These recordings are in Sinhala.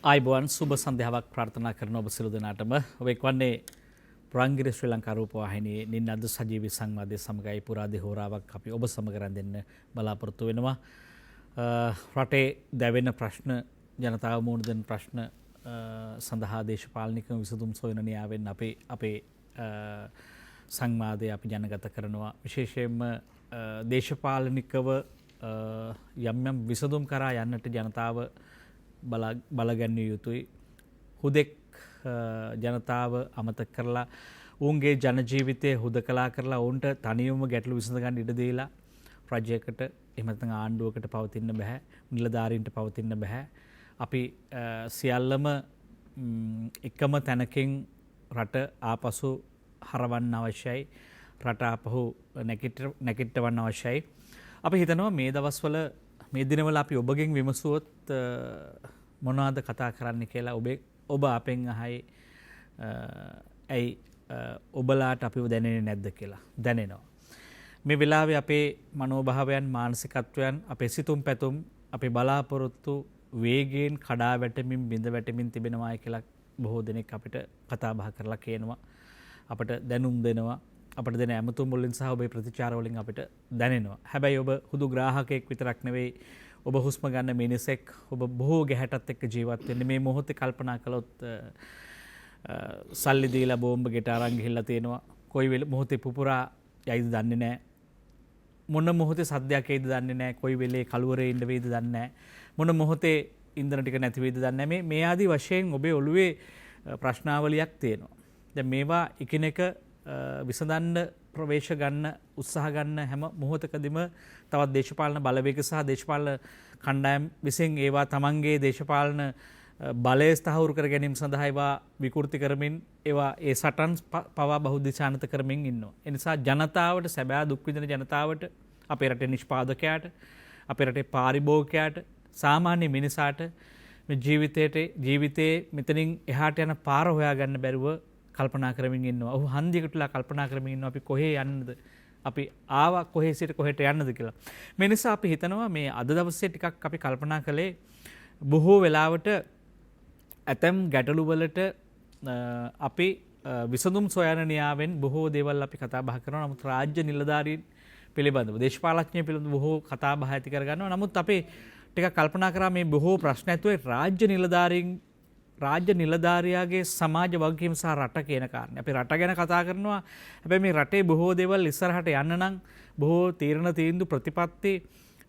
ආයිබෝන් සුබ සන්ධ්‍යාවක් ප්‍රාර්ථනා කරන ඔබ සියලු දෙනාටම ඔබ එක්වන්නේ ප්‍රංගිරි ශ්‍රී ලංකා රූපවාහිනියේ නින්න අද සජීවී සංවාදයේ සමගයි පුරාදී හෝරාවක් අපි ඔබ සමග රැඳෙන්න බලාපොරොත්තු වෙනවා. රටේ දැවෙන ප්‍රශ්න ජනතාව මුහුණ දෙන ප්‍රශ්න සඳහා දේශපාලනික විසඳුම් සොයන න්‍යාවෙන් අපේ සංවාදය අපි ජනගත කරනවා. විශේෂයෙන්ම දේශපාලනිකව යම් විසඳුම් කරා යන්නට ජනතාව බලගැන්විය යුතුයි. හුදෙක් ජනතාව අමතක කරලා ඔවුන්ගේ ජනජීවිතය හුදකලා කරලා ඔවුන්ට තනියම ගැටලු විසඳ ගන්න ඉඩ දීලා රජයකට එහෙම නැත්නම් ආණ්ඩුවකට පවතින්න බෑ, නිලධාරීන්ට පවතින්න බෑ. අපි සියල්ලම එකම තැනකින් රට ආපසු හරවන්න අවශ්‍යයි. රට ආපහු නැගිටවන්න අවශ්‍යයි. අපි හිතනවා මේ දවස්වල මේ දිනවල අපි ඔබගෙන් විමසුවොත් මොනවද කතා කරන්න කියලා ඔබ අපෙන් අහයි ඇයි ඔබලාට අපිව දැනෙන්නේ නැද්ද කියලා. දැනෙනවා. මේ වෙලාවේ අපේ මනෝභාවයන්, මානසිකත්වයන්, අපේ සිතුම් පැතුම්, අපේ බලාපොරොත්තු වේගයෙන් කඩා වැටෙමින් බිඳ වැටෙමින් තිබෙනවා කියලා බොහෝ දෙනෙක් අපිට කතා බහ කරලා කියනවා. අපට දැනුම් දෙනවා. අපට දෙන ඇමතුම් වලින් සහ ඔබේ ප්‍රතිචාර වලින් අපිට දැනෙනවා. හැබැයි ඔබ හුදු ග්‍රාහකයෙක් විතරක් නෙවෙයි. ඔබ හුස්ම ගන්න මිනිසෙක්. ඔබ බොහෝ ගැහැටත් එක්ක ජීවත් වෙන්නේ. මේ මොහොතේ කල්පනා කළොත් සල්ලි දීලා බෝම්බ ගෙට අරන් ගිහිල්ලා තියෙනවා. කොයි මොහොතේ පුපුරා යයිද දන්නේ නැහැ. මොන මොහොතේ සද්දයක් එයිද දන්නේ නැහැ. කොයි වෙලේ කලුවරේ ඉන්න වේද දන්නේ නැහැ. මොන මොහොතේ ඉන්ධන ටික නැති වේද දන්නේ නැහැ. මේ ආදී වශයෙන් ඔබේ ඔළුවේ ප්‍රශ්නාවලියක් තියෙනවා. දැන් මේවා එකිනෙක විසඳන්න ප්‍රවේශ ගන්න උත්සාහ ගන්න හැම මොහොතකදීම තවත් දේශපාලන බලවේග සහ දේශපාලන කණ්ඩායම් විසින් ඒවා තමන්ගේ දේශපාලන බලය ස්ථාවර කර ගැනීම සඳහා ඒවා විකෘති කරමින් ඒවා ඒ සටන් පවා බහුදිශානත කරමින් ඉන්නවා. ඒ නිසා ජනතාවට, සැබෑ දුක් විඳින ජනතාවට, අපේ රටේ නිෂ්පාදකයාට, අපේ රටේ පාරිභෝගිකයාට, සාමාන්‍ය මිනිසාට මේ ජීවිතේ මෙතනින් එහාට යන පාර හොයාගන්න බැරුව කල්පනා කරමින් ඉන්නවා. ඔහු හන්දියකටලා කල්පනා කරමින් ඉන්නවා අපි කොහේ යන්නද? අපි ආවා කොහේ සිට කොහෙට යන්නද කියලා. මේ නිසා අපි හිතනවා මේ අද දවසේ ටිකක් අපි කල්පනා කළේ බොහෝ වෙලාවට ඇතම් ගැටලු වලට අපි විසඳුම් සොයන න්‍යාවෙන් බොහෝ දේවල් අපි කතා බහ කරනවා. නමුත් රාජ්‍ය නිලධාරීන් පිළිබඳව, දේශපාලඥයන් පිළිබඳව බොහෝ කතා බහ ඇති කර ගන්නවා. නමුත් අපි ටිකක් කල්පනා කරා මේ බොහෝ ප්‍රශ්න ඇතුලේ රාජ්‍ය නිලධාරියාගේ සමාජ වගකීම් සහ රට කියන කාරණේ. අපි රට ගැන කතා කරනවා. හැබැයි මේ රටේ බොහෝ දේවල් ඉස්සරහට යන්න නම් බොහෝ තීරණ තීන්දුව ප්‍රතිපත්ති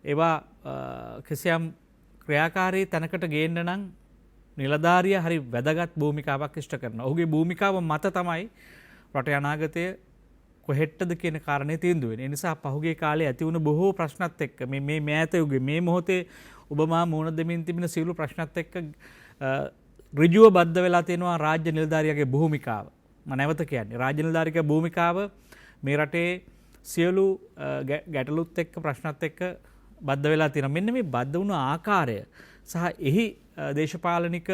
ඒවා කිසියම් ක්‍රියාකාරී තැනකට ගේන්න නම් නිලධාරියා හරි වැදගත් භූමිකාවක් ඉෂ්ට කරනවා. ඔහුගේ භූමිකාව මත තමයි රටේ අනාගතය කොහෙටද කියන කාරණේ තීන්දුව වෙන්නේ. ඒ නිසා පහුගිය කාලේ ඇති වුණ බොහෝ ප්‍රශ්නත් එක්ක මේ මෑත යුගයේ මේ මොහොතේ ඔබ මා මුහුණ දෙමින් තිබෙන සියලු ප්‍රශ්නත් එක්ක ඍජුව බද්ධ වෙලා තියෙනවා රාජ්‍ය නිලධාරියාගේ භූමිකාව. මම නැවත කියන්නේ රාජ්‍ය නිලධාරියාගේ භූමිකාව මේ රටේ සියලු ගැටලුත් එක්ක ප්‍රශ්නත් එක්ක බද්ධ වෙලා තියෙනවා. මෙන්න මේ බද්ධ වුණු ආකාරය සහ එහි දේශපාලනික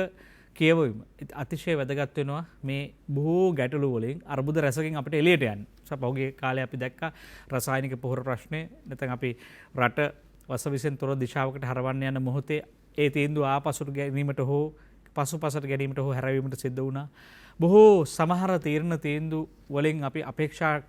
කියවීම අතිශය වැදගත් වෙනවා මේ බොහෝ ගැටලු වලින් අර්බුද රැසකින් අපිට එළියට යන්න. පහුගිය කාලේ අපි දැක්කා රසායනික පොහොර ප්‍රශ්නේ. නැත්නම් අපි රට වසවිසෙන් තොර දිශාවකට හරවන්න යන මොහොතේ ඒ තීන්දුව ආපසුට ගැනීමට හෝ පසුපසට ගැනීමට හෝ හැරවීමට සිද්ධ වුණා. බොහෝ සමහර තීන්දුව වලින් අපි අපේක්ෂා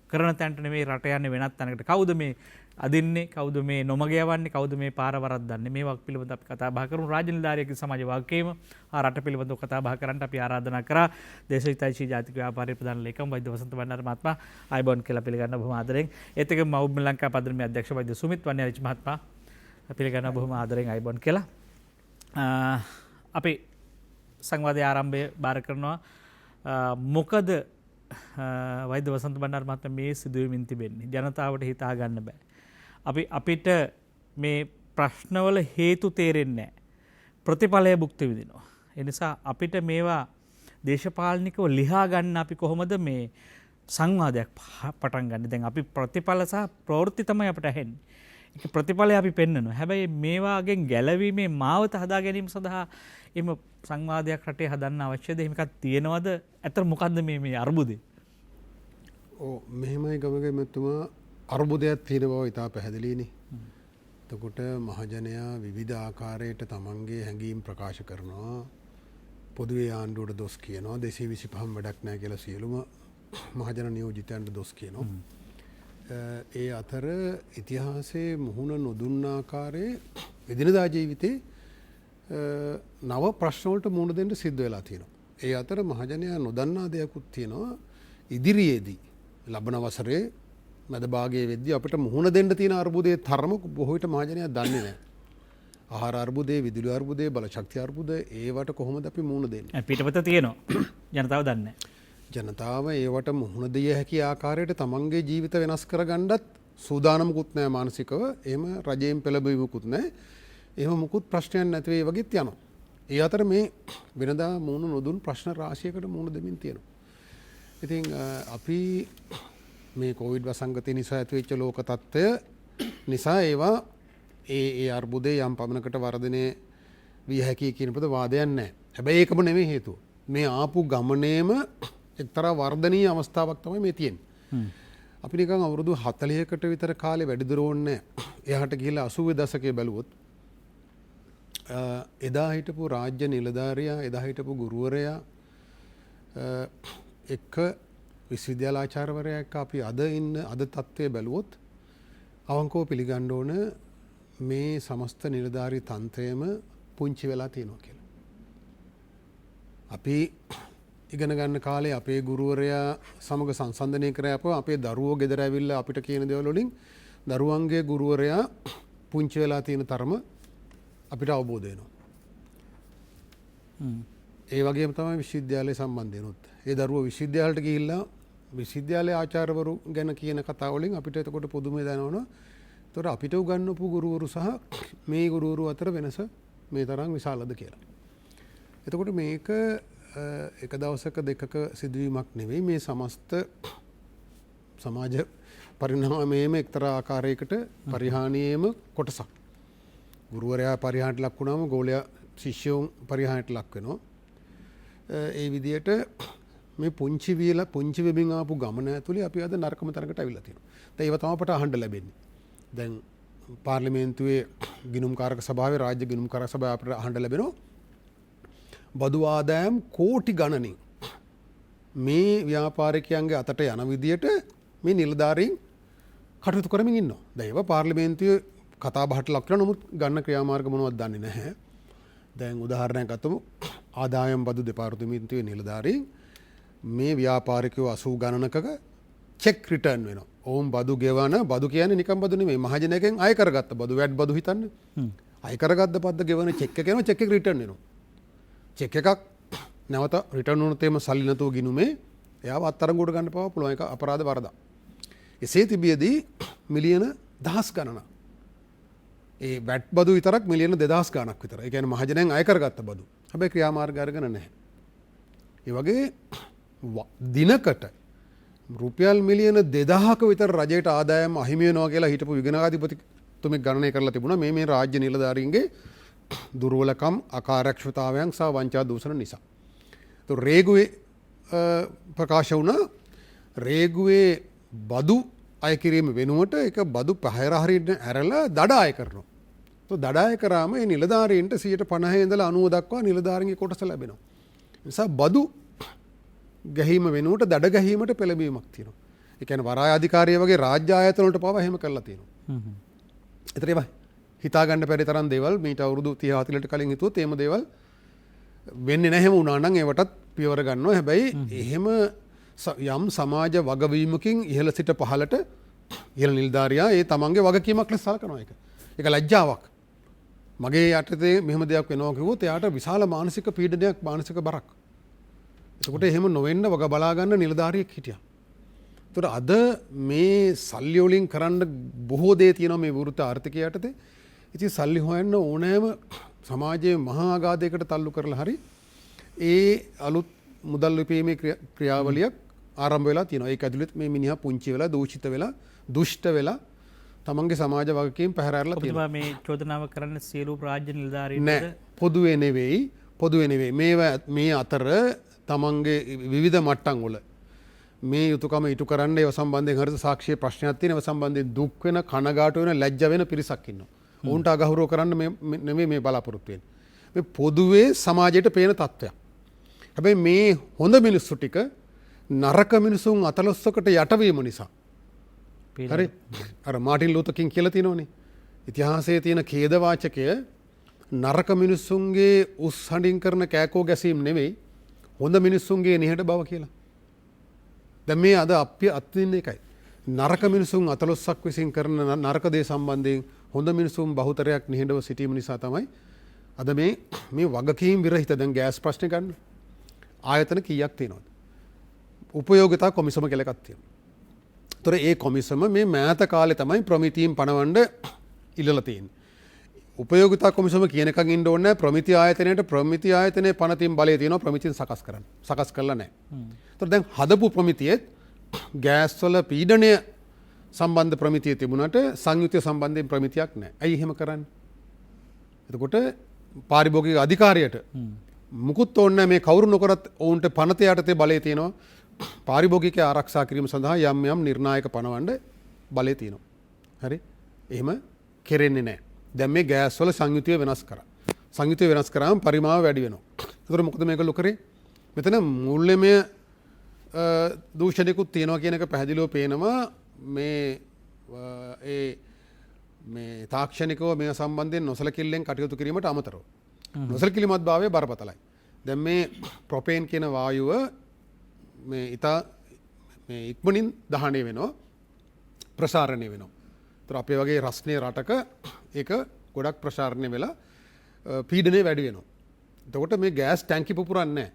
කරන තැනට නෙමෙයි රට යන්නේ වෙනත් තැනකට. කවුද මේ අදින්නේ? කවුද මේ නොමග යවන්නේ? කවුද මේ පාර වරද්දන්නේ? මේවා පිළිබඳව අපි කතා බහ කරමු. රාජ්‍ය නිලධාරියාගේ සමාජ වගකීම රට පිළිබඳව කතා බහ කරන්න අපි ආරාධනා කරා දේශහිතයිචී ජාතික ව්‍යාපාරී ප්‍රධාන ලේකම් වෛද්‍ය වසන්ත බණ්ඩාර මහත්මයා ආයිබෝන් කියලා පිළිගන්න බොහොම ආදරෙන්. ඒත් එක්කම මවුබ් ලංකා පදනමේ අධ්‍යක්ෂ වෛද්‍ය සුමිත් වන්නියාරිච්චි මහත්මයා පිළිගන්න බොහොම ආදරෙන් ආයිබෝන් කියලා. අපි සංවාදයේ ආරම්භය බාර කරනවා. මොකද වෛද්‍ය වසන්ත බණ්ඩාර මහත්මයා මේ සිදුවීමින් තිබෙන්නේ ජනතාවට හිතා ගන්න බෑ. අපිට මේ ප්‍රශ්නවල හේතු තේරෙන්නේ නැහැ. ප්‍රතිඵලය භුක්ති විඳිනවා. ඒ නිසා අපිට මේවා දේශපාලනිකව ලියා ගන්න අපි කොහොමද මේ සංවාදයක් පටන් ගන්න. දැන් අපි ප්‍රතිඵල සහ ප්‍රවෘත්ති තමයි අපිට ඇහෙන්නේ. ඒක ප්‍රතිඵලය අපි පෙන්වනවා. හැබැයි මේවාගෙන් ගැලවීමේ මාවත හදා ගැනීම සඳහා එම සංවාදයක් රටේ හදන්න අවශ්‍යද? එහෙම එකක් තියෙනවද? අතර මොකද්ද මේ අර්බුදේ? මෙහෙමයි ගමගේ මෙතුමා අර්බුදයක් තියෙන බව ඉතා පැහැදිලිනේ. එතකොට මහජනයා විවිධ ආකාරයට තමන්ගේ හැඟීම් ප්‍රකාශ කරනවා. පොදුවේ ආණ්ඩුවට දොස් කියනවා 225 වැඩක් නැහැ කියලා සියලුම මහජන නියෝජිතයන්ට දොස් කියනවා. ඒ අතර ඉතිහාසයේ මුහුණ නොදුන්න ආකාරයේ එදිනදා ජීවිතේ නව ප්‍රශ්න වලට මුහුණ දෙන්න සිද්ධ වෙලා තියෙනවා. ඒ අතර මහජනයා නොදන්නා දෙයක්ත් තියෙනවා. ඉදිරියේදී ලබන වසරේ මැද භාගයේ වෙද්දී අපිට මුහුණ දෙන්න තියෙන අර්බුදයේ තරම බොහෝ විට මහජනයා දන්නේ නැහැ. ආහාර අර්බුදේ, විදුලි අර්බුදේ, බලශක්ති අර්බුද ඒවට කොහොමද අපි මුහුණ දෙන්නේ? පිටපත තියෙනවා. ජනතාව දන්නේ ජනතාව ඒවට මුහුණ දිය හැකි ආකාරයට තමන්ගේ ජීවිත වෙනස් කරගන්නත් සූදානමකුත් නැහැ මානසිකව. එහෙම රජයෙන් පෙළඹවීමකුත් නැහැ. එහෙම මුකුත් ප්‍රශ්නයක් නැති වෙයි වගේත් යනවා. ඒ අතර මේ වෙනදා මුහුණ නොදුන් ප්‍රශ්න රාශියකට මුහුණ දෙමින් තියෙනවා. ඉතින් අපි මේ කොවිඩ් වසංගතය නිසා ඇතිවෙච්ච ලෝක තත්ත්වය නිසා ඒවා ඒ අර්බුදේ යම් පමණකට වර්ධනය විය හැකි කියන පද වාදයක් නැහැ. හැබැයි ඒකම නෙමෙයි හේතුව. මේ ආපු ගමනේම එක්තරා වර්ධනීය අවස්ථාවක් තමයි මේ තියෙන්නේ. අපි නිකන් අවුරුදු 40කට විතර කාලේ වැඩිදුර ඕනේ එහාට ගිහිල්ලා 80 දශකයේ බැලුවොත් එදා හිටපු රාජ්‍ය නිලධාරියා, එදා හිටපු ගුරුවරයා එක්ක විශ්වවිද්‍යාලාචාර්යවරයා එක්ක අපි අද තත්ත්වයේ බැලුවොත් අවංකව පිළිගන්න ඕන මේ සමස්ත නිලධාරී තන්ත්‍රයම පුංචි වෙලා තියෙනවා කියලා. අපි ඉගෙන ගන්න කාලේ අපේ ගුරුවරයා සමග සංසන්දනය කරපුවා අපේ දරුවෝ ගෙදර ඇවිල්ලා අපිට කියන දේවල් වලින් දරුවන්ගේ ගුරුවරයා පුංචි වෙලා තියෙන තරම අපිට අවබෝධ වෙනවා. ඒ වගේම තමයි විශ්වවිද්‍යාලය සම්බන්ධයෙන්ුත්. ඒ දරුවෝ විශ්වවිද්‍යාලයට ගිහිල්ලා විශ්වවිද්‍යාලයේ ආචාර්යවරු ගැන කියන කතා වලින් අපිට එතකොට පුදුමය දැනෙනවා. ඒතකොට අපිට උගන්වපු ගුරුවරු සහ මේ ගුරුවරු අතර වෙනස මේ තරම් විශාලද කියලා. එතකොට මේක එක දවසක දෙකක සිදුවීමක් නෙවෙයි, මේ සමස්ත සමාජ පරිණාමයේම එක්තරා ආකාරයකට පරිහානියේම කොටසක්. ගුරුවරයා පරිහානියට ලක් වුණාම ගෝලයා ශිෂ්‍යයන් පරිහානියට ලක් වෙනවා. ඒ විදිහට මේ පුංචි වෙමින් ආපු ගමන ඇතුලේ අපි අද නරකම තරකට අවිලා තියෙනවා. දැන් ඒව තමයි අපට අහන්න ලැබෙන්නේ. දැන් පාර්ලිමේන්තුවේ ගිණුම්කාරක සභාවේ රාජ්‍ය ගිණුම්කාරක සභාව අපට අහන්න ලැබෙනවා. බදු ආදායම් කෝටි ගණනින් මේ ව්‍යාපාරිකයන්ගේ අතට යන විදියට මේ නිලධාරීන් කටයුතු කරමින් ඉන්නවා. දැන් ඒවා පාර්ලිමේන්තුවේ කතා බහට ලක් කරන නමුත් ගන්න ක්‍රියාමාර්ග මොනවද දන්නේ නැහැ. දැන් උදාහරණයක් ගත්තොත් ආදායම් බදු දෙපාර්තමේන්තුවේ නිලධාරීන් මේ ව්‍යාපාරිකයෝ 80 ගණනකක චෙක් රිටර්න් වෙනවා. ඕම් බදු ගෙවන බදු කියන්නේ නිකම් බදු නෙමෙයි. මහජනකෙන් අය කරගත්ත බදු වැට් බදු හිතන්න. අය කරගත්ත පද්ද ගෙවන චෙක් එක කරනවා, චෙක් එක රිටර්න් වෙනවා. චෙක් එකක් නැවත රිටර්න් වුණොත් එම සල්ලි නැතුව ගිනුමේ එයාව අත්අඩංගුවට ගන්න පවා පුළුවන්. එක අපරාධ වරදක්. එසේ තිබියදී මිලියන දහස් ගණනක්. ඒ වැට් බදු විතරක් මිලියන 2000 ගණක් විතර. ඒ කියන්නේ මහජනයන් අය කරගත්ත බදු. හැබැයි ක්‍රියාමාර්ග අරගෙන නැහැ. ඒ වගේ දිනකට රුපියල් මිලියන 2000ක විතර රජයට ආදායම අහිමි වෙනවා කියලා හිටපු විගණනාධිපතිතුමෙක් ගණනය කරලා තිබුණා මේ රාජ්‍ය නිලධාරීන්ගේ දුර්වලකම්, අකාර්යක්ෂමතාවයන් සහ වංචා දූෂණ නිසා. તો රේගුවේ ප්‍රකාශ වුණා රේගුවේ බදු අය කිරීම වෙනුවට ඒක බදු පහර හරියට ඇරලා දඩ අය කරනවා. તો දඩ අය කරාම මේ නිලධාරීන්ට 50% ඉඳලා 90 දක්වා නිලධාරීන්ගේ කොටස ලැබෙනවා. නිසා බදු ගැහිම වෙනුවට දඩ ගැහිමට පෙළඹීමක් තියෙනවා. ඒ කියන්නේ වරාය අධිකාරිය වගේ රාජ්‍ය ආයතන වලට පවා එහෙම කරලා තියෙනවා. ඒතර ඒවා හිතා ගන්න බැරි තරම් දේවල් මීට අවුරුදු 30 40කට කලින් හිතුවොත් එහෙම දේවල් වෙන්නේ නැහැ වුණා නම් ඒවටත් පියවර ගන්නවා. හැබැයි එහෙම යම් සමාජ වගවීමකින් ඉහළ සිට පහළට ඉහළ නිලධාරියා ඒ තමන්ගේ වගකීමක් ලෙස සලකනවා. ඒක ලැජ්ජාවක්. මගේ යටතේ මෙහෙම දෙයක් වෙනවා කිව්වොත් එයාට විශාල මානසික පීඩනයක්, මානසික බරක්. එතකොට එහෙම නොවෙන්න වග බලා ගන්න නිලධාරියෙක් හිටියා. එතකොට අද මේ සල්ලි වලින් කරන්න බොහෝ දේ තියෙනවා මේ විවෘත ආර්ථිකය යටතේ. ඉතින් සල්ලි හොයන්න ඕනෑම සමාජයේ මහා ආඝාතයකට තල්ලු කරලා හරි ඒ අලුත් මුදල් ලිපීමේ ක්‍රියාවලියක් ආරම්භ වෙලා තියෙනවා. ඒක ඇතුළත් මේ මිනිහා පුංචි වෙලා, දූෂිත වෙලා, දුෂ්ට වෙලා තමන්ගේ සමාජ වගකීම් පැහැරලා තියෙනවා. මේ චෝදනාව කරන්න සියලු රාජ්‍ය නිලධාරීන්ට නෑ, පොදුවේ නෙවෙයි. මේ අතර තමන්ගේ විවිධ මට්ටම් වල මේ යුතුයකම ඉටු කරන්න ඒව සම්බන්ධයෙන් හරිත සාක්ෂි ප්‍රශ්නයක් තියෙන ඒව සම්බන්ධයෙන් දුක් වෙන, කනගාටු වෙන, ලැජ්ජ වෙන පිරිසක් ඉන්නවා. ඔවුන්ට අගෞරව කරන්න නෙමෙයි මේ බලාපොරොත්තු වෙන්නේ. මේ පොදුවේ සමාජයට පේන තත්ත්වයක්. හැබැයි මේ හොඳ මිනිස්සු ටික නරක මිනිසුන් අතලොස්සකට යටවීම නිසා. හරි අර මාටින් ලූතර් කිං කියලා තියෙනවනේ. ඉතිහාසයේ තියෙන ඛේදවාචකය නරක මිනිස්සුන්ගේ උස් හඬින් කරන කෑකෝ ගැසීම් නෙවෙයි හොඳ මිනිස්සුන්ගේ නිහඬ බව කියලා. දැන් මේ අද අපි අත්විඳින එකයි. නරක මිනිසුන් අතලොස්සක් විසින් කරන නරක දේ සම්බන්ධයෙන් හොඳ මිනිසුන් බහුතරයක් නිහඬව සිටීම නිසා තමයි අද මේ වගකීම් විරහිත දැන් ගෑස් ප්‍රශ්නේ ගන්න. ආයතන කීයක් තියෙනවද? උපයෝගිතා කොමිසම කියලා එකක් තියෙනවා. ඒතර ඒ කොමිසම මේ මෑත කාලේ තමයි ප්‍රමිතීන් පනවන්න ඉල්ලලා තියෙන්නේ. උපයෝගිතා කොමිසම කියන එකකින් ඉන්න ඕනේ ප්‍රමිති ආයතනයේට ප්‍රමිති ආයතනයේ පනතින් බලය තියෙනවා ප්‍රමිතින් සකස් කරන්න. සකස් කළා නැහැ. ඒතර දැන් හදපු ප්‍රමිතියේ ගෑස් වල පීඩනය සම්බන්ධ ප්‍රමිතිය තිබුණාට සංයුතිය සම්බන්ධයෙන් ප්‍රමිතියක් නැහැ. ඇයි එහෙම කරන්නේ? එතකොට පාරිභෝගික අධිකාරියට මුකුත් ඕනේ මේ කවුරු නොකරත් ඔවුන්ට පනත යටතේ බලය තියෙනවා. පාරිභෝගිකය ආරක්ෂා කිරීම සඳහා යම් යම් නිර්ණායක පනවන්න බලය තියෙනවා. හරි? එහෙම කෙරෙන්නේ නැහැ. දැන් මේ ගෑස් වල සංයුතිය වෙනස් කරා. සංයුතිය වෙනස් කරාම පරිමාව වැඩි වෙනවා. ඒතර මොකද මේගොල්ලෝ කරේ? මෙතන මූල්‍යමය දූෂණිකුත් තියෙනවා කියන එක පැහැදිලිව පේනවා මේ තාක්ෂණිකව මේ සම්බන්ධයෙන් නොසලකිල්ලෙන් කටයුතු කිරීමට අමතරව. නොසලකිලිමත් භාවය බරපතලයි. දැන් මේ ප්‍රොපේන් කියන වායුව මේ ඉක්මනින් දහණය වෙනවා ප්‍රසාරණය වෙනවා. ඒතර අපේ වගේ රස්නේ රටක ඒක ගොඩක් ප්‍රසාරණය වෙලා පීඩනය වැඩි වෙනවා. එතකොට මේ ගෑස් ටැංකි පුපුරන්නේ නැහැ.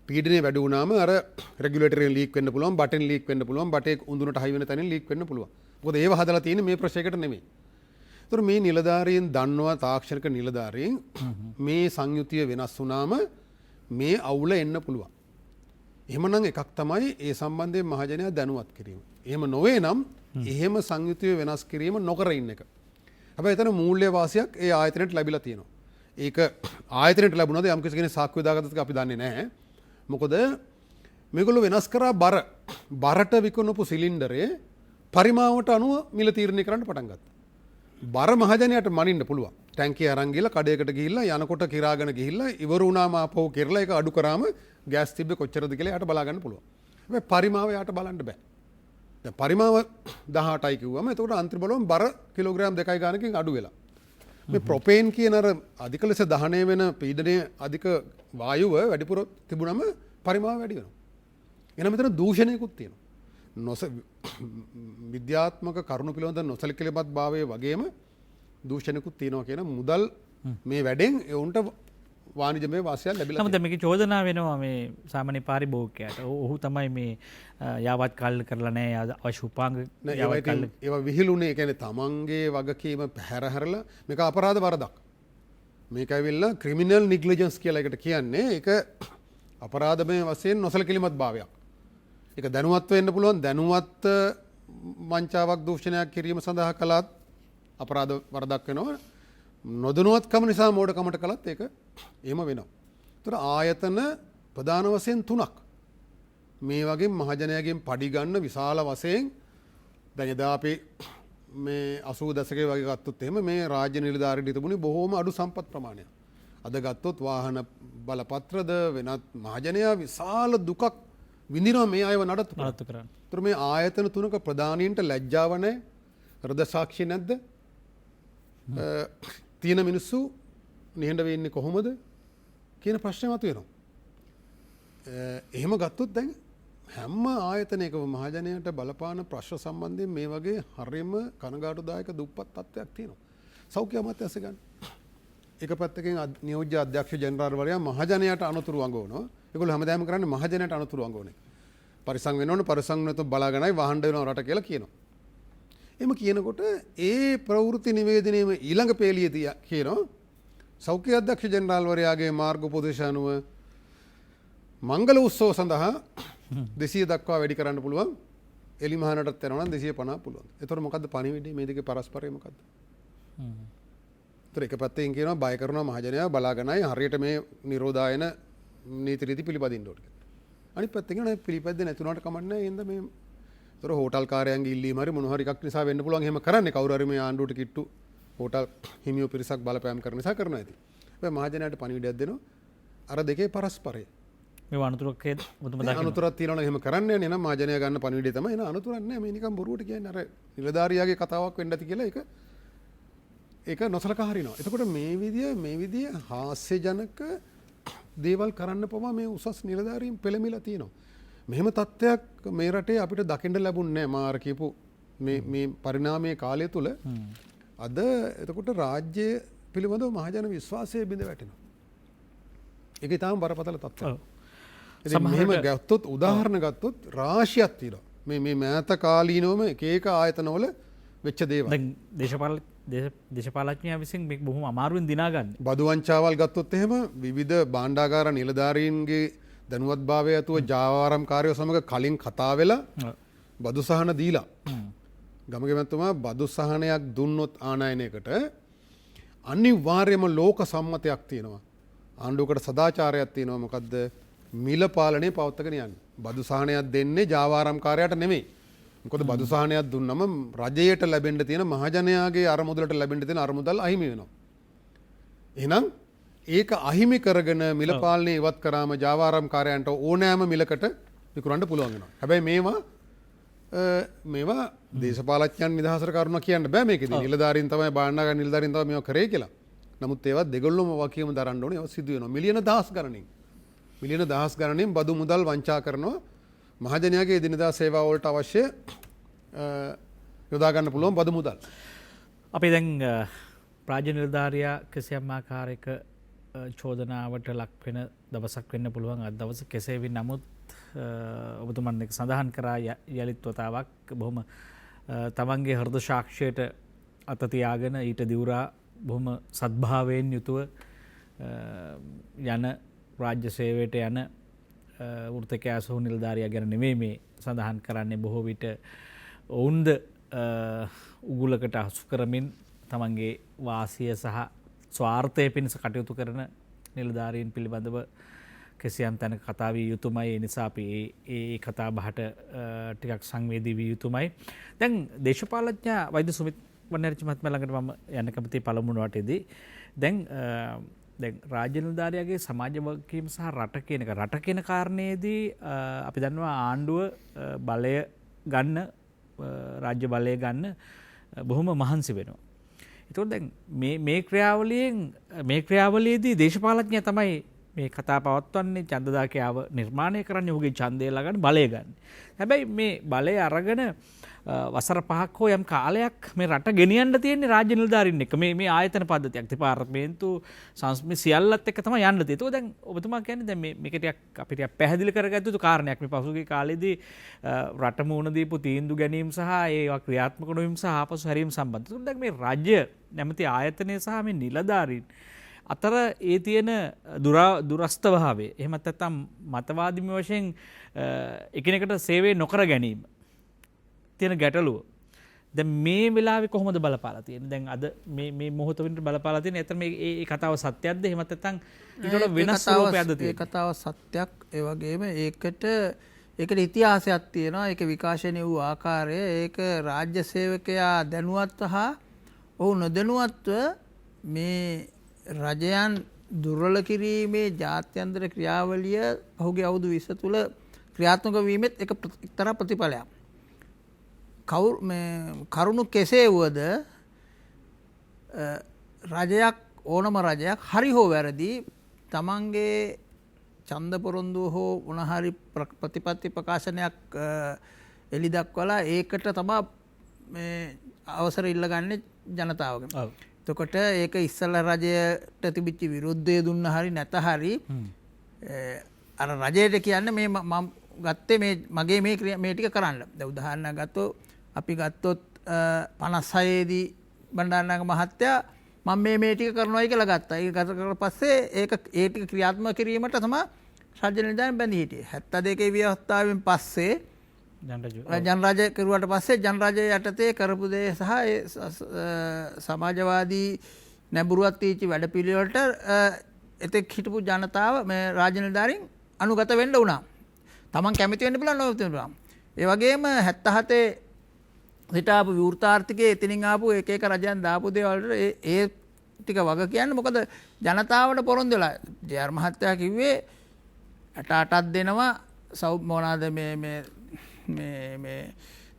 පීඩනය වැඩි වුණාම අර රෙගියුලේටරෙන් ලීක් වෙන්න පුළුවන්, බටෙන් ලීක් වෙන්න පුළුවන්, බටේ උඳුනට හයි වෙන තැනින් ලීක් වෙන්න පුළුවන්. මොකද ඒව හදලා තියෙන්නේ මේ ප්‍රශ්නයකට නෙමෙයි. ඒතර මේ නිලධාරීන් දන්නවා තාක්ෂණික නිලධාරීන් මේ සංයුතිය වෙනස් වුණාම මේ අවුල එන්න පුළුවන්. එහෙමනම් එකක් තමයි ඒ සම්බන්ධයෙන් මහජනයා දැනුවත් කිරීම. එහෙම නොවේ නම් එහෙම සංයුතිය වෙනස් කිරීම නොකර ඉන්න එක. හැබැයි එතන මූල්‍ය වාසියක් ඒ ආයතනයට ලැබිලා තියෙනවා. ඒක ආයතනයට ලැබුණාද යම් කිසි කෙනෙක් සාක්ෂි දාගත්තද අපි දන්නේ නැහැ. මොකද මේගොල්ලෝ වෙනස් කරා බරට විකුණපු සිලින්ඩරේ පරිමාවට අනුව මිල තීරණය කරන්න පටන් ගත්තා. බර මහජනයාට මනින්න පුළුවන්. ටැංකිය අරන් ගිහලා කඩේකට ගිහිල්ලා යනකොට කිරාගෙන ගිහිල්ලා ඉවර වුණාම ආපහු කෙරලා ඒක අඩු කරාම ගෑස් තිබ්බේ කොච්චරද කියලා යාට බලා ගන්න පුළුවන්. හැබැයි පරිමාව යාට බලන්න බෑ. දැන් පරිමාව 18යි කිව්වම එතකොට අන්තිම බලවම බර කිලෝග්‍රෑම් 2යි ගානකින් අඩු වෙලා. මේ ප්‍රොපේන් කියන අර අධික ලෙස දහණය වෙන පීඩනය අධික වායුව වැඩිපුර තිබුණම පරිමාව වැඩි වෙනවා. එහෙනම් මෙතන දූෂණයකුත් තියෙනවා. විද්‍යාත්මක කරුණු පිළිබඳ නොසලකලිමත් භාවයේ වගේම දූෂණයකුත් තියෙනවා කියන මුදල් මේ වැඩෙන් උන්ට වාණිජමය වාසියක් ලැබිලා තියෙනවා. නමුත් මේක චෝදනා වෙනවා මේ සාමාන්‍ය පාරිභෝගිකයාට. ඔහු තමයි මේ යාවත් කල් කරලා නැහැ අවශ්‍ය උපාංග ඒවා විහිළුනේ. ඒ කියන්නේ තමන්ගේ වගකීම පැහැරහැරලා මේක අපරාධ වරදක්. මේක ඇවිල්ලා ක්‍රිමිනල් නිග්ලිජන්ස් කියලා එකට කියන්නේ. ඒක අපරාධමය වශයෙන් නොසලකලිමත් භාවයක්. ඒක දැනුවත් වෙන්න පුළුවන්. දැනුවත් වංචාවක් දූෂණයක් කිරීම සඳහා කළත් අපරාධ වරදක් වෙනවා. නොදැනුවත්කම නිසා මෝඩකමට කළත් ඒක එහෙම වෙනවා. ඒතර ආයතන ප්‍රධාන වශයෙන් 3ක් මේ වගේ මහජනයාගෙන් පඩි ගන්න විශාල වශයෙන් දැන් එදා අපි මේ 80 දශකයේ වගේ ගත්තොත් එහෙම මේ රාජ්‍ය නිලධාරීන් තිබුණේ බොහෝම අඩු සම්පත් ප්‍රමාණයක්. අද ගත්තොත් වාහන බලපත්‍රද වෙනත් මහජනයා විශාල දුකක් විඳිනවා මේ අයව නඩත්තු කරන්න. ඒතර මේ ආයතන 3ක ප්‍රධානීන්ට ලැජ්ජාව නැහැ. හෘද සාක්ෂි නැද්ද? තියෙන මිනිස්සු නිහඬ වෙන්නේ කොහොමද කියන ප්‍රශ්නේ මතුවෙනවා. එහෙම ගත්තොත් දැන් හැම ආයතනයකම මහජනයාට බලපාන ප්‍රශ්න සම්බන්ධයෙන් මේ වගේ හරියම කනගාටුදායක දුප්පත් තත්ත්වයක් තියෙනවා. සෞඛ්‍ය අමාත්‍යාංශය ගන්න. එක පැත්තකින් නියෝජ්‍ය අධ්‍යක්ෂ ජෙනරාල්වරයා මහජනයාට අනුතුරු අඟවනවා. ඒගොල්ලෝ හැමදාම කරන්නේ මහජනයාට අනුතුරු අඟවන්නේ. පරිසං වෙනවනේ පරිසං නැතුව බලාගෙනයි වහන්න වෙනවා රට කියලා කියනවා. එහෙම කියනකොට ඒ ප්‍රවෘත්ති නිවේදනයේම ඊළඟ පේළියේදී කියනවා සෞඛ්‍ය අධ්‍යක්ෂ ජෙනරාල්වරයාගේ මාර්ග උපදේශ අනුව මංගල උත්සව සඳහා 200 දක්වා වැඩි කරන්න පුළුවන්. එලිමහනටත් යනවා නම් 250 පුළුවන්. ඒතකොට මොකද්ද පණිවිඩය? මේ දෙකේ පරස්පරය මොකද්ද? ඒතර එක පැත්තකින් කියනවා බය කරනවා මහජනයා බලාගෙනයි හරියට මේ නිරෝධායන නීති රීති පිළිපදින්න ඕනේ. අනිත් පැත්තකින් නේ පිළිපැද්දේ නැතුණාට කමක් නැහැ. එහෙනම් මේ ඒතර හෝටල් කාර්යයන්ගේ ඉල්ලීම හරි මොන හරි එකක් නිසා වෙන්න පුළුවන්. එහෙම කරන්නේ කවුරු හරි මේ ආණ්ඩුවට කිට්ටු හෝටල් හිමියෝ පිරිසක් බලපෑම් කරන නිසා කරනවා ඇති. හැබැයි මහජනයාට පණිවිඩයක් දෙනවා. අර දෙකේ පරස්පරය. මේ අනතුරකේ ඔබතුම දකිනවා. අනතුරක් තියෙනවනේ එහෙම කරන්නේ නැහැ නේද මහජනයා ගන්න පණිවිඩය තමයි එන අනතුරක් නැහැ මේ නිකන් බොරුවට කියන්නේ අර නිලධාරියාගේ කතාවක් වෙන්න ඇති කියලා ඒක නොසලකා හරිනවා. එතකොට මේ විදිය හාස්‍යජනක දේවල් කරන්න පවා මේ උසස් නිලධාරීන් පෙළමිලා තියෙනවා. මෙහෙම තත්ත්වයක් මේ රටේ අපිට දකින්න ලැබුණේ නැහැ මාර කියපු මේ පරිණාමයේ කාලය තුල. අද එතකොට රාජ්‍ය පිළිබඳව මහජන විශ්වාසය බිඳ වැටෙනවා. ඒක ඊටාම බරපතල තත්ත්වයක්. ඉතින් මෙහෙම ගත්තොත් උදාහරණ ගත්තොත් රාශියක් තියෙනවා. මේ මෑත කාලීනවම එක ආයතනවල වෙච්ච දේවල්. දැන් දේශපාලඥයා විසින් මේක බොහොම අමාරුවෙන් දිනා ගන්න. බදු වංචාවල් ගත්තොත් එහෙම විවිධ භාණ්ඩාගාර නිලධාරීන්ගේ දැනුවත්භාවය ඇතුව ජාවාරම්කාරයෝ සමග කලින් කතා වෙලා බදු සහන දීලා ගමගේ මැතිතුමා බදු සහනයක් දුන්නොත් ආනයනයකට අනිවාර්යයෙන්ම ලෝක සම්මතයක් තියෙනවා. ආණ්ඩුවකට සදාචාරයක් තියෙනවා. මොකද්ද? මිල පාලනය පවත්වාගෙන යන්නේ. බදු සහනයක් දෙන්නේ ජාවාරම්කාරයාට නෙමෙයි. මොකද බදු සහනයක් දුන්නම රජයට ලැබෙන්න තියෙන මහජනයාගේ අරමුදලට ලැබෙන්න තියෙන අරමුදල් අහිමි වෙනවා. එහෙනම් ඒක අහිමි කරගෙන මිල පාලනය ඉවත් කරාම ජාවාරම්කාරයන්ට ඕනෑම මිලකට විකුණන්න පුළුවන් වෙනවා. හැබැයි මේවා දේශපාලඥයන් නිදහසට කරුණා කියන්න බෑ මේකෙදි. නිලධාරීන් තමයි භාණ්ඩාගාර නිලධාරීන් තමයි මේවා කරේ කියලා. නමුත් ඒවා දෙගොල්ලොම වගකීම දරන්න ඕනේ. ඒවා සිදු වෙනවා. මිලියන දහස් ගණනින් බදු මුදල් වංචා කරනවා. මහජනයාගේ එදිනෙදා සේවා වලට අවශ්‍ය යොදා ගන්න පුළුවන් බදු මුදල්. අපි දැන් රාජ්‍ය නිලධාරියා කිසියම් ආකාරයක චෝදනාවට ලක් වෙන දවසක් වෙන්න පුළුවන් අද දවස කෙසේ වෙයි නමුත් ඔබතුමන් එක සඳහන් කරා යලිත් වතාවක් බොහොම තමන්ගේ හෘද සාක්ෂියට අත තියාගෙන ඊට දිවුරා බොහොම සද්භාවයෙන් යුතුව යන රාජ්‍ය සේවයට යන වෘත්තකයා සහ නිලධාරියා ගැන නෙමෙයි මේ සඳහන් කරන්නේ බොහෝ විට ඔවුන්ද උගුලකට හසු කරමින් තමන්ගේ වාසිය සහ ස්වාර්ථය පිණිස කටයුතු කරන නිලධාරීන් පිළිබඳව කිසියම් තැනක කතා විය යුතුමයි. ඒ නිසා අපි ඒ කතා බහට ටිකක් සංවේදී විය යුතුමයි. දැන් දේශපාලඥ වෛද්‍ය සුමිත් වන්නරිච්චි මහත්මයා ළඟට මම යන්න කැමති පළමුව වටේදී දැන් රාජ්‍ය නිලධාරියාගේ සමාජ වගකීම සහ රට කියන කාරණේදී අපි දන්නවා ආණ්ඩුව බලය ගන්න රාජ්‍ය බලය ගන්න බොහොම මහන්සි වෙනවා. ඒතකොට දැන් මේ ක්‍රියාවලියේදී දේශපාලඥයා තමයි මේ කතා පවත්වන්නේ ඡන්දදායකයාව නිර්මාණය කරන්නේ ඔහුගේ ඡන්දය ළඟට බලය ගන්න. හැබැයි මේ බලය අරගෙන වසර 5ක් හෝ යම් කාලයක් මේ රට ගෙනියන්න තියෙන්නේ රාජ්‍ය නිලධාරීන් එක්ක මේ ආයතන පද්ධතියක් දෙපාර්තමේන්තු සංස්කෘති සියල්ලත් එක්ක තමයි යන්න තියෙන්නේ. ඒක දැන් ඔබතුමා කියන්නේ දැන් මේක ටිකක් අපිට පැහැදිලි කරගත්ත යුතු කාරණයක් මේ පසුගිය කාලේදී රට මුහුණ දීපු තීන්දුව ගැනීම සහ ඒවා ක්‍රියාත්මක නොවීම සහ ආපසු හැරීම සම්බන්ධව. දැන් මේ රාජ්‍ය නැමැති ආයතනය සහ මේ නිලධාරීන් අතර ඒ තියෙන දුරස්ත භාවය එහෙමත් නැත්නම් මතවාදීම වශයෙන් එකිනෙකට සේවය නොකර ගැනීම තියෙන ගැටලුව දැන් මේ වෙලාවේ කොහොමද බලපාලා තියෙන්නේ? දැන් අද මේ මොහොත වෙනට බලපාලා තියෙන්නේ. එතන මේ කතාව සත්‍යයක්ද එහෙමත් නැත්නම් ඊට වඩා වෙනස් ස්වරූපයක්ද තියෙන්නේ? ඒ කතාව සත්‍යයක්. ඒ වගේම ඒකට ඉතිහාසයක් තියෙනවා. ඒක විකාශනය වූ ආකාරය ඒක රාජ්‍ය සේවකයා දැනුවත්ව හා ඔහු නොදැනුවත්ව මේ රජයන් දුර්වල කිරීමේ ජාත්‍යන්තර ක්‍රියාවලිය පහුගිය අවුරුදු 20 තුල ක්‍රියාත්මක වීමෙත් එක එක්තරා ප්‍රතිඵලයක්. කරුණු කෙසේ වුවද ඕනම රජයක් හරි හෝ වැරදි තමන්ගේ ඡන්ද පොරොන්දුව හෝ මොනහරි ප්‍රතිපත්ති ප්‍රකාශනයක් එළි දක්වලා ඒකට තමයි අවසර ඉල්ලගන්නේ ජනතාවගෙන්. එතකොට ඒක ඉස්සල්ලා රජයට තිබිච්ච විරුද්ධය දුන්න හරි නැත හරි අර රජයට කියන්නේ මේ මම ගත්තේ මගේ මේ ටික කරන්න. දැන් උදාහරණයක් ගත්තොත් අපි ගත්තොත් 56 දී බණ්ඩාරනායක මහත්තයා මම මේ ටික කරනවායි කියලා ගත්තා. ඒක ගත කරලා පස්සේ ඒ ටික ක්‍රියාත්මක කිරීමට තමයි රාජ්‍ය නිලධාරීන් බැඳී හිටියේ. 72 ව්‍යවස්ථාවෙන් පස්සේ ජනරාජය කරුවාට පස්සේ ජනරාජය යටතේ කරපු දේ සහ සමාජවාදී නැඹුරුවත් තීච්ච වැඩපිළිවෙලට එතෙක් හිටපු ජනතාව මේ රාජ්‍ය නිලධාරීන් අනුගත වෙන්න වුණා. තමන් කැමති වෙන්න පුළුවන් නොවෙන්න පුළුවන්. ඒ වගේම 77 හිට ආපු විවෘතාර්ථිකයේ එතනින් ආපු එක රජයන් දාපු දේවල් ඒ ටික වග කියන්නේ මොකද ජනතාවට පොරොන්දු වෙලා ජයර් මහත්තයා කිව්වේ අටක් දෙනවා මොනාද මේ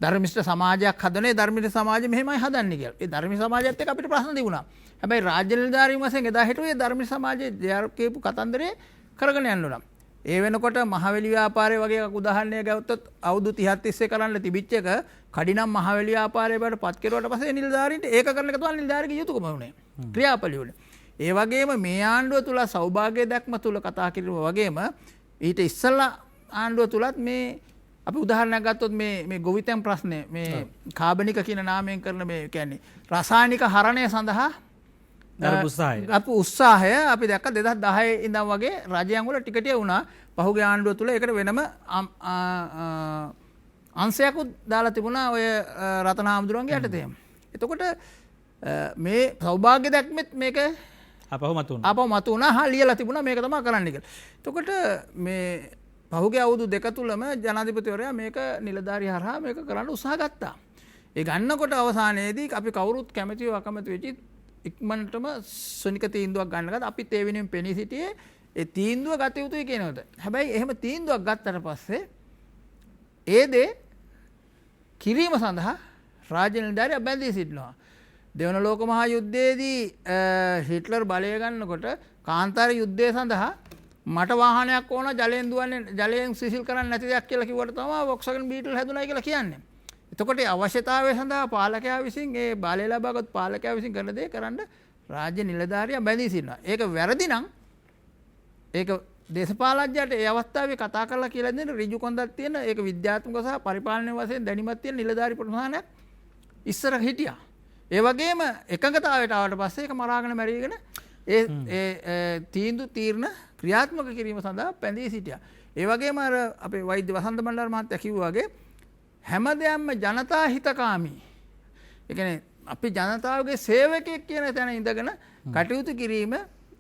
ධර්මිෂ්ඨ සමාජයක් හදනේ ධර්මිෂ්ඨ සමාජය මෙහෙමයි හදන්නේ කියලා. ඒ ධර්මිෂ්ඨ සමාජයත් එක්ක අපිට ප්‍රශ්න තිබුණා. හැබැයි රාජ්‍ය නිලධාරීන් වශයෙන් එදා හිටුවේ ධර්මිෂ්ඨ සමාජයේ ජයර් කියපු කතන්දරේ කරගෙන යන්න ඕන. ඒ වෙනකොට මහවැලි ව්‍යාපාරය වගේ එකක් උදාහරණයක් ගත්තොත් අවුරුදු 30ක් තිස්සේ කරන්න තිබිච්ච එක කඩිනම් මහවැලි ව්‍යාපාරය බවට පත් කෙරුවට පස්සේ නිලධාරීන්ට ඒක කරන එක තමයි නිලධාරීගේ යුතුයකම වුණේ. ක්‍රියාපලිය වුණේ. ඒ වගේම මේ ආණ්ඩුව තුල සෞභාග්‍ය දැක්ම තුල කතා කිරීම වගේම ඊට ඉස්සෙල්ලා ආණ්ඩුව තුලත් මේ අපි උදාහරණයක් ගත්තොත් මේ ගොවිතැන් ප්‍රශ්නය මේ කාබනික කියන නාමයෙන් කරන මේ කියන්නේ රසායනික හරණය සඳහා අප උත්සාහය අපි දැක්ක 2010 ඉඳන් වගේ රජයන් වල ටිකටිය වුණා. පහුගිය ආණ්ඩුව තුල ඒකට වෙනම අංශයක්ත් දාලා තිබුණා ඔය රතන හාමුදුරුවන්ගේ යටතේ. එතකොට මේ සෞභාග්‍ය දැක්මෙත් මේක අපව මතුවුණා ලියලා තිබුණා මේක තමයි කරන්න කියලා. එතකොට මේ පහුගිය අවුරුදු දෙක තුලම ජනාධිපතිවරයා මේක නිලධාරී හරහා මේක කරන්න උත්සාහ ගත්තා. ඒ ගන්නකොට අවසානයේදී අපි කවුරුත් කැමැතිව අකමැති වෙච්ච ඉක්මනටම සොනික තීන්දුවක් ගන්න ගත්තා. අපිත් ඒ වෙනුවෙන් පෙනී සිටියේ ඒ තීන්දුව ගත යුතුයි කියනකොට. හැබැයි එහෙම තීන්දුවක් ගත්තට පස්සේ ඒ දේ කිරීම සඳහා රාජ්‍ය නිලධාරියා බැඳී සිටිනවා. දෙවන ලෝක මහා යුද්ධයේදී හිට්ලර් බලය ගන්නකොට කාන්තාර යුද්ධය සඳහා මට වාහනයක් ඕන ජලයෙන් දුවන්නේ ජලයෙන් සිසිල් කරන්නේ නැති දෙයක් කියලා කිව්වට තමයි වොක්ස්වැගන් බීටල් හැදුණයි කියලා කියන්නේ. එතකොට ඒ අවශ්‍යතාවය සඳහා පාලකයා විසින් ඒ බලය ලබාගත් පාලකයා විසින් කරන දේ කරන්න රාජ්‍ය නිලධාරියා බැඳී සිටිනවා. ඒක වැරදි නම් ඒක දේශපාලඥයට ඒ අවස්ථාවේ කතා කරලා කියලා දෙන්න ඍජු කොන්දක් තියෙන ඒක විද්‍යාත්මක සහ පරිපාලන වශයෙන් දැනුමක් තියෙන නිලධාරි ප්‍රධානයක් ඉස්සර හිටියා. ඒ වගේම එකඟතාවයට ආවට පස්සේ ඒක මරාගෙන මැරීගෙන ඒ තීර්ණ ක්‍රියාත්මක කිරීම සඳහා පැඳී සිටියා. ඒ වගේම අර අපේ වෛද්‍ය වසන්ත බණ්ඩාර මහත්තයා කිව්වා වගේ හැම දෙයක්ම ජනතා හිතකාමී. ඒ කියන්නේ අපි ජනතාවගේ සේවකයෙක් කියන තැන ඉඳගෙන කටයුතු කිරීම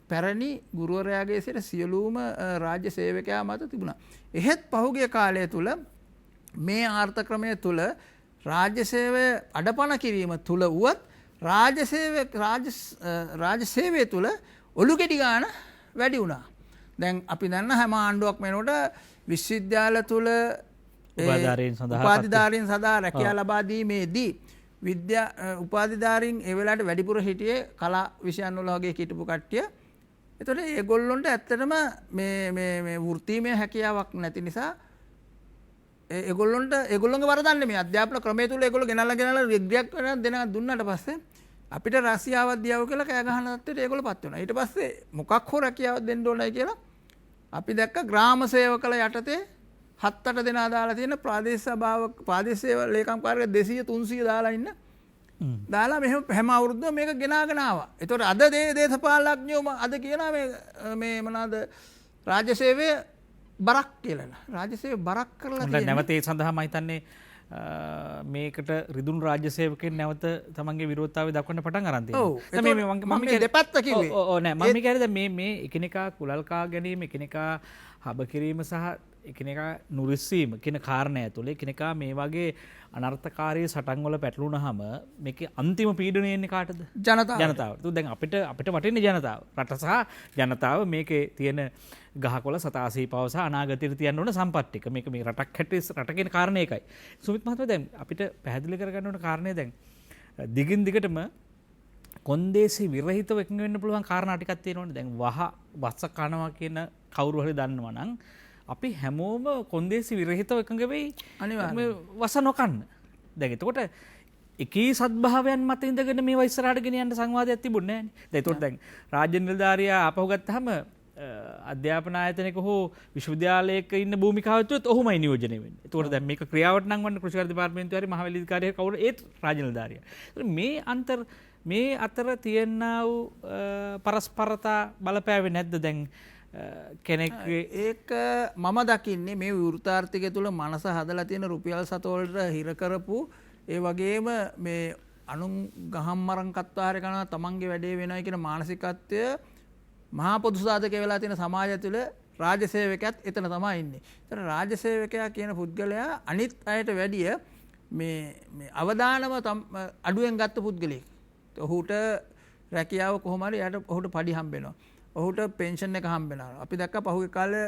පැරණි ගුරුවරයාගේ සිට සියලුම රාජ්‍ය සේවකයා මත තිබුණා. එහෙත් පහුගිය කාලය තුල මේ ආර්ථ ක්‍රමය තුල රාජ්‍ය සේවය අඩපණ කිරීම තුල වුවත් රාජ්‍ය සේවය තුල ඔලු කෙටි ගන්න වැඩි වුණා. දැන් අපි දන්න හැම ආණ්ඩුවක් වෙනකොට විශ්වවිද්‍යාල තුල උපාධිධාරීන් සඳහා රැකියාව ලබා දීමේදී උපාධිධාරීන් ඒ වෙලාවට වැඩිපුර හිටියේ කලා විෂයන් වල වගේ හිටපු කට්ටිය. එතකොට ඒගොල්ලොන්ට ඇත්තටම මේ වෘත්තීමය හැකියාවක් නැති නිසා ඒගොල්ලොන්ගේ වරදන්නේ මේ අධ්‍යාපන ක්‍රමය තුල ඒගොල්ලෝ ගෙනල්ලා රිග්‍රියක් දෙන දුන්නාට පස්සේ අපිට රැකියාවක් දියව කියලා කෑ ගහන තත්ත්වයට ඒගොල්ලෝ පත් වෙනවා. ඊට පස්සේ මොකක් හෝ රැකියාවක් දෙන්න ඕනයි කියලා අපි දැක්ක ග්‍රාම සේවකල යටතේ 7-8 දෙනා දාලා තියෙන ප්‍රාදේශීය ලේකම් කාර්ය 200-300 දාලා ඉන්න දාලා මෙහෙම හැම අවුරුද්දම මේක ගෙනාගෙන ආවා. ඒතකොට අද දේශපාලඥයෝම අද කියනවා මේ මොනවාද රාජ්‍ය සේවය බරක් කියලා. රාජ්‍ය සේවය බරක් කරලා තියෙනවා. නැවත ඒ සඳහා මම හිතන්නේ මේකට රිදුන් රාජ්‍ය සේවකයන් නැවත තමන්ගේ විරෝධතාවය දක්වන්න පටන් අරන් තියෙනවා. මම දෙපැත්ත කිව්වේ. ඔව් නෑ මම කියන්නේ මේ එකිනෙකා කුලල්කා ගැනීම එකිනෙකා හබ කිරීම සහ එකිනෙකා නුරිස්සීම කියන කාරණය තුළ එකිනෙකා මේ වගේ අනර්ථකාරී සටන් වල පැටලුණාම මේකේ අන්තිම පීඩනය එන්නේ කාටද? ජනතාවට. දැන් අපිට වටින්නේ ජනතාව. රට සහ ජනතාව මේකේ තියෙන ගහකොළ සතාසීපාව සහ අනාගතයට තියන්න ඕන සම්පත් ටික. මේක මේ රටක් හැටියට රට කියන කාරණේ එකයි. සුමිත් මහත්මයා දැන් අපිට පැහැදිලි කරගන්න ඕන කාරණේ දැන් දිගින් දිගටම කොන්දේසි විරහිතව එකඟ වෙන්න පුළුවන් කාරණා ටිකක් තියෙනවනේ. දැන් වස්ස කනවා කියන කවුරු හරි දන්නවා නම් අපි හැමෝම කොන්දේසි විරහිතව එකඟ වෙයි අනිවාර්යයෙන් වස නොකන්න. දැන් එතකොට එකී සත්භාවයන් මත ඉඳගෙන මේවා ඉස්සරහට ගෙන යන්න සංවාදයක් තිබුණේ නැහැ නේ. දැන් එතකොට දැන් රාජ්‍ය නිලධාරියා ආපහු ගත්තාම අධ්‍යාපන ආයතනයක හෝ විශ්වවිද්‍යාලයක ඉන්න භූමිකාවක් තුත් ඔහුමයි නියෝජනය වෙන්නේ. එතකොට දැන් මේක ක්‍රියාවට නම් වන්න කෘෂි දෙපාර්තමේන්තුවේ හරි මහවැලි අධිකාරිය කවුරු ඒත් රාජ්‍ය නිලධාරියා. මේ අතර තියෙනා වූ පරස්පරතා බලපෑවේ නැද්ද දැන් කෙනෙක්ගේ? ඒක මම දකින්නේ මේ වෘත්තාර්ථිකය තුළ මනස හදලා තියෙන රුපියල් සතවලට හිර කරපු ඒ වගේම මේ අනුන් ගහම් මරන් කත්වාරය කරනවා තමන්ගේ වැඩේ වෙනවා කියන මානසිකත්වය මහා පොදු සාධක වෙලා තියෙන සමාජය තුළ රාජ්‍ය සේවකයාත් එතන තමයි ඉන්නේ. ඒතර රාජ්‍ය සේවකයා කියන පුද්ගලයා අනිත් අයට වැඩිය මේ අවදානම අඩුවෙන් ගත්ත පුද්ගලෙක්. ඔහුට රැකියාව කොහොම හරි යට ඔහුට පඩි හම්බ වෙනවා. ඔහුට පෙන්ෂන් එක හම්බෙනවා. අපි දැක්ක පහුගිය කාලේ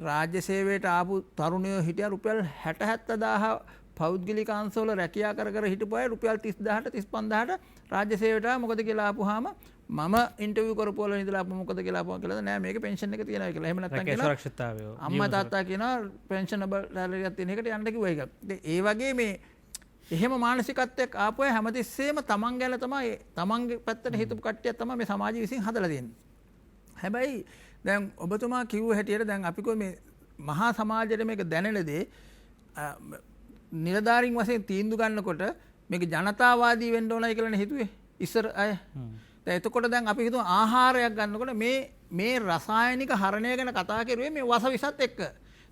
රාජ්‍ය සේවයට ආපු තරුණයෝ හිටියා රුපියල් 60-70000 පෞද්ගලික අංශවල රැකියා කර හිටපු අය රුපියල් 30000ට 35000ට රාජ්‍ය සේවයට ආවා. මොකද කියලා ආපුවාම මම ඉන්ටර්විව් කරපු වල ඉඳලා ආපු මොකද කියලා ආපුවා කියලා නෑ මේක පෙන්ෂන් එක තියෙනවා කියලා. එහෙම නැත්නම් කියලා සුරක්ෂිතතාවය අම්මා තාත්තා කියනවා පෙන්ෂනබල් සැලරි එකක් තියෙන එකට යන්න කිව්වා ඒක. ඉතින් ඒ වගේ මේ එහෙම මානසිකත්වයක් ආපු අය හැමතිස්සෙම තමන් ගැන තමයි තමන්ගේ පැත්තට හිතපු කට්ටියක් තමයි මේ සමාජය විසින් හදලා තියෙන්නේ. හැබැයි දැන් ඔබතුමා කිව්ව හැටියට දැන් අපි කො මේ මහා සමාජයට මේක දැනෙන දේ නිලධාරීන් වශයෙන් තීන්දුව ගන්නකොට මේක ජනතාවාදී වෙන්න ඕනයි කියලානේ හිතුවේ ඉස්සර අය. දැන් එතකොට දැන් අපි හිතුවා ආහාරයක් ගන්නකොට මේ රසායනික හරණය ගැන කතා කරුවේ මේ වස විසත් එක්ක.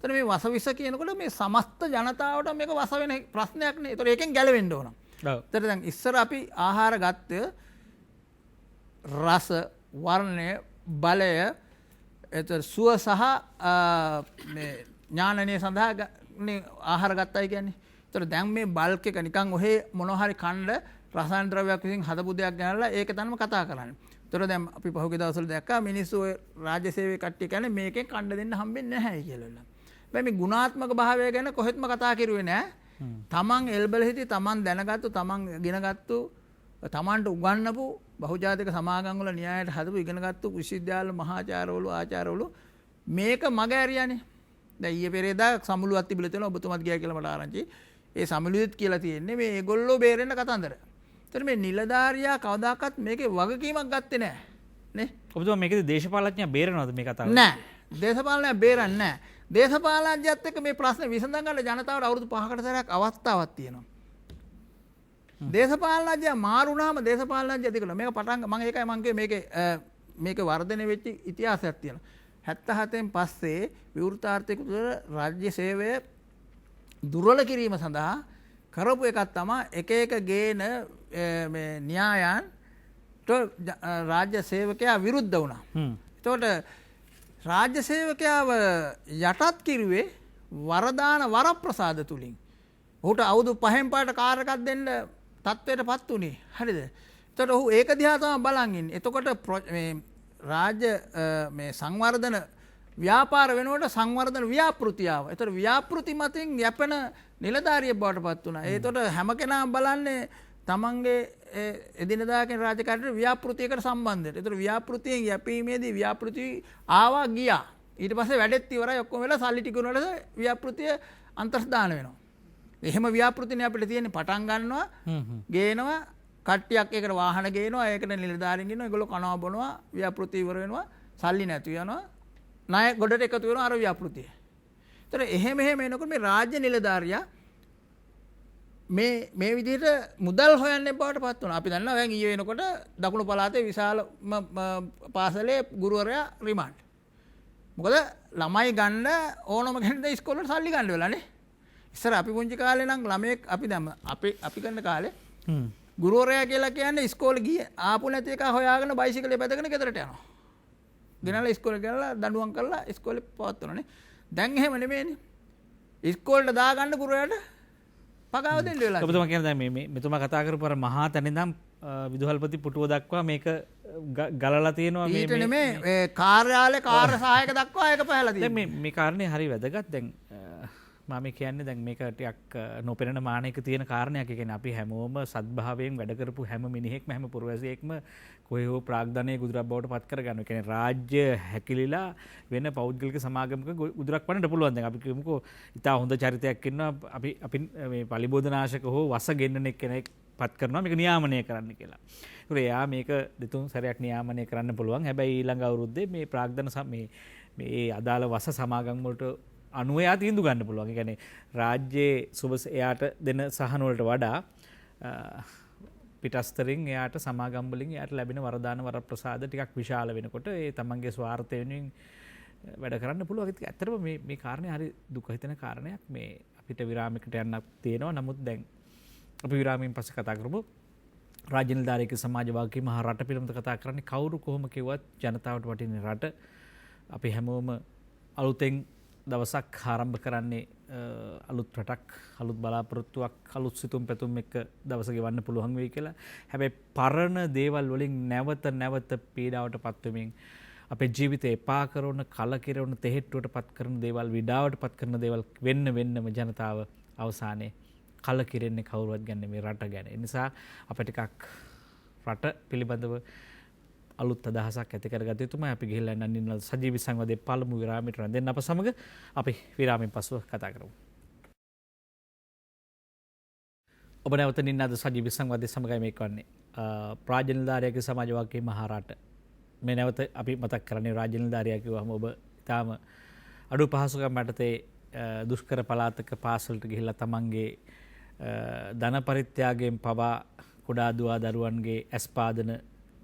එතන මේ වස විස කියනකොට මේ සමස්ත ජනතාවට මේක වස වෙන ප්‍රශ්නයක් නේ. ඒතකොට ඒකෙන් ගැලවෙන්න ඕන. ඔව්. එතකොට දැන් ඉස්සර අපි ආහාර ගත්තේ රස, වර්ණය, බලය, එතකොට සුව සහ මේ ඥානනය සඳහා ආහාර ගත්තයි කියන්නේ. ඒතකොට දැන් මේ බල්ක් එක නිකන් ඔහේ මොනවා හරි කණ්ඩ රසායන ද්‍රව්‍යයක් විසින් හදපු දෙයක් ගන්නලා ඒක තමයි කතා කරන්නේ. ඒතකොට දැන් අපි පහුගිය දවස්වල දැක්කා මිනිස්සු ඔය රාජ්‍ය සේවයේ කට්ටිය කියන්නේ මේකෙන් කණ්ඩ දෙන්න හම්බෙන්නේ නැහැ කියලා. මේ ගුණාත්මක භාවය ගැන කොහෙත්ම කතා කරුවේ නෑ. තමන් එල්බල හිටි තමන් දැනගත්තු තමන් ඉගෙනගත්තු තමන්ට උගන්වපු බහුජාතික සමාගම් වල න්‍යායයට හදපු ඉගෙනගත්තු විශ්වවිද්‍යාල මහාචාර්යවරු ආචාර්යවරු මේක මග ඇරියානේ. දැන් ඊයේ පෙරේදා සමුළුවක් තිබිලා තියෙනවා ඔබතුමාත් ගියා කියලා මට ආරංචි. ඒ සමුළුවෙත් කියලා තියෙන්නේ මේ ඒගොල්ලෝ බේරෙන්න කතන්දර. ඒතර මේ නිලධාරියා කවදාකවත් මේකේ වගකීමක් ගත්තේ නෑ නේ. ඔබතුමා මේකේ දේශපාලඥයා බේරනවද මේ කතාව? නෑ. දේශපාලනය බේරන්නේ නෑ. දේශපාලනඥයත් එක්ක මේ ප්‍රශ්නේ විසඳ ගන්න ජනතාවට අවුරුදු 5කට සැරයක් අවස්ථාවක් තියෙනවා. දේශපාලනඥයා මාරු වුණාම දේශපාලනඥයා දෙකල මේක පටන් මම ඒකයි මම කිව්වේ මේකේ වර්ධනය වෙච්ච ඉතිහාසයක් තියෙනවා. 77න් පස්සේ විවෘතාර්ථික තුළ රාජ්‍ය සේවය දුර්වල කිරීම සඳහා කරපු එකක් තමයි එක එක ගේන මේ න්‍යායන්ට රාජ්‍ය සේවකයා විරුද්ධ වුණා. එතකොට රාජ්‍ය සේවකයාව යටත් කිරුවේ වරදාන වරප්‍රසාද තුලින්. ඔහුට අවුරුදු 5න් පාට කාර් එකක් දෙන්න තත්ත්වයටපත් උනේ. හරිද? එතකොට ඔහු ඒක දිහා තමයි බලන් ඉන්නේ. එතකොට මේ රාජ්‍ය මේ සංවර්ධන ව්‍යාපාර වෙනකොට සංවර්ධන ව්‍යාපෘතියාව. එතකොට ව්‍යාපෘති මතින් යැපෙන නිලධාරියෙක් බවට පත් වුණා. ඒතකොට හැම කෙනාම බලන්නේ තමන්ගේ එදිනදා කියන රාජකාරියට ව්‍යාපෘතියකට සම්බන්ධයි. ඒතකොට ව්‍යාපෘතියෙන් යැපීමේදී ව්‍යාපෘති ආවා ගියා. ඊට පස්සේ වැඩෙත් ඉවරයි ඔක්කොම වෙලා සල්ලි ටික උනට ව්‍යාපෘතිය අන්තර්දාන වෙනවා. එහෙම ව්‍යාපෘතිනේ අපිට තියෙන්නේ පටන් ගන්නවා ගේනවා කට්ටියක් ඒකට වාහන ගේනවා ඒකට නිලධාරීන් ඉන්නවා ඒගොල්ලෝ කනවා බොනවා ව්‍යාපෘති ඉවර වෙනවා සල්ලි නැතු යනවා ණය ගොඩට එකතු වෙනවා අර ව්‍යාපෘතිය. ඒතර එහෙම එනකොට මේ රාජ්‍ය නිලධාරියා මේ විදිහට මුදල් හොයන්නේ බවට පත් වුණා. අපි දන්නවා දැන් ඊයේ වෙනකොට දකුණු පළාතේ විශාල පාසලේ ගුරුවරයා රිමාන්ඩ්. මොකද ළමයි ගන්න ඕනම කෙනෙක්ද ඉස්කෝලේට සල්ලි ගන්න වෙලානේ. ඉස්සර අපි පුංචි කාලේ නම් ළමයෙක් අපි දැම්ම අපි ගන්න කාලේ ගුරුවරයා කියලා කියන්නේ ඉස්කෝලේ ගියේ ආපු නැති එක හොයාගෙන බයිසිකලේ පැදගෙන ගෙදරට යනවා. ගෙනල්ලා ඉස්කෝලේ ගිහලා දඬුවම් කරලා ඉස්කෝලේ පවත්වනනේ. දැන් එහෙම නෙමෙයිනේ. ඉස්කෝලේට දාගන්න ගුරුවරයාට පගාව දෙන්න වෙලා. ඔබතුමා කියන දැන් මේ මෙතුමා කතා කරපු අර මහා තැන ඉඳන් විදුහල්පති පුටුව දක්වා මේක ගලලා තියෙනවා මේ ඊට නෙමෙයි කාර්යාලේ කාර්ය සහායක දක්වා ඒක පහලා තියෙනවා. දැන් මේ කාරණේ හරි වැදගත්. දැන් මම කියන්නේ දැන් මේක ටිකක් නොපෙනෙන මානයක තියෙන කාරණයක්. ඒ කියන්නේ අපි හැමෝම සත්භාවයෙන් වැඩ කරපු හැම මිනිහෙක්ම හැම පුරවැසියෙක්ම කොහේ හෝ ප්‍රාග්ධනයේ ගුදුරක් බවට පත් කරගන්නවා. ඒ කියන්නේ රාජ්‍ය හැකිලිලා වෙන පෞද්ගලික සමාගමක ගුදුරක් වන්නට පුළුවන්. දැන් අපි කියමුකෝ ඉතා හොඳ චරිතයක් ඉන්නවා අපි මේ පලිබෝධනාශක හෝ වස ගෙන්නන කෙනෙක් පත් කරනවා මේක නියාමනය කරන්න කියලා. ඒකෝ එයා මේක දෙතුන් සැරයක් නියාමනය කරන්න පුළුවන්. හැබැයි ඊළඟ අවුරුද්දේ මේ ප්‍රාග්ධන මේ අදාළ වස සමාගම් වලට අනුව එයා තීන්දුව ගන්න පුළුවන්. ඒ කියන්නේ රාජ්‍යයේ සුබ එයාට දෙන සහන වලට වඩා පිටස්තරින් එයාට සමාගම් වලින් එයාට ලැබෙන වරදාන වරප්‍රසාද ටිකක් විශාල වෙනකොට ඒ තමන්ගේ ස්වාර්ථය වෙනුවෙන් වැඩ කරන්න පුළුවන්. ඒක ඇත්තටම මේ කාරණේ හරි දුක හිතෙන කාරණයක්. මේ අපිට විරාමයකට යන්නක් තියෙනවා. නමුත් දැන් අපි විරාමයෙන් පස්සේ කතා කරමු. රාජ්‍ය නිලධාරියෙක් සමාජ වගකීම මහ රට පිළිබඳව කතා කරන්නේ කවුරු කොහොම කිව්වත් ජනතාවට වටින රට. අපි හැමෝම අලුතෙන් දවසක් ආරම්භ කරන්නේ අලුත් රටක් අලුත් බලාපොරොත්තුවක් අලුත් සිතුම් පැතුම් එක්ක දවස ගෙවන්න පුළුවන් වෙයි කියලා. හැබැයි පරණ දේවල් වලින් නැවත පීඩාවට පත් වෙමින් අපේ ජීවිතේ එපා කරන කලකිරවන තෙහෙට්ටුවට පත් කරන දේවල් විඩාවට පත් කරන දේවල් වෙන්නම ජනතාව අවසානයේ කලකිරෙන්නේ කවුරුවත් ගැන මේ රට ගැන. ඒ නිසා අපිට ටිකක් රට පිළිබඳව අලුත් අදහසක් ඇති කරගත යුතුමයි. අපි ගිහිල්ලා යන්න ඉන්න සජීවී සංවාදයේ පළමු විරාමයට රැඳෙන්න අප සමග අපි විරාමයෙන් පසුව කතා කරමු. ඔබ නැවත නින්න අද සජීවී සංවාදයේ සමගයි මේක වන්නේ. රාජ්‍ය නිලධාරියාගේ සමාජ වගකීම් මහරට. මේ නැවත අපි මතක් කරන්නේ රාජ්‍ය නිලධාරියා කිව්වම ඔබ ඊටාම අඩු පහසුකම් යටතේ දුෂ්කර පළාතක පාසලට ගිහිල්ලා තමන්ගේ ධන පරිත්‍යාගයෙන් පවා කුඩා දුවා දරුවන්ගේ ඇස්පාදන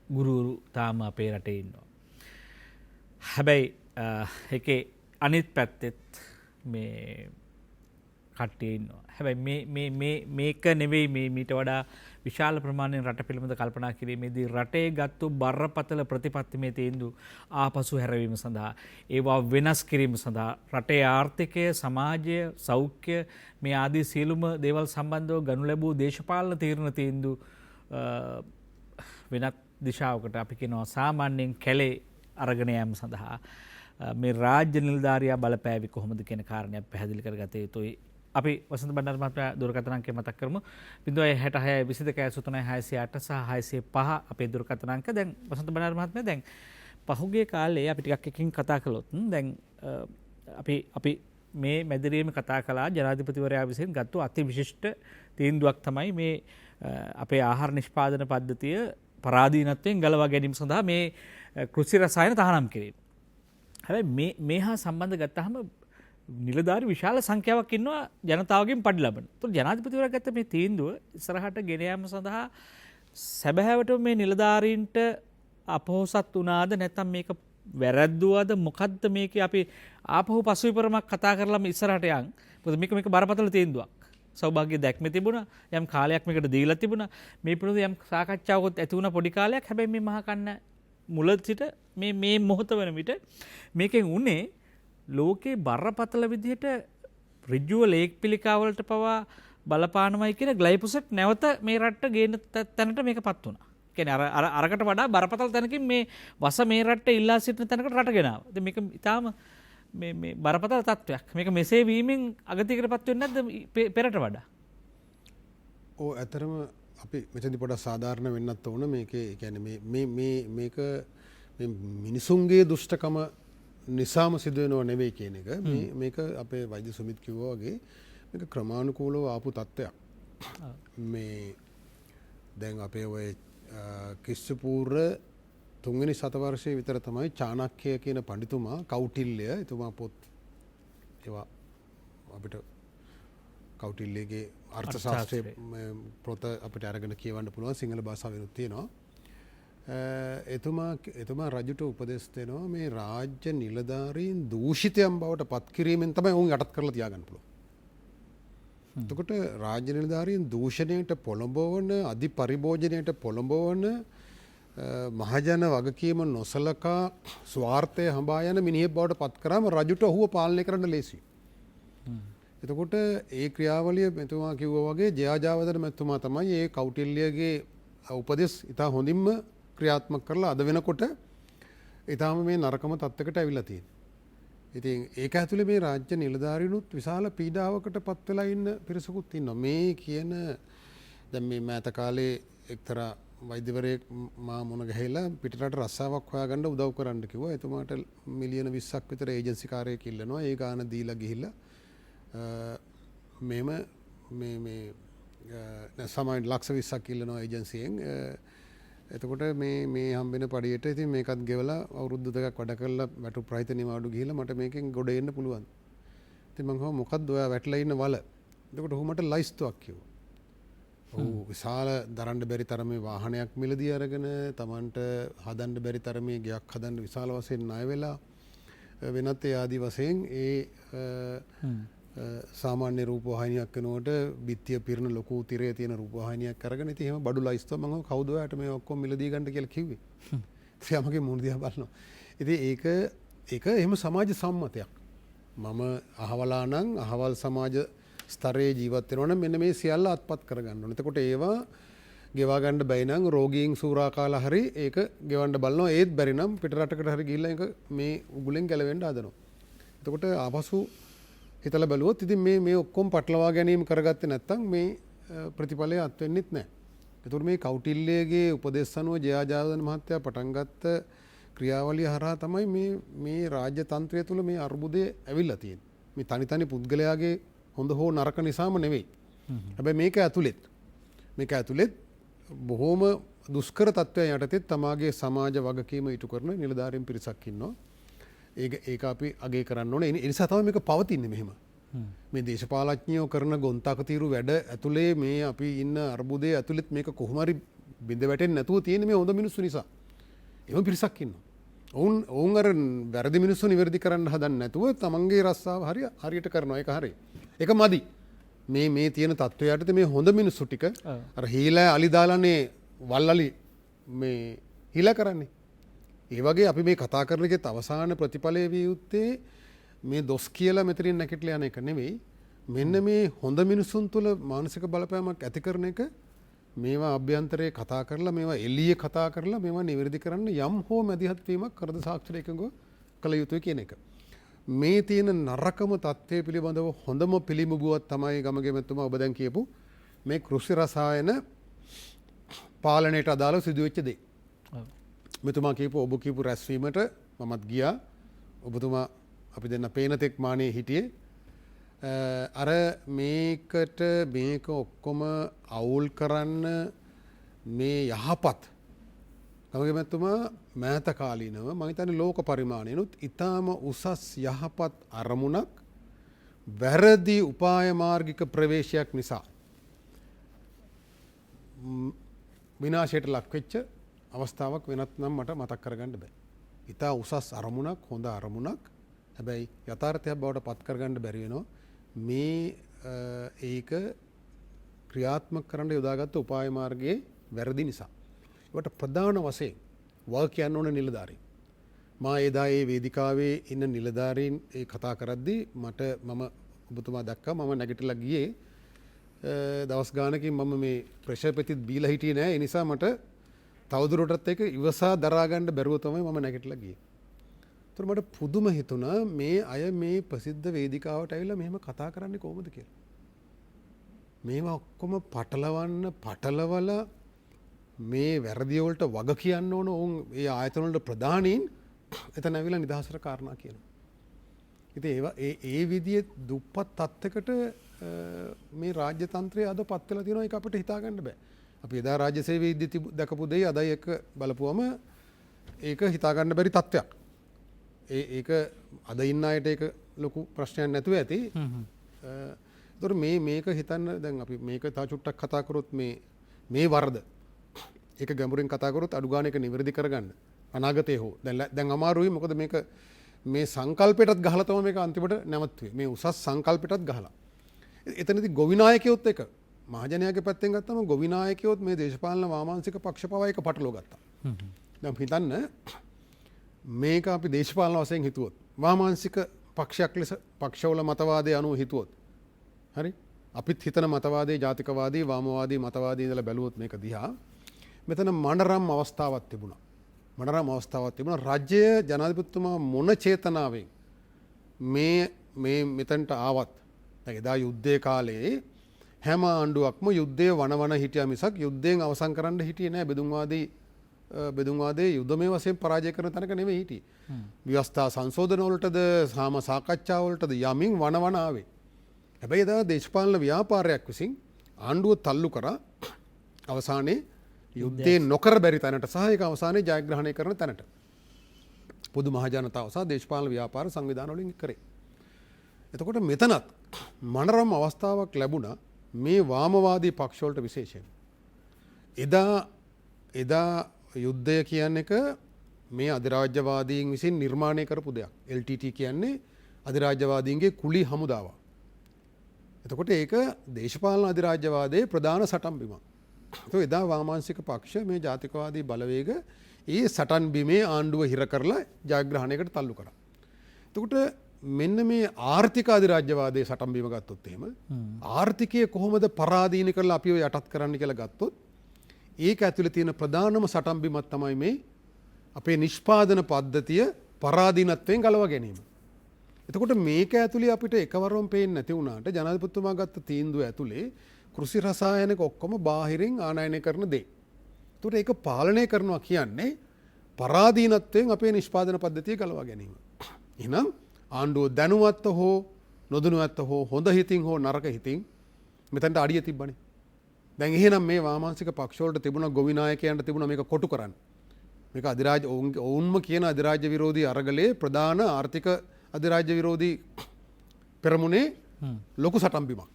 ගුරුවරු තාම අපේ රටේ ඉන්නවා. හැබැයි ඒකේ අනිත් පැත්තෙත් මේ කට්ටිය ඉන්නවා. හැබැයි මේක නෙවෙයි මේ මීට වඩා විශාල ප්‍රමාණයෙන් රට පිළිබඳ කල්පනා කිරීමේදී රටේ ගත්තු බරපතල ප්‍රතිපත්ති මේ තීන්දුව ආපසු හැරවීම සඳහා ඒවා වෙනස් කිරීම සඳහා රටේ ආර්ථිකය, සමාජය, සෞඛ්‍ය මේ ආදී සියලුම දේවල් සම්බන්ධව ගනු ලැබූ දේශපාලන තීන්දුව වෙනත් දිශාවකට අපි කියනවා සාමාන්‍යයෙන් කැලේ අරගෙන යාම සඳහා මේ රාජ්‍ය නිලධාරියා බලපෑවි කොහොමද කියන කාරණයක් පැහැදිලි කරගත යුතුයි. අපි වසන්ත බණ්ඩාර මහත්මයා දුරකථන අංකය මතක් කරමු 066 22 608 සහ 605 අපේ දුරකථන අංක. දැන් වසන්ත බණ්ඩාර මහත්මයා දැන් පහුගිය කාලේ අපි ටිකක් එකකින් කතා කළොත් දැන් අපි මේ මැදිරියේම කතා කළා ජනාධිපතිවරයා විසින් ගත්තු අති විශිෂ්ට තීන්දුවක් තමයි මේ අපේ ආහාර නිෂ්පාදන පද්ධතිය පරාදීනත්වයෙන් ගලවා ගැනීම සඳහා මේ කෘෂි රසායන තහනම් කිරීම. හැබැයි මේ හා සම්බන්ධ ගත්තාම නිලධාරි විශාල සංඛ්‍යාවක් ඉන්නවා ජනතාවගෙන් පඩි ලබන. ඒතකොට ජනාධිපතිවරයා ගත්ත මේ තීන්දුව ඉස්සරහට ගෙන යාම සඳහා සැබෑවටම මේ නිලධාරීන්ට අපොහොසත් වුණාද නැත්නම් මේක වැරද්දුවද මොකද්ද මේකේ අපි ආපහු පසුවිපරමක් කතා කරලාම ඉස්සරහට යන්. මොකද මේක බරපතල තීන්දුවක්. සෞභාග්‍ය දැක්මේ තිබුණා. යම් කාලයක් මේකට දීලා තිබුණා. මේ පිළිබඳව යම් සාකච්ඡාවකුත් ඇති වුණා පොඩි කාලයක්. හැබැයි මේ මහා කන්න මුල සිට මේ මොහොත වෙන විට මේකෙන් උනේ ලෝකේ බරපතල විදිහට ඍජුව ලේක් පිළිකාවලට පවා බලපානමයි කියන ග්ලයිපොසෙට් නැවත මේ රටට ගේන තැනට මේකපත් වුණා. කියන්නේ අරකට වඩා බරපතල තැනකින් මේ වස මේ රටට ඉල්ලා සිටින තැනකට රට ගෙනාවා. ඉතින් මේක ඊටාම මේ බරපතල තත්වයක්. මේක මෙසේ වීමෙන් අගතියකටපත් වෙන්නේ නැද්ද පෙරට වඩා? ඔව් ඇතරම අපි මෙතනදී පොඩ්ඩක් සාධාරණ වෙන්නත් ඕන. මේකේ කියන්නේ මේක මිනිසුන්ගේ දුෂ්ටකම නිසාම සිදුවෙනව නෙවෙයි කියන එක. මේක අපේ වෛද්‍ය සුමිත් කිව්වා වගේ මේක ක්‍රමානුකූලව ආපු තත්ත්වයක්. මේ දැන් අපේ ඔය ක්‍රිස්තු තුන්වෙනි සතවර්ෂයේ විතර තමයි චාණක්‍ය කියන පඬිතුමා කෞටිල්‍ය එතුමා පොත් ඒවා අපිට කෞටිල්‍යගේ අර්ථ ශාස්ත්‍රයේ පොත අපිට අරගෙන කියවන්න පුළුවන් සිංහල භාෂාවෙනුත් තියෙනවා. එතුමා රජුට උපදෙස් දෙනවා මේ රාජ්‍ය නිලධාරීන් දූෂිතයන් බවට පත් කිරීමෙන් තමයි ඔවුන් යටත් කරලා තියාගන්න පුළුවන්. එතකොට රාජ්‍ය නිලධාරීන් දූෂණයට පොළඹවන, අධි පරිභෝජනයට පොළඹවන, මහජන වගකීම නොසලකා ස්වාර්ථය හඹා යන මිනිහෙක් බවට පත් කරාම රජුට ඔහුව පාලනය කරන්න ලේසියි. එතකොට ඒ ක්‍රියාවලිය මෙතුමා කිව්වා වගේ ජයාජාවදන මෙතුමා තමයි ඒ කෞටිල්‍යගේ උපදෙස් ඉතා හොඳින්ම ක්‍රියාත්මක කරලා අද වෙනකොට ඊටාම මේ නරකම තත්ත්වයකට ඇවිල්ලා තියෙනවා. ඉතින් ඒක ඇතුලේ මේ රාජ්‍ය නිලධාරීනුත් විශාල පීඩාවකට පත් වෙලා ඉන්න පිරිසකුත් ඉන්නවා. මේ කියන දැන් මේ මෑත කාලේ එක්තරා වෛද්‍යවරයෙක් මා මුණ ගැහිලා පිටරට රස්සාවක් හොයාගන්න උදව් කරන්න කිව්වා. එතුමාට මිලියන 20ක් විතර ඒජන්සි කාර්යයක් ඉල්ලනවා. ඒ ගාන දීලා ගිහිල්ලා මේ සමහර ලක්ෂ 20ක් ඉල්ලනවා ඒජන්සියෙන්. එතකොට මේ හම්බෙන පඩියට ඉතින් මේකත් ගෙවලා අවුරුදු දෙකක් වැඩ කරලා වැටු ප්‍රයිත නිවාඩු ගිහිල්ලා මට මේකෙන් ගොඩ එන්න පුළුවන්. ඉතින් මම කිව්වා මොකද්ද ඔයා වැටලා ඉන්න වල? එතකොට ඔහු මට ලයිස්තුවක් කිව්වා. ඔහු විශාල දරන්න බැරි තරමේ වාහනයක් මිලදී අරගෙන Tamanට හදන්න බැරි තරමේ ගයක් හදන්න විශාල වශයෙන් ණය වෙලා වෙනත් ඒ ආදි වශයෙන් සාමාන්‍ය රූපවාහිනියක් වෙනකොට බිත්තිය පිරෙන ලොකු තිරේ තියෙන රූපවාහිනියක් අරගෙන ඉතින් එහෙම බඩු ලයිස්තුව මම කවුද ඔයාට මේ ඔක්කොම මිලදී ගන්න කියලා කිව්වේ. ඉතින් මගේ මුණ දිහා බලනවා. ඉතින් ඒක එහෙම සමාජ සම්මතයක්. මම අහවලා නම් අහවල් සමාජ ස්තරයේ ජීවත් වෙනවා නම් මෙන්න මේ සියල්ල අත්පත් කරගන්න ඕනේ. එතකොට ඒවා ගෙවාගණ්ඩ බයිනං රෝගීන් සූරාකාල හරි ඒක ගෙවන්ඩ බලන්න ඒත් බැරිනම් පිටරටකට හරි ගිල්ල එක මේ උගුලෙන් ගැලවෙන්ඩ අදනවා. එතකොට ආපසු හිතල බලුවොත් ඉතින් මේ ඔක්කොම් පටලවා ගැනීම කරගත්ත නැත්තම් මේ ප්‍රතිඵලය අත්වෙන්නෙත් නෑ. එතුර මේ කවුටිල්ලේගේ උපදෙස්සනුව ජයාජාදන මහත්තයා පටන්ගත්ත ක්‍රියාවලිය හරහා තමයි මේ රාජ්‍ය තන්ත්‍රය තුළ මේ අර්බුදය ඇවිල්ලා තියෙන. මේ තනිතනි පුද්ගලයාගේ හොඳ හෝ නරක නිසාම නෙවෙයි. හැබැයි මේක ඇතුළෙත් බොහෝම දුස්කර තත්ත්වය යටතෙත් තමාගේ සමාජ වගකීම ඉටු කරන නිලධාරීන් පිරිසක් ඉන්නවා. ඒක අපි අගේ කරන්න ඕනේ. ඒ නිසා තමයි මේක පවතින්නේ මෙහෙම. මේ දේශපාලඥයෝ කරන ගොන්තකතිරු වැඩ ඇතුලේ මේ අපි ඉන්න අර්බුදයේ ඇතුළෙත් මේක කොහොම හරි බිඳ වැටෙන්නේ නැතුව තියෙන මේ හොඳ මිනිස්සු නිසා. එහෙම පිරිසක් ඉන්නවා. ඔවුන් අර වැරදි මිනිස්සු නිවැරදි කරන්න හදන්නේ නැතුව තමන්ගේ රස්සාව හරියට කරනවා. ඒක හරි. ඒක මදි. මේ තියෙන තත්ත්වයට මේ හොඳ මිනිස්සු ටික අර හීලා අලි දාලානේ වල්ලලි මේ හීලා කරන්නේ. ඒ වගේ අපි මේ කතා කරන එකේ අවසාන ප්‍රතිඵලය විය යුත්තේ මේ දොස් කියලා මෙතනින් නැගිටලා යන එක නෙවෙයි. මෙන්න මේ හොඳ මිනිසුන් තුළ මානසික බලපෑමක් ඇති කරන එක මේවා අභ්‍යන්තරයේ කතා කරලා මේවා එළියේ කතා කරලා මේවා නිවැරදි කරන්න යම් හෝ මැදිහත් වීමක් කරද සාක්ෂර එකඟව කළ යුතුයි කියන එක. මේ තියෙන නරකම තත්ත්වය පිළිබඳව හොඳම පිළිඹුවක් තමයි ගමගේ මෙතුමා ඔබ දැන් කියපු මේ කෘෂි රසායන පාලනයට අදාළව සිදුවෙච්ච දේ. මෙතුමා කියපු ඔබ කියපු රැස්වීමට මමත් ගියා. ඔබතුමා අපි දෙන්න පේන තෙක් මානේ හිටියේ. අර මේකට මේක ඔක්කොම අවුල් කරන්න මේ යහපත් ගමගේ මැතිතුමා මෑත කාලීනව මම හිතන්නේ ලෝක පරිමාණයනොත් ඊටාම උසස් යහපත් අරමුණක් වැරදි උපාය මාර්ගික ප්‍රවේශයක් නිසා විනාශයට ලක් වෙච්ච අවස්ථාවක් වෙනත් නම් මට මතක් කරගන්න බෑ. ඊටා උසස් අරමුණක් හොඳ අරමුණක් හැබැයි යථාර්ථයක් බවට පත් කරගන්න බැරි වෙනවා. මේ ඒක ක්‍රියාත්මක කරන්න යොදාගත්ත උපාය මාර්ගයේ වැරදි නිසා. ඒකට ප්‍රධාන වශයෙන් වග කියන්න ඕන නිලධාරීන්. මා එදා ඒ වේදිකාවේ ඉන්න නිලධාරීන් ඒ කතා කරද්දී මම ඔබතුමා දැක්කා. මම නැගිටලා ගියේ දවස් ගානකින් මම මේ ප්‍රෙෂර් පෙතිත් බීලා හිටියේ නෑ. ඒ නිසා මට තවදුරටත් ඒක ඉවසා දරා ගන්න බැරුව තමයි මම නැගිටලා ගියේ. ඒතර මට පුදුම හිතුණා මේ අය මේ ප්‍රසිද්ධ වේදිකාවට ඇවිල්ලා මෙහෙම කතා කරන්නේ කොහොමද කියලා. මේවා ඔක්කොම පටලවලා මේ වැරදි වලට වග කියන්න ඕන උන් ඒ ආයතන වලට ප්‍රධානීන් එතන ඇවිල්ලා නිදහසට කාරණා කියනවා. ඉතින් ඒවා ඒ විදිහේ දුප්පත් තත්ත්වයකට මේ රාජ්‍ය තන්ත්‍රය අද පත් වෙලා තියෙනවා. ඒක අපිට හිතා ගන්න බෑ. අපි එදා රාජ්‍ය සේවයේ ඉද්දි දැකපු දෙය අදයි එක බලපුවම ඒක හිතා ගන්න බැරි තත්ත්වයක්. ඒක අද ඉන්න අයට ඒක ලොකු ප්‍රශ්නයක් නැතුව ඇති. ඒතර මේක හිතන්න දැන් අපි මේක තා චුට්ටක් කතා කරොත් මේ වරද ඒක ගැඹුරින් කතා කරොත් අඩු ගානක නිවැරදි කරගන්න අනාගතේ හෝ දැන් අමාරුයි. මොකද මේක මේ සංකල්පයටත් ගහලා තමයි මේක අන්තිමට නැවතුනේ. මේ උසස් සංකල්පයටත් ගහලා. එතනදී ගොවිනායකයොත් එක මහජනයාගේ පැත්තෙන් ගත්තම ගොවිනායකයොත් මේ දේශපාලන වාමාංශික පක්ෂ පවා එක පටලවා ගත්තා. දැන් හිතන්න මේක අපි දේශපාලන වශයෙන් හිතුවොත් වාමාංශික පක්ෂයක් ලෙස පක්ෂවල මතවාදය අනුව හිතුවොත් හරි අපිත් හිතන මතවාදයේ ජාතිකවාදී වාමවාදී මතවාදී ඉඳලා බැලුවොත් මේක දිහා මෙතන මනරම් අවස්ථාවක් තිබුණා. රාජ්‍ය ජනාධිපතිතුමා මොන චේතනාවෙන් මේ මෙතනට ආවත් එදා යුද්ධයේ කාලේ හැම ආණ්ඩුවක්ම යුද්ධය වනවන හිටියා මිසක් යුද්ධයෙන් අවසන් කරන්න හිටියේ නෑ. බෙදුම්වාදයේ යුද්ධමය වශයෙන් පරාජය කරන තැනක නෙමෙයි හිටියේ. ව්‍යවස්ථා සංශෝධන වලටද සාම සාකච්ඡා වලටද යමින් වනවන ආවේ. හැබැයි එදා දේශපාලන ව්‍යාපාරයක් විසින් ආණ්ඩුව තල්ලු කරා අවසානයේ යුද්ධේ නොකර බැරි තැනට සහ ඒක අවසානයේ ජයග්‍රහණය කරන තැනට පොදු මහජනතාව සහ දේශපාලන ව්‍යාපාර සංවිධාන වලින් කරේ. එතකොට මෙතනත් මනරම් අවස්ථාවක් ලැබුණා මේ වාමවාදී පක්ෂ වලට විශේෂයෙන්. එදා යුද්ධය කියන්නේ එක මේ අධිරාජ්‍යවාදීන් විසින් නිර්මාණය කරපු දෙයක්. LTT කියන්නේ අධිරාජ්‍යවාදීන්ගේ කුලී හමුදාවක්. එතකොට ඒක දේශපාලන අධිරාජ්‍යවාදයේ ප්‍රධාන සටන් බිමක්. එදා වාමාංශික පක්ෂ මේ ජාතිකවාදී බලවේග ඒ සටන් බිමේ ආණ්ඩුව හිර කරලා ජයග්‍රහණයකට තල්ලු කරා. එතකොට මෙන්න මේ ආර්ථික අධිරාජ්‍යවාදයේ සටන් බිම ගත්තොත් එහෙම ආර්ථිකය කොහොමද පරාදීන කරලා අපිව යටත් කරන්න කියලා ගත්තොත් ඒක ඇතුළේ තියෙන ප්‍රධානම සටන්බිමක් තමයි මේ අපේ නිෂ්පාදන පද්ධතිය පරාධීනත්වයෙන් ගලවා ගැනීම. එතකොට මේක ඇතුළේ අපිට එකවරම පේන්නේ නැති වුණාට ජනාධිපතිතුමා ගත්ත තීන්දුව ඇතුළේ කෘෂි රසායනික ඔක්කොම බාහිරින් ආනයනය කරන දේ. එතකොට ඒක පාලනය කරනවා කියන්නේ පරාධීනත්වයෙන් අපේ නිෂ්පාදන පද්ධතිය ගලවා ගැනීම. එහෙනම් ආණ්ඩුව දැනුවත්ව හෝ නොදැනුවත්ව හෝ හොඳ හිතින් හෝ නරක හිතින් මෙතනට අඩිය තිබ්බනේ. දැන් එහෙනම් මේ වාමාංශික පක්ෂ වලට තිබුණ ගොවි නායකයන්ට තිබුණ මේක කොටු කරන්න. මේක අධිරාජ්‍ය ඔවුන්ම කියන අධිරාජ්‍ය විරෝධී අරගලයේ ප්‍රධාන ආර්ථික අධිරාජ්‍ය විරෝධී පෙරමුණේ ලොකු සටන්බිමක්.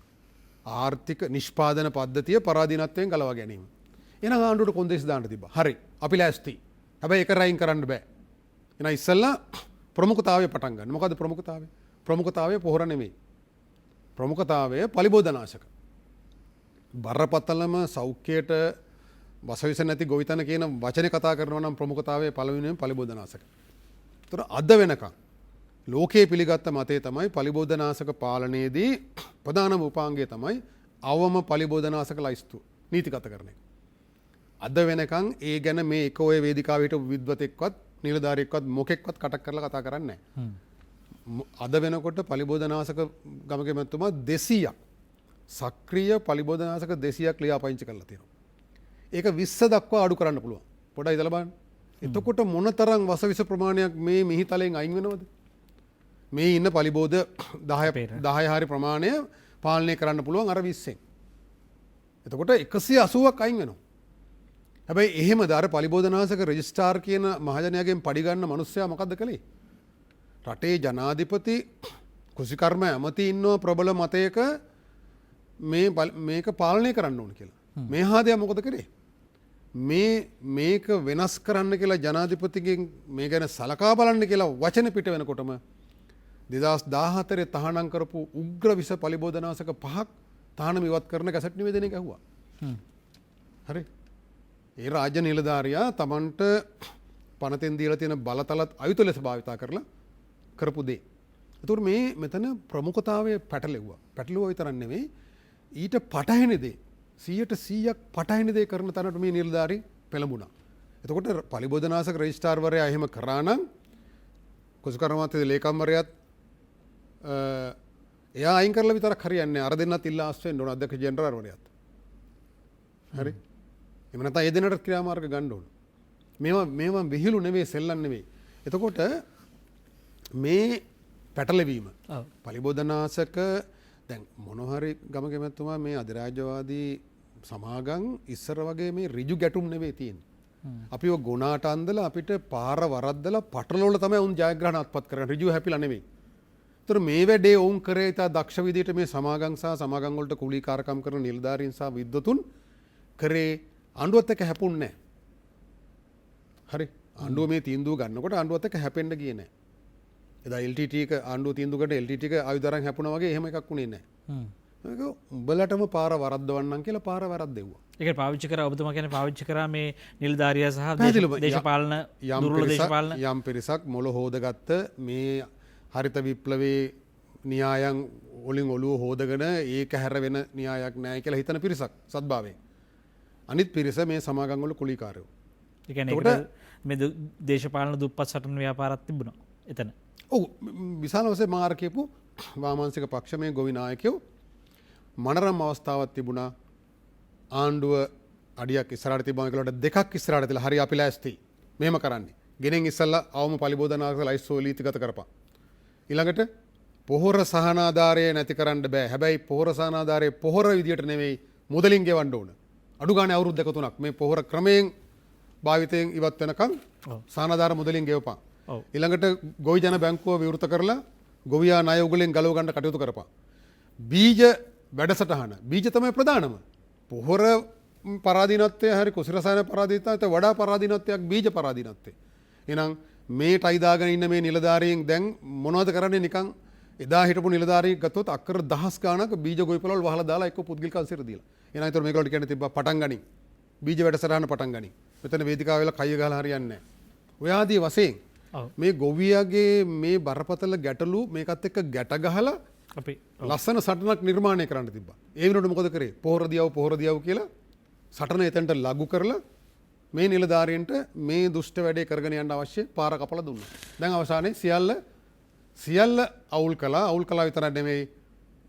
ආර්ථික නිෂ්පාදන පද්ධතිය පරාධීනත්වයෙන් ගලවා ගැනීම. එහෙනම් ආණ්ඩුවට කොන්දේසි දාන්න තිබ්බා. හරි. අපි ලෑස්ති. හැබැයි ඒක රයින් කරන්න බෑ. එහෙනම් ඉස්සෙල්ලා ප්‍රමුඛතාවය පටන් ගන්න. මොකද්ද ප්‍රමුඛතාවය? ප්‍රමුඛතාවය පොහොර නෙමෙයි. ප්‍රමුඛතාවය පලිබෝධනාශක. බරපතලම සෞඛ්‍යයට වසවිස නැති ගොවිතැන කියන වචනේ කතා කරනවා නම් ප්‍රමුඛතාවයේ පළවෙනිම පලිබෝධනාශක. ඒතර අද වෙනකන් ලෝකයේ පිළිගත්ත මතය තමයි පලිබෝධනාශක පාලනයේදී ප්‍රධානම උපාංගය තමයි අවම පලිබෝධනාශක ලයිස්තුව නීතිගත කරන එක. අද වෙනකන් ඒ ගැන මේ එක ඔය වේදිකාවේ හිටපු විද්වතෙක්වත් නිලධාරියෙක්වත් මොකෙක්වත් කටක් කරලා කතා කරන්නේ නැහැ. අද වෙනකොට පලිබෝධනාශක ගමගේ මැතිතුමා 200ක් සක්‍රීය පලිබෝධනාශක 200ක් ලියාපදිංචි කරලා තියෙනවා. ඒක 20 දක්වා අඩු කරන්න පුළුවන්. පොඩ්ඩක් ඉතලා බලන්න. එතකොට මොනතරම් වසවිස ප්‍රමාණයක් මේ මිහිතලෙන් අයින් වෙනවද? මේ ඉන්න පලිබෝධ 10 හරි ප්‍රමාණය පාලනය කරන්න පුළුවන් අර 20ෙන්. එතකොට 180ක් අයින් වෙනවා. හැබැයි එහෙමද අර පලිබෝධනාශක රෙජිස්ට්‍රාර් කියන මහජනයාගෙන් පඩි ගන්න මිනිස්සයා මොකද්ද කළේ? රටේ ජනාධිපති කුසිකර්ම ඇමති ඉන්නව ප්‍රබල මතයක මේක පාලනය කරන්න ඕන කියලා. මේ හාදයා මොකද කරේ? මේක වෙනස් කරන්න කියලා ජනාධිපතිගෙන් මේ ගැන සලකා බලන්න කියලා වචන පිට වෙනකොටම 2014 තහනම් කරපු උග්‍ර විස පලිබෝධනාශක 5ක් තහනම් ඉවත් කරන ගැසට් නිවේදනයක ඇහුවා. හරි. ඒ රාජ්‍ය නිලධාරියා Tamanට පනතෙන් දීලා තියෙන බලතලත් අයුතු ලෙස භාවිතා කරලා කරපු දේ. ඒතකොට මේ මෙතන ප්‍රමුඛතාවය පැටලෙව්වා. පැටලුවා විතරක් නෙවෙයි ඊට පටහැනි දේ 100% පටහැනි දේ කරන තැනට මේ නිලධාරි පෙළඹුණා. එතකොට පලිබෝධනාශක රෙජිස්ට්‍රාර්වරයා එහෙම කරා නම් කුසකර්ම අමාත්‍ය ලේකම්වරයාත් එයා අයින් කරලා විතරක් හරියන්නේ නැහැ. අර දෙන්නත් ඉල්ලා ආස් වෙන්න ඕන අධ්‍යක්ෂ ජෙනරාල්වරයාත්. හරි. එහෙම නැත්නම් ඒ දෙන්නට ක්‍රියාමාර්ග ගන්න ඕන. මේවා විහිළු නෙවෙයි සෙල්ලම් නෙවෙයි. එතකොට මේ පැටලවීම පලිබෝධනාශක දැන් මොනහරි ගමගේ මැතිතුමා මේ අධිරාජ්‍යවාදී සමාගම් ඉස්සර වගේ මේ ඍජු ගැටුම් නෙවෙයි තියෙන්නේ. අපි ඔය ගුණාට අන්දලා අපිට පාර වරද්දලා පටලවල තමයි උන් ජයග්‍රහණ අත්පත් කරන්නේ. ඍජුව හැපිලා නෙවෙයි. ඒතර මේ වැඩේ ඔවුන් කරේ ඉතා දක්ෂ විදිහට මේ සමාගම් සහ සමාගම් වලට කුලීකාරකම් කරන නිලධාරීන් සහ විද්වතුන් කරේ ආණ්ඩුවත් එක්ක හැපුන්නේ නැහැ. හරි. ආණ්ඩුව මේ තීන්දුව ගන්නකොට ආණ්ඩුවත් එක්ක හැපෙන්න ගියේ නැහැ. එදා LTT එක ආණ්ඩුව තීන්දුවකට LTT එක ආයුධ අරන් හැපුණා වගේ එහෙම එකක් උනේ නැහැ. මේක උඹලටම පාර වරද්දවන්නම් කියලා පාර වරද්දෙව්වා. ඒක පාවිච්චි කරා ඔබතුමා කියන්නේ පාවිච්චි කරා මේ නිලධාරියා සහ දේශපාලන දුර්වල දේශපාලන යම් පිරිසක් මොළ හොදගත්ත මේ හරිත විප්ලවයේ න්‍යායන් වලින් ඔළුව හොදගෙන ඒක හැර වෙන න්‍යායක් නැහැ කියලා හිතන පිරිසක් සත්භාවයෙන්. අනිත් පිරිස මේ සමාගම් වල කුලීකාරයෝ. ඒ කියන්නේ මේ දේශපාලන දුප්පත් සටන ව්‍යාපාරات තිබුණා එතන. ඔව් විශාල වශයෙන් මාර කියපු වාමාංශික පක්ෂ මේ ගොවි නායකයෝ මනරම් අවස්ථාවක් තිබුණා. ආණ්ඩුව අඩියක් ඉස්සරහට තිබ්බම ඒකට දෙකක් ඉස්සරහට තියලා හරි අපි ලෑස්ති. මෙහෙම කරන්නේ. ගෙනෙන් ඉස්සල්ලා අවම පලිබෝධනාශක ලයිස්තුව ලීතිගත කරපන්. ඊළඟට පොහොර සහනාධාරය නැති කරන්න බෑ. හැබැයි පොහොර සහනාධාරය පොහොර විදියට නෙවෙයි මුදලින් ගෙවන්න ඕන. අඩු ගානේ අවුරුදු දෙක තුනක් මේ පොහොර ක්‍රමයෙන් භාවිතයෙන් ඉවත් වෙනකන් සහනාධාර මුදලින් ගෙවපන්. ඊළඟට ගොවි ජන බැංකුව විවෘත කරලා ගොවියා ණය උගලෙන් ගලව ගන්න කටයුතු කරපන්. බීජ වැඩසටහන බීජ තමයි ප්‍රධානම. පොහොර පරාධීනත්වය හරි කුසි රසායන පරාධීනත්වයට වඩා පරාධීනත්වයක් බීජ පරාධීනත්වය. එහෙනම් මේ ටයිදාගෙන ඉන්න මේ නිලධාරීන් දැන් මොනවද කරන්නේ නිකන් එදා හිටපු නිලධාරී ගත්තොත් අක්කර දහස් ගාණක් බීජ ගොවිපළවල් වහලා දාලා එක්ක පුද්ගලික අංශෙට දීලා. එහෙනම් ඒතර මේගොල්ලන්ට කියන්නේ තිබ්බා පටන් ගනින්. බීජ වැඩසටහන පටන් ගනින්. මෙතන වේදිකාව වෙලා කය ගහලා හරියන්නේ නැහැ. ඔය ආදී වශයෙන් මේ ගොවියාගේ මේ බරපතල ගැටලු මේකත් එක්ක ගැට ගහලා අපි ලස්සන සටනක් නිර්මාණය කරන්න තිබ්බා. ඒ වෙනුවට මොකද කරේ? පොහොර දියව කියලා සටන එතැන්ට ලඝු කරලා මේ නිලධාරීන්ට මේ දුෂ්ට වැඩේ කරගෙන යන්න අවශ්‍ය පාර කපලා දුන්නා. දැන් අවසානයේ සියල්ල අවුල් කළා විතරක් නෙමෙයි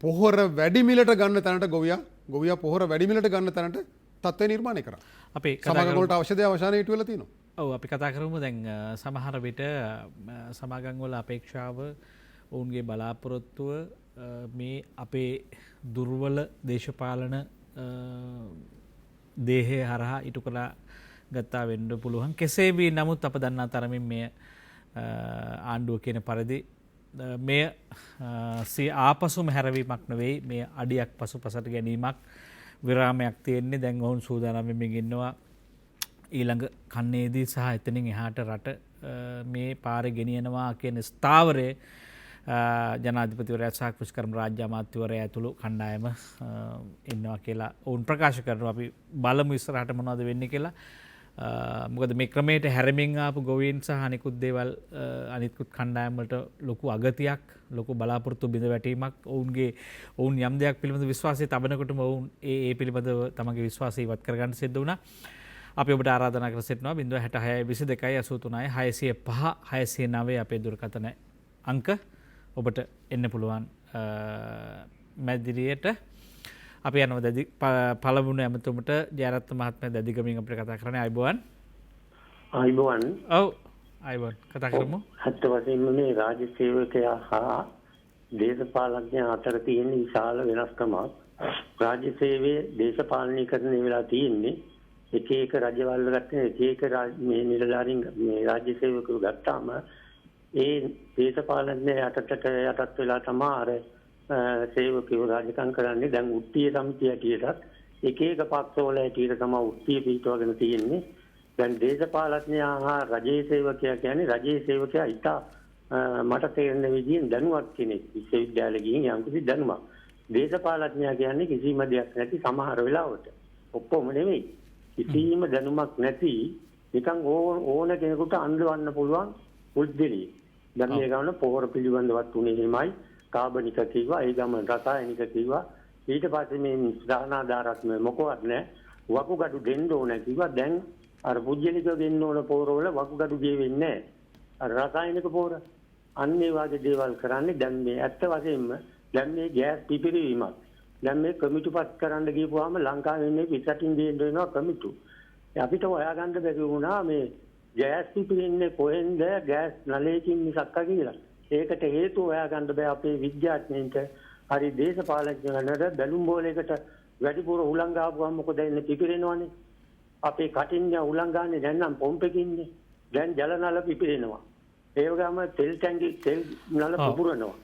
පොහොර වැඩි මිලට ගන්න තැනට ගොවියා පොහොර වැඩි මිලට ගන්න තැනට තත්ත්වය නිර්මාණය කරා. අපේ සමාගම් වලට අවශ්‍ය දේ අවසානයේ ඉටු වෙලා තියෙනවා. ඔව් අපි කතා කරමු දැන් සමහර විට සමාගම් වල අපේක්ෂාව ඔවුන්ගේ බලාපොරොත්තුව මේ අපේ දුර්වල දේශපාලන දේහය හරහා ඉටු කළා ගත්තා වෙන්න පුළුවන්. කෙසේ වී නමුත් අප දන්නා තරමින් මේ ආණ්ඩුව කියන පරිදි මේ ආපසුම හැරවීමක් නෙවෙයි මේ අඩියක් පසුපසට ගැනීමක් විරාමයක් තියෙන්නේ. දැන් ඔවුන් සූදානම් වෙමින් ඉන්නවා ඊළඟ කන්නේදී සහ එතනින් එහාට රට මේ පාරේ ගෙනියනවා කියන ස්ථාවරයේ ජනාධිපතිවරයා සහ කෘෂිකර්ම රාජ්‍ය අමාත්‍යවරයා ඇතුළු කණ්ඩායම ඉන්නවා කියලා ඔවුන් ප්‍රකාශ කරනවා. අපි බලමු ඉස්සරහට මොනවද වෙන්නේ කියලා. මොකද මේ ක්‍රමයට හැරමින් ආපු ගොවීන් සහ අනිකුත් දේවල් අනිකුත් කණ්ඩායම් වලට ලොකු අගතියක් ලොකු බලාපොරොත්තු බිඳ වැටීමක් ඔවුන් යම් දෙයක් පිළිබඳ විශ්වාසය තබනකොටම ඔවුන් ඒ පිළිබඳව තමගේ විශ්වාසය ඉවත් කරගන්න සිද්ධ වුණා. අපි ඔබට ආරාධනා කර සිටිනවා 066 22 83 605 609 අපේ දුරකථන අංක ඔබට එන්න පුළුවන් මැදිරියට. අපි යනවා පළමුණ ඇමතුමට ජයරත්න මහත්මයා දැදිගමින් අපිට කතා කරන්නේ. අයබෝවන්. ඔව් අයබෝවන් කතා කරමු. ඇත්ත වශයෙන්ම මේ රාජ්‍ය සේවකයා හා දේශපාලඥයා අතර තියෙන විශාල වෙනස්කමක්. රාජ්‍ය සේවයේ දේශපාලනීකරණය වෙලා තියෙන්නේ එක එක රජවල් ගන්න එක මේ නිලධාරීන් මේ රාජ්‍ය සේවකයෝ ගත්තාම ඒ දේශපාලනයේ යටත් වෙලා තමයි අර සේවකයෝ රාජකම් කරන්නේ. දැන් උත්තිය සමිතිය ඇටියට එක එක පක්ෂවල ඇටියට තමයි උත්තිය පිටවගෙන තියෙන්නේ. දැන් දේශපාලඥයා හා රජයේ සේවකයා කියන්නේ රජයේ සේවකයා ඉතා මට තේරෙන විදිහෙන් දැනුවත් කෙනෙක්. විශ්වවිද්‍යාලෙ ගිහින් යම්කිසි දැනුමක්. දේශපාලඥයා කියන්නේ කිසිම දෙයක් නැති සමහර වෙලාවට ඔක්කොම නෙමෙයි. කිසිම දැනුමක් නැති නිකන් ඕන කෙනෙකුට අඳවන්න පුළුවන් උද්දේශය. දැන් මේ ගමන පොහොර පිළිබඳවත් උනේ එහෙමයි. කාබනික කිව්වා, ඒ ගමන රසායනික කිව්වා. ඊට පස්සේ මේ දානාදාරත්ම මොකවත් නැහැ. වකුගඩු දෙන්න ඕන කිව්වා. දැන් අර පුජ්‍යලික දෙන්න ඕන පොහොරවල වකුගඩු ගෙවෙන්නේ නැහැ. අර රසායනික පොහොර අන්න ඒ වගේ දේවල් කරන්නේ. දැන් මේ ඇත්ත වශයෙන්ම දැන් මේ ගෑස් පිපිරීමක්. දැන් මේ කමිටුපත් කරන්න ගිහපුවාම ලංකාවේ ඉන්නේ පිටරටින් දෙන්න වෙනවා කමිටු. අපිට හොයාගන්න බැරි වුණා මේ ගෑස් පිපිරින්නේ කොහෙන්ද ගෑස් නලයකින් මිසක්ක කියලා. ඒකට හේතුව හොයාගන්න බෑ අපේ විද්‍යාඥයින්ට. හරි දේශපාලඥයන්ට බැලුම් බෝලයකට වැඩිපුර උලං ගාපුවම මොකද එන්නේ පිපිරෙනවනේ. අපේ කටින් උලං ගාන්නේ නැත්නම් පොම්පකින්නේ. දැන් ජල නල පිපිරෙනවා. ඒ වගේම තෙල් ටැංකි තෙල් නල පුපුරනවා.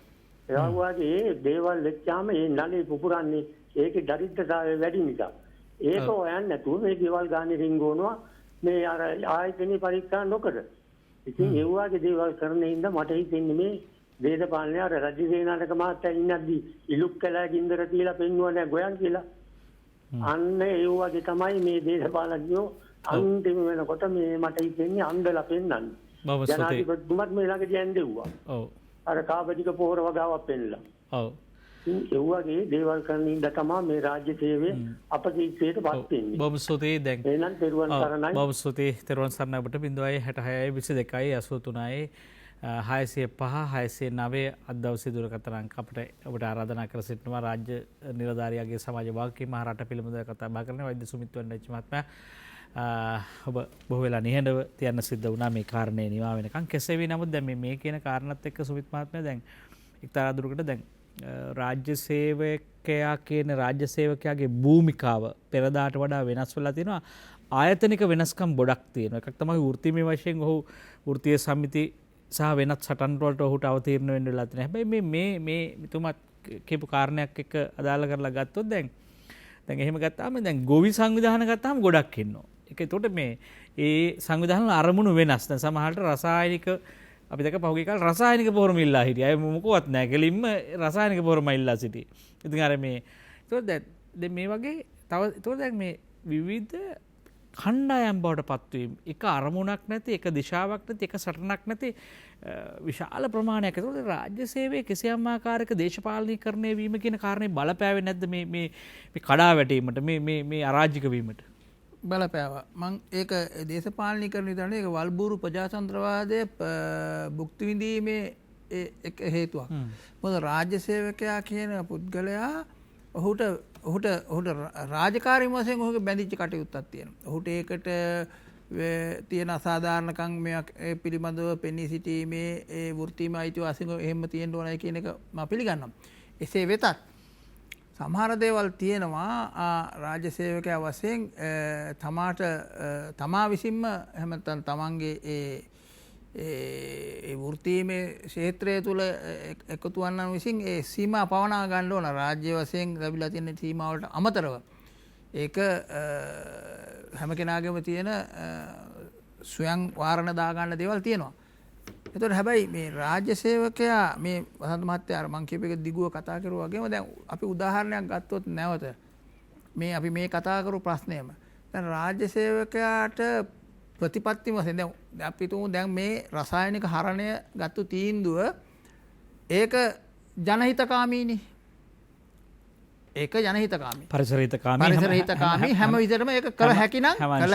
ඒ වගේ දේවල් වෙච්චාම මේ නලේ පුපුරන්නේ ඒකේ දරිද්‍රතාවය වැඩි නිසා. ඒක හොයන්නේ නැතුව මේ දේවල් ගානේ රින්ගෝනවා මේ අර ආයතනයේ පරීක්ෂා නොකර. ඉතින් ඒ වගේ දේවල් කරන ඉඳ මට හිතෙන්නේ මේ දේශපාලනය අර රජ සේනාධික මහත්තයා ඉන්නද්දී ඉලුක් කළා ගින්දර තියලා පෙන්නුවා නෑ ගොයන් කියලා. අන්න ඒ වගේ තමයි මේ දේශපාලනයෝ අන්තිම වෙනකොට මේ මට හිතෙන්නේ අන්දලා පෙන්නන්නේ. ජනාධිපතිතුමත් මේ ළඟදී ඇන්දෙව්වා. ඔව්. අර කාබනික පොහොර වගාවක් පෙන්නලා. ඔව්. ඒ වගේ දේවල් කරන ඉඳ තමයි මේ රාජ්‍ය සේවය අපකීර්තියට පත් වෙන්නේ. බොහොම ස්තුතියි. දැන් එහෙනම් තෙරුවන් සරණයි. බොහොම ස්තුතියි. තෙරුවන් සරණයි ඔබට 066 22 83 605 609 අද දවසේ දුරකථන අංක අපිට ඔබට ආරාධනා කර සිටිනවා. රාජ්‍ය නිලධාරියාගේ සමාජ වාක්‍යය මහ රට පිළිබඳව කතා බහ කරන වෛද්‍ය සුමිත් වණ්ඩච්චි මහත්මයා ඔබ බොහෝ වෙලා නිහඬව තියන්න සිද්ධ වුණා මේ කාරණේ නිවා වෙනකන්. කෙසේ වී නමුත් දැන් මේ කියන කාරණාත් එක්ක සුමිත් මහත්මයා දැන් එක්තරා දුරකට දැන් රාජ්‍ය සේවකයා කියන රාජ්‍ය සේවකයාගේ භූමිකාව පෙරදාට වඩා වෙනස් වෙලා තියෙනවා. ආයතනික වෙනස්කම් ගොඩක් තියෙනවා. එකක් තමයි වෘත්තීය වශයෙන් ඔහු වෘත්තීය සමිති සහ වෙනත් සටන් වලට ඔහුට අවතීර්ණ වෙන්න වෙලා තියෙනවා. හැබැයි මේ මෙතුමත් කියපු කාරණයක් එක්ක අදාළ කරලා ගත්තොත් දැන් එහෙම ගත්තාම දැන් ගොවි සංවිධාන ගත්තාම ගොඩක් ඉන්නවා. ඒක එතකොට මේ ඒ සංවිධාන වල අරමුණු වෙනස්. දැන් සමහරට රසායනික අපි දැක පහුගිය කාලේ රසායනික පොහොරම ඉල්ලා හිටියා. ඒ මොකවත් නැහැ. කෙලින්ම රසායනික පොහොරම ඉල්ලා සිටි. ඉතින් අර මේ ඒතකොට දැන් මේ වගේ තව ඒතකොට දැන් මේ විවිධ කණ්ඩායම් බවට පත්වීම එක අරමුණක් නැති එක දිශාවක් නැති එක සටනක් නැති විශාල ප්‍රමාණයක්. ඒතකොට රාජ්‍ය සේවයේ කිසියම් ආකාරයක දේශපාලනීකරණය වීම කියන කාරණේ බලපෑවේ නැද්ද මේ කඩා වැටීමට මේ අරාජික වීමට? බලපෑවා. මං ඒක දේශපාලනීකරණය විතරනේ ඒක වල්බూరు ප්‍රජාතන්ත්‍රවාදයේ භුක්ති විඳීමේ එක හේතුවක්. මොකද රාජ්‍ය සේවකයා කියන පුද්ගලයා ඔහුට රාජකාරී වශයෙන් ඔහුගේ බැඳිච්ච කටයුත්තක් තියෙනවා. ඔහුට ඒකට තියෙන අසාධාරණකම් මෙයක් පිළිබඳව පෙනී සිටීමේ ඒ වෘත්තීය අයිතිවාසිකම් එහෙම තියෙන්න ඕනයි කියන එක මම පිළිගන්නවා. එසේ වෙතත් සමහර දේවල් තියෙනවා රාජ්‍ය සේවකයා වශයෙන් තමා විසින්ම එහෙම නැත්නම් තමන්ගේ ඒ වෘත්තීය ක්ෂේත්‍රය තුළ එකතු වන්නන් විසින් ඒ සීමා පවනා ගන්න ඕන. රාජ්‍ය වශයෙන් ලැබිලා තියෙන සීමාවලට අමතරව ඒක හැම කෙනාගේම තියෙන ස්වයං වාරණ දාගන්න දේවල් තියෙනවා. එතකොට හැබැයි මේ රාජ්‍ය සේවකයා මේ වසන්ත මහත්තයා මං කියපු එක දිගුව කතා කරුවා වගේම දැන් අපි උදාහරණයක් ගත්තොත් නැවත මේ අපි මේ කතා කරු ප්‍රශ්නයම දැන් රාජ්‍ය සේවකයාට ප්‍රතිපත්ති වශයෙන් දැන් අපි තුමු දැන් මේ රසායනික හරණය ගත්තු තීන්දුව ඒක ජනහිතකාමීනේ. ඒක ජනහිතකාමී. පරිසරහිතකාමී හැම විදිහටම ඒක කළ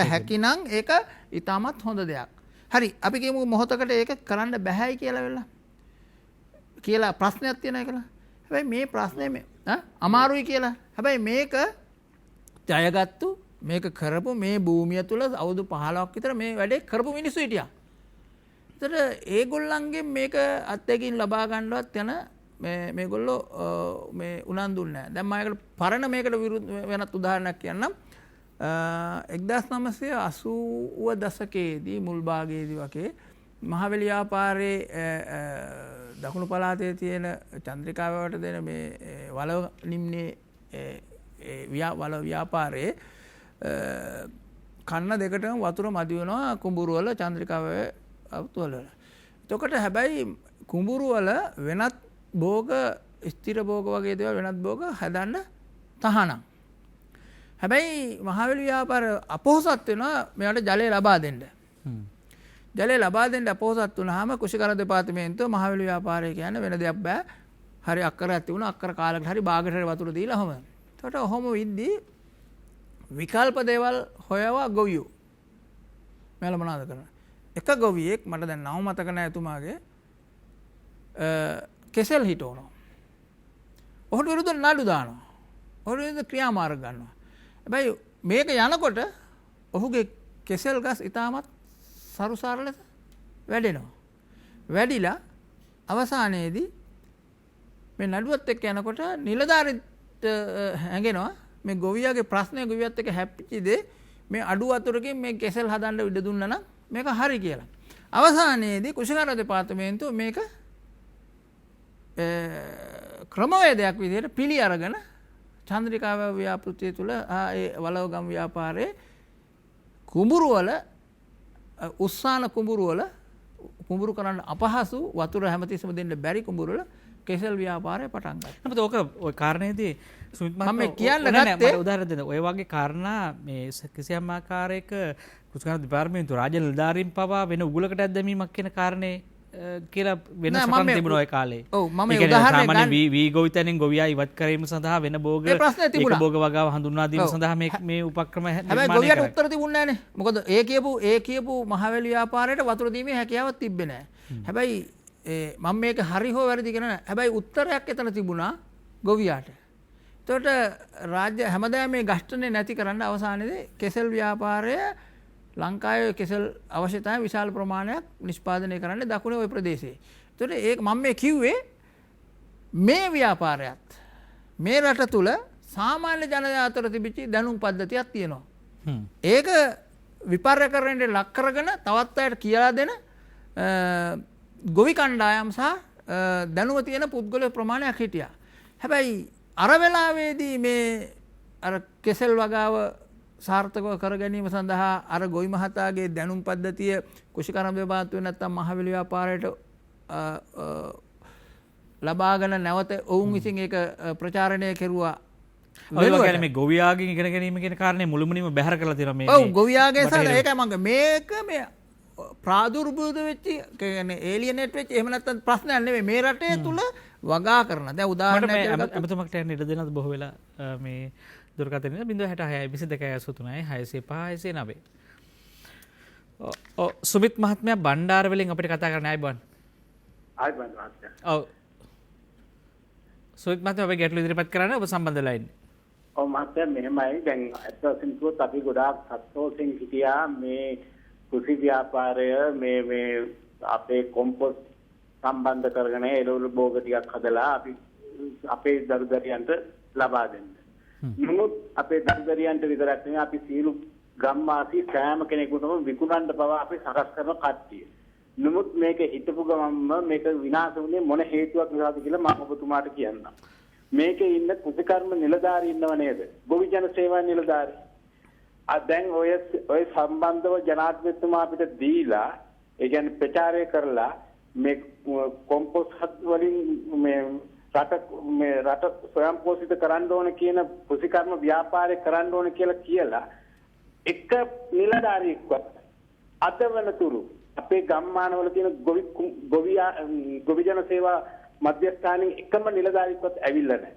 හැකිනම් ඒක ඊටමත් හොඳ දෙයක්. හරි අපි කියමු මොහොතකට ඒක කරන්න බැහැයි කියලා ප්‍රශ්නයක් තියෙනවා කියලා. හැබැයි මේ ප්‍රශ්නේ අමාරුයි කියලා. හැබැයි මේක ජයගත්තු මේක කරපු මේ භූමිය තුල අවුරුදු 15ක් විතර මේ වැඩේ කරපු මිනිස්සු හිටියා. ඒතර ඒගොල්ලන්ගෙන් මේක අත්දැකීම් ලබා ගන්නවත් යන මේගොල්ලෝ මේ උනන්දුන්නේ නැහැ. දැන් මම ඒකට පරණ මේකට විරුද්ධ වෙනත් උදාහරණයක් කියන්නම්. 1980 දශකයේදී මුල් භාගයේදී වගේ මහවැලි ව්‍යාපාරයේ දකුණු පළාතේ තියෙන චන්ද්‍රිකාවට දෙන මේ වලව නිම්නේ වල ව්‍යාපාරයේ කන්න දෙකටම වතුර මදි වෙනවා කුඹුරු වල චන්ද්‍රිකාවේ අවුතුවල. එතකොට හැබැයි කුඹුරු වල වෙනත් භෝග ස්ථිර භෝග වගේ දේවල් වෙනත් භෝග හදන්න තහනම්. හැබැයි මහවැලි ව්‍යාපාර අපොහසත් වෙනවා මෙයාට ජලය ලබා දෙන්න. ජලය ලබා දෙන්න අපොහසත් වුණාම කුෂිකර දෙපාර්තමේන්තුව මහවැලි ව්‍යාපාරය කියන්නේ වෙන දෙයක් බෑ. හරි අක්කරයක් තිබුණා අක්කර කාලයකට හරි බාගට හරි වතුර දීලා ඔහම. එතකොට ඔහම විද්දී විකල්ප දේවල් හොයවා ගොවියෝ. මෙයාලා මොනවද කරන්නේ? එක ගොවියෙක් මට දැන් නම මතක නැහැ එතුමාගේ කෙසෙල් හිටවනවා. ඔහුට විරුද්ධව නඩු දානවා. ඔහුට විරුද්ධව ක්‍රියාමාර්ග ගන්නවා. හැබැයි මේක යනකොට ඔහුගේ කෙසෙල් ගස් ඉතාමත් සරුසාර ලෙස වැඩෙනවා. වැඩිලා අවසානයේදී මේ නඩුවත් එක්ක යනකොට නිලධාරීත් හැංගෙනවා මේ ගොවියාගේ ප්‍රශ්නය ගොවියත් එක්ක හැප්පිච්ච දේ මේ අඩු වතුරකින් මේ කෙසෙල් හදන්න ඉඩ දුන්නා නම් මේක හරි කියලා. අවසානයේදී කුෂිකාර දෙපාර්තමේන්තුව මේක ක්‍රමවේදයක් විදිහට පිළි අරගෙන චන්ද්‍රිකාව ව්‍යාපෘතිය තුළ ඒ වලවගම් ව්‍යාපාරයේ කුඹුරු වල උස්සාන කුඹුරු වල කුඹුරු කරන්න අපහසු වතුර හැමතිස්සම දෙන්න බැරි කුඹුරු වල කෙසෙල් ව්‍යාපාරය පටන් ගත්තා. නමුත් ඕක ওই කාරණේදී සුමිත් මම කියන්න ගත්තේ උදාහරණ දෙන්න. ඔය වගේ කාරණා මේ කිසියම් ආකාරයක කුෂිකාර දෙපාර්තමේන්තුව රාජ්‍ය නිලධාරීන් පවා වෙන උගුලකට දැමීමක් කියන කාරණේ කියලා වෙනසක් තිබුණා ඒ කාලේ. ඔව් මම උදාහරණයක් ගන්න වී ගොවිතැනින් ගොවියා ඉවත් කිරීම සඳහා වෙන භෝග ඒක භෝග වගාව හඳුන්වා දීම සඳහා මේ උපක්‍රම හැබැයි ගොවියට උත්තර තිබුණේ නැහනේ. මොකද ඒ කියපු මහවැලි ව්‍යාපාරයට වතුර දීමේ හැකියාවක් තිබ්බේ නැහැ. හැබැයි මම මේක හරි හෝ වැරදි කියන නෑ. හැබැයි උත්තරයක් එතන තිබුණා ගොවියාට. එතකොට රාජ්‍ය හැමදාම මේ ගස්ඨනේ නැති කරන්න අවසානයේදී කෙසෙල් ව්‍යාපාරය ලංකාවේ කෙසෙල් අවශ්‍යතාවය විශාල ප්‍රමාණයක් නිෂ්පාදනය කරන්න දකුණේ ওই ප්‍රදේශයේ. එතකොට ඒක මම මේ කිව්වේ මේ ව්‍යාපාරයත් මේ රට තුල සාමාන්‍ය ජනයා අතර තිබිච්ච දැනුම් පද්ධතියක් තියෙනවා. ඒක විපර්යකරණයට ලක් කරගෙන තවත් අයට කියලා දෙන ගොවි කණ්ඩායම් සහ දැනුම තියෙන පුද්ගල ප්‍රමාණයක් හිටියා. හැබැයි අර වෙලාවේදී මේ අර කෙසෙල් වගාව සාර්ථකව කර ගැනීම සඳහා අර ගොවි මහතාගේ දැනුම් පද්ධතිය කුෂිකාරම් දෙපාර්තමේන්තුවේ නැත්තම් මහවැලි ව්‍යාපාරයට ලබාගෙන නැවත ඔවුන් විසින් ඒක ප්‍රචාරණය කෙරුවා. ඔය කියන්නේ මේ ගොවියාගෙන් ඉගෙන ගැනීම කියන කාරණේ මුළුමනින්ම බැහැර කරලා තියෙනවා මේ. ඔව් ගොවියාගේ සහ ඒකයි මම මේක මේ ප්‍රාදුර්භූත වෙච්ච කියන්නේ ඒලියනේට් වෙච්ච එහෙම නැත්නම් ප්‍රශ්නයක් නෙවෙයි මේ රටේ තුල වගා කරන. දැන් උදාහරණයක් අමතමකට යන්න ඉඩ දෙනවද බොහෝ වෙලා මේ දුරකථනය 066 22 සුමිත් මහත්මයා බණ්ඩාර වලින් අපිට කතා කරන්න ආයිබෝන්. ආයිබෝන් මහත්මයා. ඔව්. සුමිත් මහත්මයා ඔබ ගැටළු ඉදිරිපත් කරන්න ඔබ සම්බන්ධ වෙලා ඉන්නේ. ඔව් මහත්මයා මෙහෙමයි දැන් අත් වශයෙන් කිව්වොත් අපි ගොඩාක් සතුටින් හිටියා මේ කෘෂි ව්‍යාපාරය මේ අපේ කොම්පොස්ට් සම්බන්ධ කරගෙන එළවලු භෝග ටිකක් හදලා අපි අපේ දරුදරියන්ට ලබා දෙන්න. නමුත් අපේ දරුදරියන්ට විතරක් නෙවෙයි අපි සියලු ගම්වාසී සෑම කෙනෙකුටම විකුණන්න පවා අපි සකස් කරන කට්ටිය. නමුත් මේක හිතපු ගමන්ම මේක විනාශ වුණේ මොන හේතුවක් නිසාද කියලා මම ඔබතුමාට කියන්නම්. මේකේ ඉන්න කෘෂිකර්ම නිලධාරී ඉන්නව නේද? ගොවි ජන සේවා නිලධාරී. දැන් ඔය සම්බන්ධව ජනාධිපතිතුමා අපිට දීලා ඒ කියන්නේ ප්‍රචාරය කරලා මේ කොම්පොස්ට් වලින් මේ රට ස්වයං පෝෂිත කරන්න ඕන කියන කෘෂිකර්ම ව්‍යාපාරය කරන්න ඕන කියලා එක නිලධාරියෙක්වත් අද වෙනතුරු අපේ ගම්මානවල තියෙන ගොවි ජන සේවා මධ්‍යස්ථානයේ එකම නිලධාරියෙක්වත් ඇවිල්ලා නැහැ.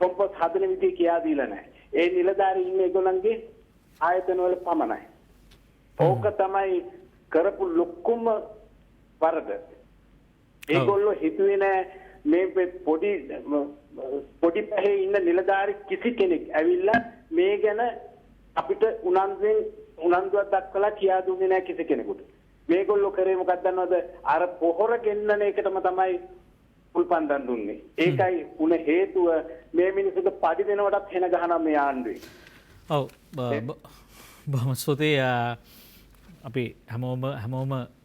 කොම්පොස්ට් හදන විදිහ කියා දීලා නැහැ. ඒ නිලධාරී ඉන්නේ ඒගොල්ලන්ගේ ආයතන වල පමණයි. ඕක තමයි කරපු ලොකුම වරද. ඒගොල්ලෝ හිතුවේ නැහැ මේ පොඩි පැහේ ඉන්න නිලධාරි කිසි කෙනෙක් ඇවිල්ලා මේ ගැන අපිට උනන්දුවක් දක්වලා කියා දුන්නේ නැහැ කිසි කෙනෙකුට. මේගොල්ලෝ කරේ මොකක්ද දන්නවද? අර පොහොර ගෙන්නන එකටම තමයි උල්පන්දන් දුන්නේ. ඒකයි උන හේතුව මේ මිනිස්සුන්ට පඩි දෙනවටත් හෙන ගහනවා මේ ආණ්ඩුවේ. ඔව් බොහොම ස්තුතියි. අපි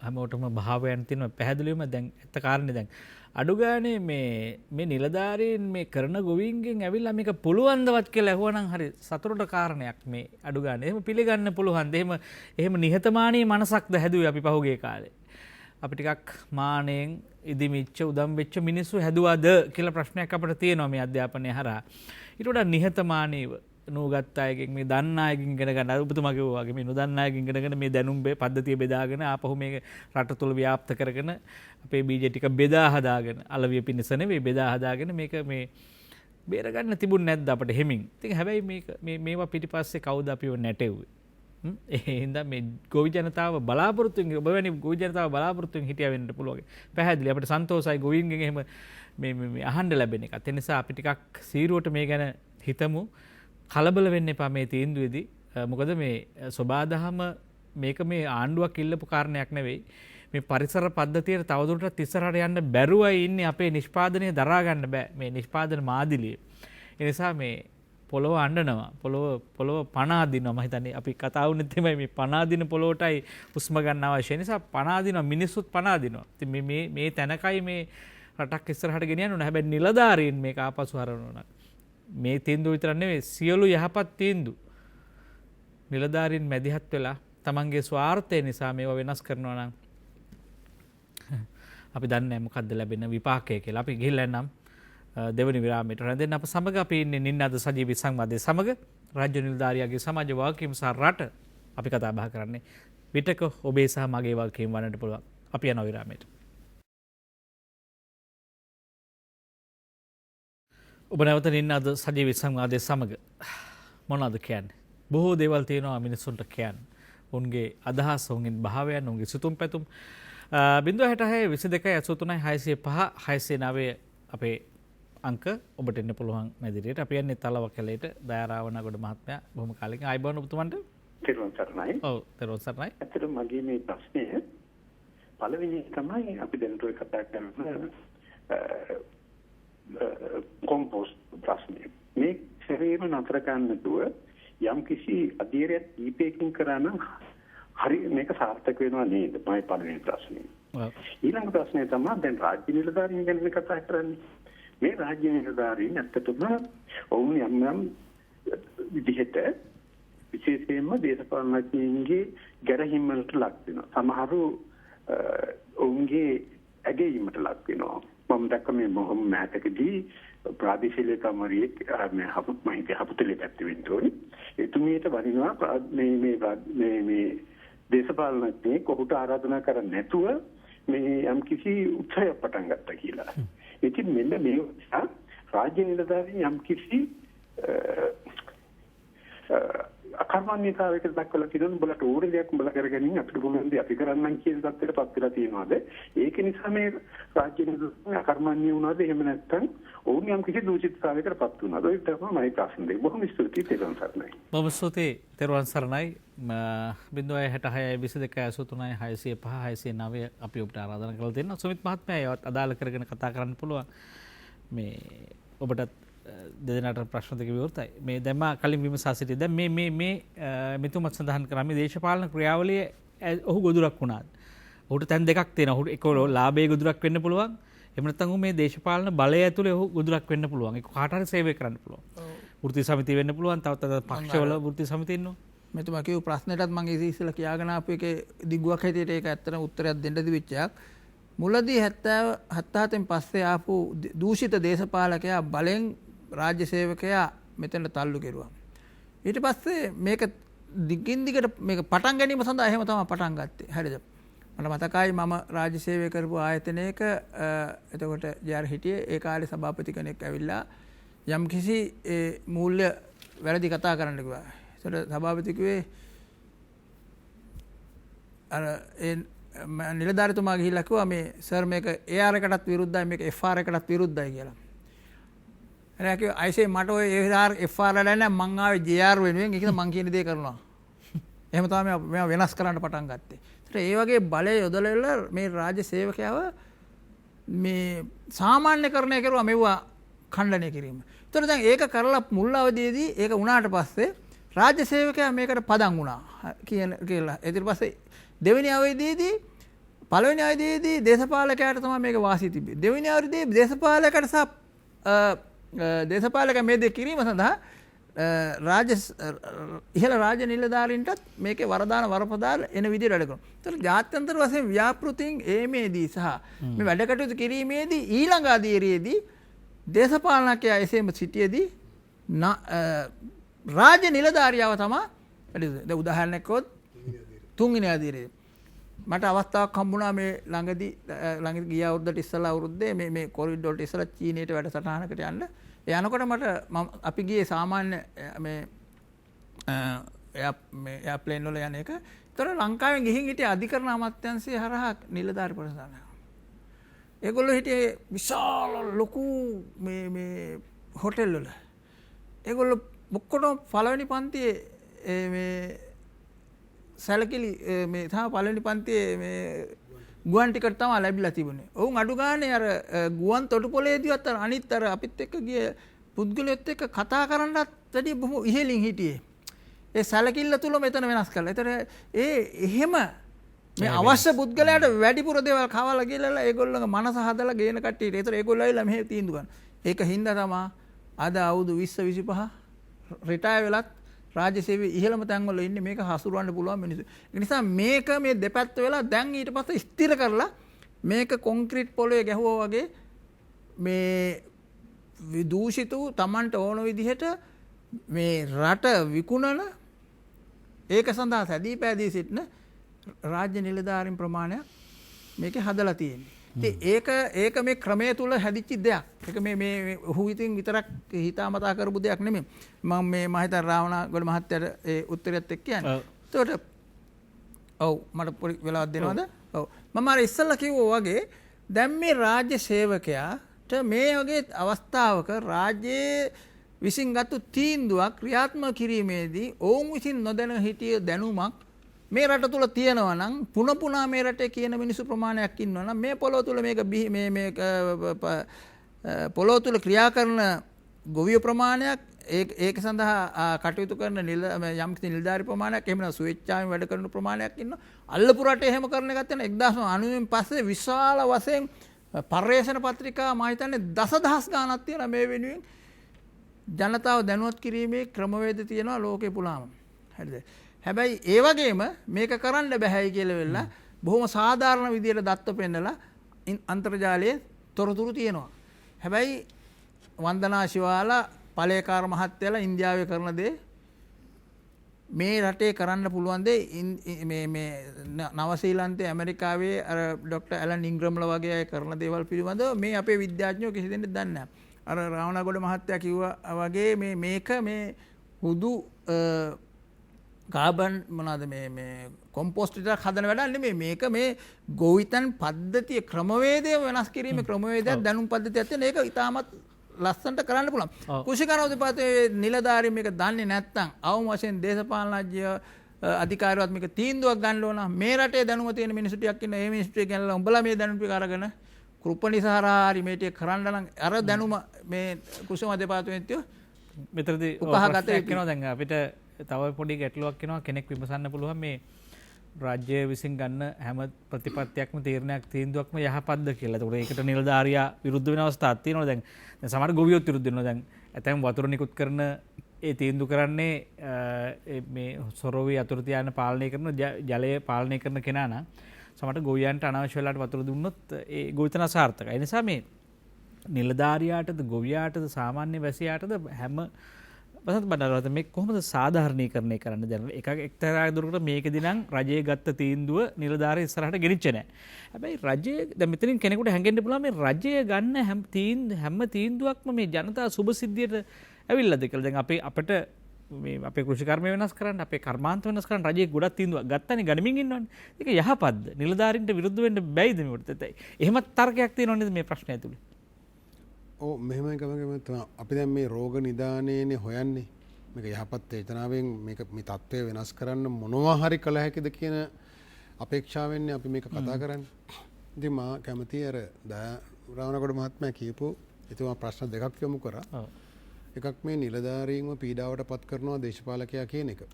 හැමෝටම භාවයන් තියෙනවා පැහැදිලිවම. දැන් ඇත්ත කාරණේ දැන් අඩු ගානේ මේ නිලධාරීන් මේ කරන ගොවීන්ගෙන් ඇවිල්ලා මේක පුළුවන්දවත් කියලා ඇහුවනම් හරි සතුටට කාරණයක්. මේ අඩු ගානේ එහෙම පිළිගන්න පුළුවන්ද? එහෙම නිහතමානී මනසක්ද හැදුවේ අපි පහුගිය කාලේ? අපි ටිකක් මානෙන් ඉදිමිච්ච උදම් වෙච්ච මිනිස්සු හැදුවාද කියලා ප්‍රශ්නයක් අපිට තියෙනවා මේ අධ්‍යාපනය හරහා. ඊට වඩා නිහතමානීව නූගත් අයගෙන් මේ දන්න අයගෙන් ඉගෙන ගන්න. අර ඔබතුමා කිව්වා වගේ මේ නොදන්න අයගෙන් ඉගෙනගෙන මේ දැනුම් පද්ධතිය බෙදාගෙන ආපහු මේක රට තුල ව්‍යාප්ත කරගෙන අපේ බීජ ටික බෙදා හදාගෙන අලවිය පිණිස නෙවෙයි බෙදා හදාගෙන මේක මේ බේර ගන්න තිබුණ නැද්ද අපිට හිමින්. ඉතින් හැබැයි මේවා පිටිපස්සේ කවුද අපිව නැටෙව්වේ? ඒ හින්දා මේ ගොවි ජනතාව බලාපොරොත්තුෙන් ඔබ වැනි ගොවි ජනතාව බලාපොරොත්තුෙන් හිටියා වෙන්න පුළුවන්. පැහැදිලි අපිට සන්තෝෂයි ගොවීන්ගෙන් එහෙම මේ අහන්න ලැබෙන එක. ඒ නිසා අපි ටිකක් සීරුවට මේ ගැන හිතමු. කලබල වෙන්න එපා මේ තීන්දුවේදී. මොකද මේ සබාදහම මේක මේ ආණ්ඩුවක් ඉල්ලපු කාරණයක් නෙවෙයි. මේ පරිසර පද්ධතියට තවදුරටත් ඉස්සරහට යන්න බැරුවයි ඉන්නේ. අපේ නිෂ්පාදනය දරා ගන්න බෑ මේ නිෂ්පාදන මාදිලිය. ඒ නිසා මේ පොළොව අඬනවා. පොළොව පණ අදිනවා. මම හිතන්නේ අපි කතා වුණේ තමයි මේ පණ අදින පොළොවටයි හුස්ම ගන්න අවශ්‍ය. ඒ නිසා පණ අදිනවා මිනිස්සුත් පණ අදිනවා. ඉතින් මේ තැනකයි මේ රටක් ඉස්සරහට ගෙනියන්න ඕන. හැබැයි නිලධාරීන් මේක ආපසු හරවනවා. මේ තීන්දුව විතර නෙවෙයි සියලු යහපත් තීන්දුව නිලධාරීන් මැදිහත් වෙලා තමන්ගේ ස්වාර්ථය නිසා මේවා වෙනස් කරනවා නම් අපි දන්නේ නැහැ මොකද්ද ලැබෙන විපාකය කියලා. අපි ගිහිල්ලා නම් දෙවනි විරාමයට රැඳෙන්න අප සමග අපි ඉන්නේ නින්නාද සජීවී සංවාදයේ සමග රාජ්‍ය නිලධාරියාගේ සමාජ වගකීම් සහ රට අපි කතා බහ කරන්නේ. විතක ඔබේ සහ මගේ වගකීම් වන්නට පුළුවන්. අපි යනවා විරාමයට. ඔබ නැවත නින්නාද සජීවී සංවාදයේ සමග මොනවද කියන්නේ? බොහෝ දේවල් තියෙනවා මිනිස්සුන්ට කියන්න. උන්ගේ අදහස්, උන්ගේ භාවයන්, උන්ගේ සිතුම් පැතුම් 066 22 83 605 609 අපේ අංක ඔබට එන්න පුළුවන් මැදිරියට. අපි යන්නේ තලව කැලේට දයාරාවනගොඩ මහත්මයා බොහොම කාලෙකින් ආයිබෝන් ඔබතුමන්ට. තෙරුවන් සරණයි. ඔව් තෙරුවන් සරණයි. ඇත්තටම මගේ මේ ප්‍රශ්නය පළවෙනි තමයි අපි දැන් toy කතා කරන කොම්පොස්ට් ප්‍රශ්නය. මේ ශරීරම නතර ගන්න දුව යම් කිසි අධීරයක් දීපයකින් කරා නම් හරි මේක සාර්ථක වෙනවා නේද? මගේ පළවෙනි ප්‍රශ්නේ. ඊළඟ ප්‍රශ්නේ තමයි දැන් රාජ්‍ය නිලධාරීන් ගැන කතා කරන්නේ. මේ රාජ්‍ය නිලධාරීන් ඇත්තටම ඔවුන් යම් විදිහට විශේෂයෙන්ම දේශපාලනඥයින්ගේ ගැරහීම් වලට ලක් වෙනවා. සමහරු ඔවුන්ගේ ඇගීමට ලක් වෙනවා. මම දැක්ක මේ මොහොම මෑතකදී ප්‍රාදේශීය කමරියේ මේ හපුතලේ පැත්තේ වෙන්න ඕනේ. එතුමියට වරිනවා මේ දේශපාලනඥයෙක් කොහොට ආරාධනා කරන්නේ නැතුව මේ යම් කිසි උත්සවයක් පටන් ගත්තා කියලා. ඉතින් මෙන්න මේ රාජ්‍ය නිලධාරීන් යම් කිසි අකර්මණ්‍යතාවයකට දක්වලා තියෙනවා උඹලට ඕනේ දෙයක් උඹලා කරගනින් අපිට පුළුවන් දේ අපි කරන්නම් කියන தත්ත්වයටපත් වෙලා තියෙනවාද ඒක නිසා මේ රාජ්‍ය නිලධාරීන් අකර්මණ්‍ය වුණාද එහෙම නැත්නම් ඔවුන් යම් කිසි දූෂිතතාවයකටපත් වුණාද ඔය තමයි මගේ ප්‍රශ්නේ බොහොම ස්තුතියි තෙරුවන් සරණයි බොහොම ස්තුතියි තෙරුවන් සරණයි 066 22 83 605 609 අපි ඔබට ආරාධනා කරලා දෙන්න සුමිත් මහත්මයා ඒවත් අදාළ කරගෙන කතා කරන්න පුළුවන් මේ ඔබටත් දෙදෙනාට ප්‍රශ්න දෙක විවෘතයි. මේ දැන් මා කලින් විමසා සිටියේ දැන් මේ මෙතුමත් සඳහන් කරා මේ දේශපාලන ක්‍රියාවලිය ඔහු ගොදුරක් වුණාද? ඔහුට තැන් දෙකක් තියෙනවා. ඔහුට එක ලාභයේ ගොදුරක් වෙන්න පුළුවන්. එහෙම නැත්නම් ඔහු මේ දේශපාලන බලය ඇතුලේ ඔහු ගොදුරක් වෙන්න පුළුවන්. ඒක කාට හරි සේවය කරන්න පුළුවන්. වෘත්ති සමිතිය වෙන්න පුළුවන්. තවත් පක්ෂවල වෘත්ති සමිති ඉන්නවා. මෙතුමා කියපු ප්‍රශ්නෙටත් මම ඉතින් කියාගෙන ආපු එකේ දිගුවක් හැටියට ඒක ඇත්තටම උත්තරයක් දෙන්න දිවිච්ච එකක්. මුලදී 77න් පස්සේ ආපු දූෂිත දේශපාලකයා බලෙන් රාජ්‍ය සේවකයා මෙතනට තල්ලු කෙරුවා. ඊට පස්සේ මේක දිගින් දිගට මේක පටන් ගැනීම සඳහා එහෙම තමයි පටන් ගත්තේ. හරිද? මට මතකයි මම රාජ්‍ය සේවය කරපු ආයතනයක එතකොට ජාර හිටියේ ඒ කාලේ සභාපති කෙනෙක් ඇවිල්ලා යම් කිසි මූල්‍ය වැරදි කතා කරන්න කිව්වා. ඒතකොට සභාපති කිව්වේ අර නිලධාරිතුමා ගිහිල්ලා කිව්වා මේ සර් මේක AR එකටත් විරුද්ධයි මේක FR එකටත් විරුද්ධයි කියලා. එයා කිව්වා අයිසේ මට ඔය FR වල නැහැ මං ආවේ JR වෙනුවෙන් ඒකද මං කියන දේ කරනවා. එහෙම තමයි මම වෙනස් කරන්න පටන් ගත්තේ. ඒතර ඒ වගේ බලය යොදලා මේ රාජ්‍ය සේවකයව මේ සාමාන්‍යකරණය කරුවා මෙවුවා ඛණ්ඩනය කිරීම. ඒතර දැන් ඒක කරලා මුල් අවදියේදී ඒක වුණාට පස්සේ රාජ්‍ය සේවකයා මේකට පදන් වුණා කියලා. ඊට පස්සේ දෙවෙනි අවධියේදී පළවෙනි අවධියේදී දේශපාලකයාට තමයි මේක වාසිය තිබෙන්නේ. දෙවෙනි අවධියේදී දේශපාලකයාට සහ දේශපාලක මේ දෙක කිරීම සඳහා ඉහළ රාජ්‍ය නිලධාරීන්ටත් මේකේ වරදාන වරපදාල එන විදිහට වැඩ කරනවා. ඒතර ජාත්‍යන්තර වශයෙන් ව්‍යාපෘතීන් ඒමේදී සහ මේ වැඩ කටයුතු කිරීමේදී ඊළඟ අධීරයේදී දේශපාලනකයා එසේම සිටියේදී රාජ්‍ය නිලධාරියව තමයි දැන් උදාහරණයක් කිව්වොත් තුන්වෙනි අධීරයේ මට අවස්ථාවක් හම්බුණා මේ ළඟදී ගිය අවුරුද්දට ඉස්සලා අවුරුද්දේ මේ කොරිඩෝර් වලට ඉස්සලා චීනයට වැඩසටහනකට යන්න. ඒ යනකොට අපි ගියේ සාමාන්‍ය මේ එයාප්ලේන් වල යන එක. ඒතර ලංකාවෙන් ගිහින් හිටිය අධිකරණ අමාත්‍යාංශය හරහා නිලධාරි ප්‍රසාරණ. ඒගොල්ලෝ හිටියේ විශාල ලොකු මේ හොටෙල් වල. ඒගොල්ලෝ ඔක්කොම පළවෙනි පන්තියේ මේ සැලකිලි මේ තමයි පළවෙනි පන්තියේ මේ ගුවන් ටිකට් තමයි ලැබිලා තිබුණේ. ඔවුන් අඩු ගානේ අර ගුවන් තොටුපළේදීවත් අර අනිත් අර අපිත් එක්ක ගිය පුද්ගලයොත් එක්ක කතා කරන්නත් වැඩි බොහොම ඉහළින් හිටියේ. ඒ සැලකිල්ල තුල මෙතන වෙනස් කළා. ඒතර එහෙම මේ අවශ්‍ය පුද්ගලයාට වැඩිපුර දේවල් කවලා ගිහලා ඒගොල්ලෝගේ මනස හදලා ගේන කට්ටියට. ඒතර ඒගොල්ලෝ ඇවිල්ලා මෙහෙ තීන්දුව ගන්න. ඒක හින්දා තමයි අද අවුරුදු 20 25 රිටයර් වෙලත් රාජ්‍ය සේවයේ ඉහළම තැන්වල ඉන්නේ මේක හසුරවන්න පුළුවන් මිනිස්සු. ඒ නිසා මේක මේ දෙපැත්ත වෙලා දැන් ඊට පස්සේ ස්ථිර කරලා මේක කොන්ක්‍රීට් පොළවේ ගැහුවා වගේ මේ විදූෂිත වූ Tamanට ඕන විදිහට මේ රට විකුණන ඒක සඳහා සැදී පැදී සිටින රාජ්‍ය නිලධාරීන් ප්‍රමාණයක් මේකේ හදලා තියෙන්නේ. ඉතින් ඒක මේ ක්‍රමයේ තුල හැදිච්ච දෙයක්. ඒක මේ ඔහු ඉතින් විතරක් හිතාමතා කරපු දෙයක් නෙමෙයි. මම හිතා රාවණගොඩ මහත්තයාට ඒ උත්තරයත් එක්ක කියන්නේ. ඒකට ඔව් මට පොඩි වෙලාවක් දෙනවද? ඔව්. මම අර ඉස්සෙල්ලා කිව්වා වගේ දැන් මේ රාජ්‍ය සේවකයාට මේ වගේ අවස්ථාවක රාජ්‍යයේ විසින් ගත්තු තීන්දුවක් ක්‍රියාත්මක කිරීමේදී ඔවුන් විසින් නොදැන හිටිය දැනුමක් මේ රට තුල තියෙනවා නම් පුනා මේ රටේ කියන මිනිසු ප්‍රමාණයක් ඉන්නවා නම් මේ පොළොව තුල මේක මේ පොළොව තුල ක්‍රියා කරන ගොවිය ප්‍රමාණයක් ඒක සඳහා කටයුතු කරන යම් කිසි නිලධාරි ප්‍රමාණයක් එහෙම නැත්නම් ස්වේච්ඡාවෙන් වැඩ කරන ප්‍රමාණයක් ඉන්නවා. අල්ලපු රටේ එහෙම කරන එකත් යන 1990 පස්සේ විශාල වශයෙන් පර්යේෂණ පත්‍රිකා මම හිතන්නේ දසදහස් ගණනක් තියෙනවා මේ වෙනුවෙන් ජනතාව දැනුවත් කිරීමේ ක්‍රමවේද තියෙනවා ලෝකේ පුරාම. හරිද? හැබැයි ඒ වගේම මේක කරන්න බෑයි කියලා වෙලා බොහොම සාධාරණ විදියට දත්ත පෙන්නලා අන්තර්ජාලයේ තොරතුරු තියෙනවා. හැබැයි වන්දනා ශිවාලා පළේකාර මහත්තයලා ඉන්දියාවේ කරන දේ මේ රටේ කරන්න පුළුවන් දේ මේ නවසීලන්තේ ඇමරිකාවේ අර ડોક્ટર ඇලන් ඉන්ග්‍රම්ලා වගේ අය කරන දේවල් පිළිබඳව මේ අපේ විද්‍යාඥයෝ කිසි දෙයක් දන්නේ නැහැ. අර රාවණගොඩ මහත්තයා කිව්වා වගේ මේක මේ හුදු ගාබන් මොනාද මේ කොම්පෝස්ටිට හදන වැඩන්න මේක මේ ගොවිතන් පද්ධතිය ක්‍රමවේදය වෙනස් කිරීම ක්‍රමවේදයක් දැනුම් පද්ධති ඇත ඒක ඉතාමත් ලස්සන්ට කරන්න පුළන් කෘෂිකරවති පතේ නිලධාරී මේක දන්නේ නැත්තං අවම වශයෙන් දේශපාලනජ්‍ය අධිකාරවත්මික තීන්දුවක් ගන්නලෝන මේ රටේ දැනුම තියෙන මිනිසුටියක් ඉන්න ඒ මිනිස්ට්‍රිය ගැනලා උඹලා මේ දැනුම් කරගෙන කෘපණි සහරාරි මේටිය කරන්න නම් අර දැනුම මේ කෘෂි දෙපාර්තමේන්තුව මෙතනදී උකහාගත වෙනවා දැන් අපිට තව පොඩි ගැටලුවක් වෙනවා කෙනෙක් විමසන්න පුළුවන් මේ රාජ්‍ය විසින් ගන්න හැම ප්‍රතිපත්තියක්ම තීරණයක් තීන්දුවක්ම යහපත්ද කියලා. ඒකට ඒකට නිලධාරියා විරුද්ධ වෙන අවස්ථාවක් තියෙනවා දැන්. දැන් සමහර ගොවියොත් විරුද්ධ වෙනවා දැන්. ඇතැම් වතුර නිකුත් කරන ඒ තීන්දුව කරන්නේ මේ සොරවි අතුරු තියාන පාලනය කරන ජලය පාලනය කරන කෙනා නම් සමහරට ගොවියන්ට අනවශ්‍ය වෙලාවට වතුර දුන්නොත් ඒ ගොවිතැන අසාර්ථකයි. ඒ නිසා මේ නිලධාරියාටද ගොවියාටද සාමාන්‍ය වැසියාටද හැම බසත් බඩරවත මේ කොහොමද සාධාරණීකරණය කරන්න දැන් එක එක්තරා දුරකට මේකදී නම් රජයේ ගත්ත තීන්දුව නිලධාරී ඉස්සරහට ගෙනිච්චේ නැහැ. හැබැයි රජයේ දැන් මෙතනින් කෙනෙකුට හැංගෙන්න පුළුවන් මේ රජයේ ගන්න හැම තීන්දුවක්ම මේ ජනතා සුබ සිද්ධියට ඇවිල්ලාද කියලා. දැන් අපිට මේ අපේ කෘෂිකර්ම වෙනස් කරන්න අපේ කර්මාන්ත වෙනස් කරන්න රජයේ ගොඩක් තීන්දුවක් ගත්තනේ ගනිමින් ඉන්නවනේ. ඒක යහපත්ද? නිලධාරීන්ට විරුද්ධ වෙන්න බැයිද මේකට? එහෙමත් තර්කයක් තියෙනව නේද මේ ප්‍රශ්නය ඇතුලේ? ඕ මෙහෙමයි අපි දැන් මේ රෝග නිදානයේනේ හොයන්නේ මේක යහපත් චේතනාවෙන් මේක මේ தත්ත්වය වෙනස් කරන්න මොනවා හරි කළ හැකිද කියන අපේක්ෂාවෙන් අපි මේක කතා කරන්නේ. ඉතින් මා කැමතියි අර රාවණගොඩ මහත්මයා කියපු එතුමා ප්‍රශ්න දෙකක් යොමු කරා. එකක් මේ නිලධාරීන්ව පීඩාවට පත් කරනවා දේශපාලකයා කියන එක.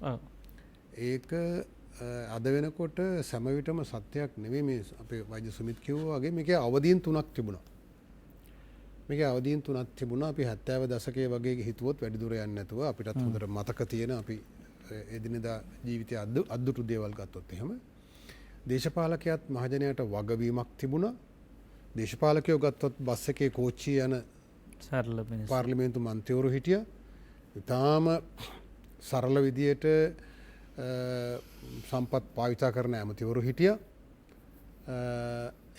ඒක අද වෙනකොට සෑම විටම සත්‍යයක් නෙවෙයි. මේ අපේ වෛද්‍ය සුමිත් කිව්වා වගේ මේකේ අවදීන් තුනක් තිබුණා. මේකේ අවදීන් තුනක් තිබුණා. අපි 70 දශකයේ වගේ හිතුවොත් වැඩි දුර යන්නේ නැතුව අපිටත් හොඳට මතක තියෙන අපි එදිනෙදා ජීවිතයේ අද්දුටු දේවල් ගත්තොත් එහෙම දේශපාලකයාත් මහජනයාට වගවීමක් තිබුණා. දේශපාලකයෝ ගත්තොත් බස් එකේ කෝච්චිය යන සරල පාර්ලිමේන්තු මන්ත්‍රීවරු හිටියා. ඉතාම සරල විදියට සම්පත් පාවිච්චි කරන ඇමතිවරු හිටියා.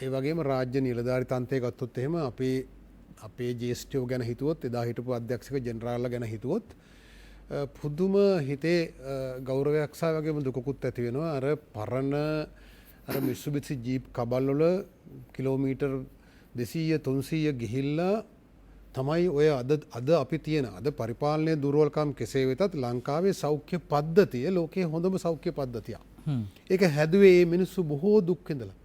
ඒ වගේම රාජ්‍ය නිලධාරී තන්ත්‍රය ගත්තොත් එහෙම අපේ ජේෂ්ඨයෝ ගැන හිතුවොත් එදා හිටපු අධ්‍යක්ෂක ජෙනරාල්ලා ගැන හිතුවොත් පුදුම හිතේ ගෞරවයක් සහ වගේම දුකකුත් ඇති වෙනවා. අර පරණ අර මිත්සුබිසි ජීප් කබල් වල කිලෝමීටර් 200 300 ගිහිල්ලා තමයි ඔය අද අපි තියෙන අද පරිපාලනයේ දුර්වලකම් කෙසේ වෙතත් ලංකාවේ සෞඛ්‍ය පද්ධතිය ලෝකයේ හොඳම සෞඛ්‍ය පද්ධතියක්. ඒක හැදුවේ මේ මිනිස්සු බොහෝ දුක් විඳලා.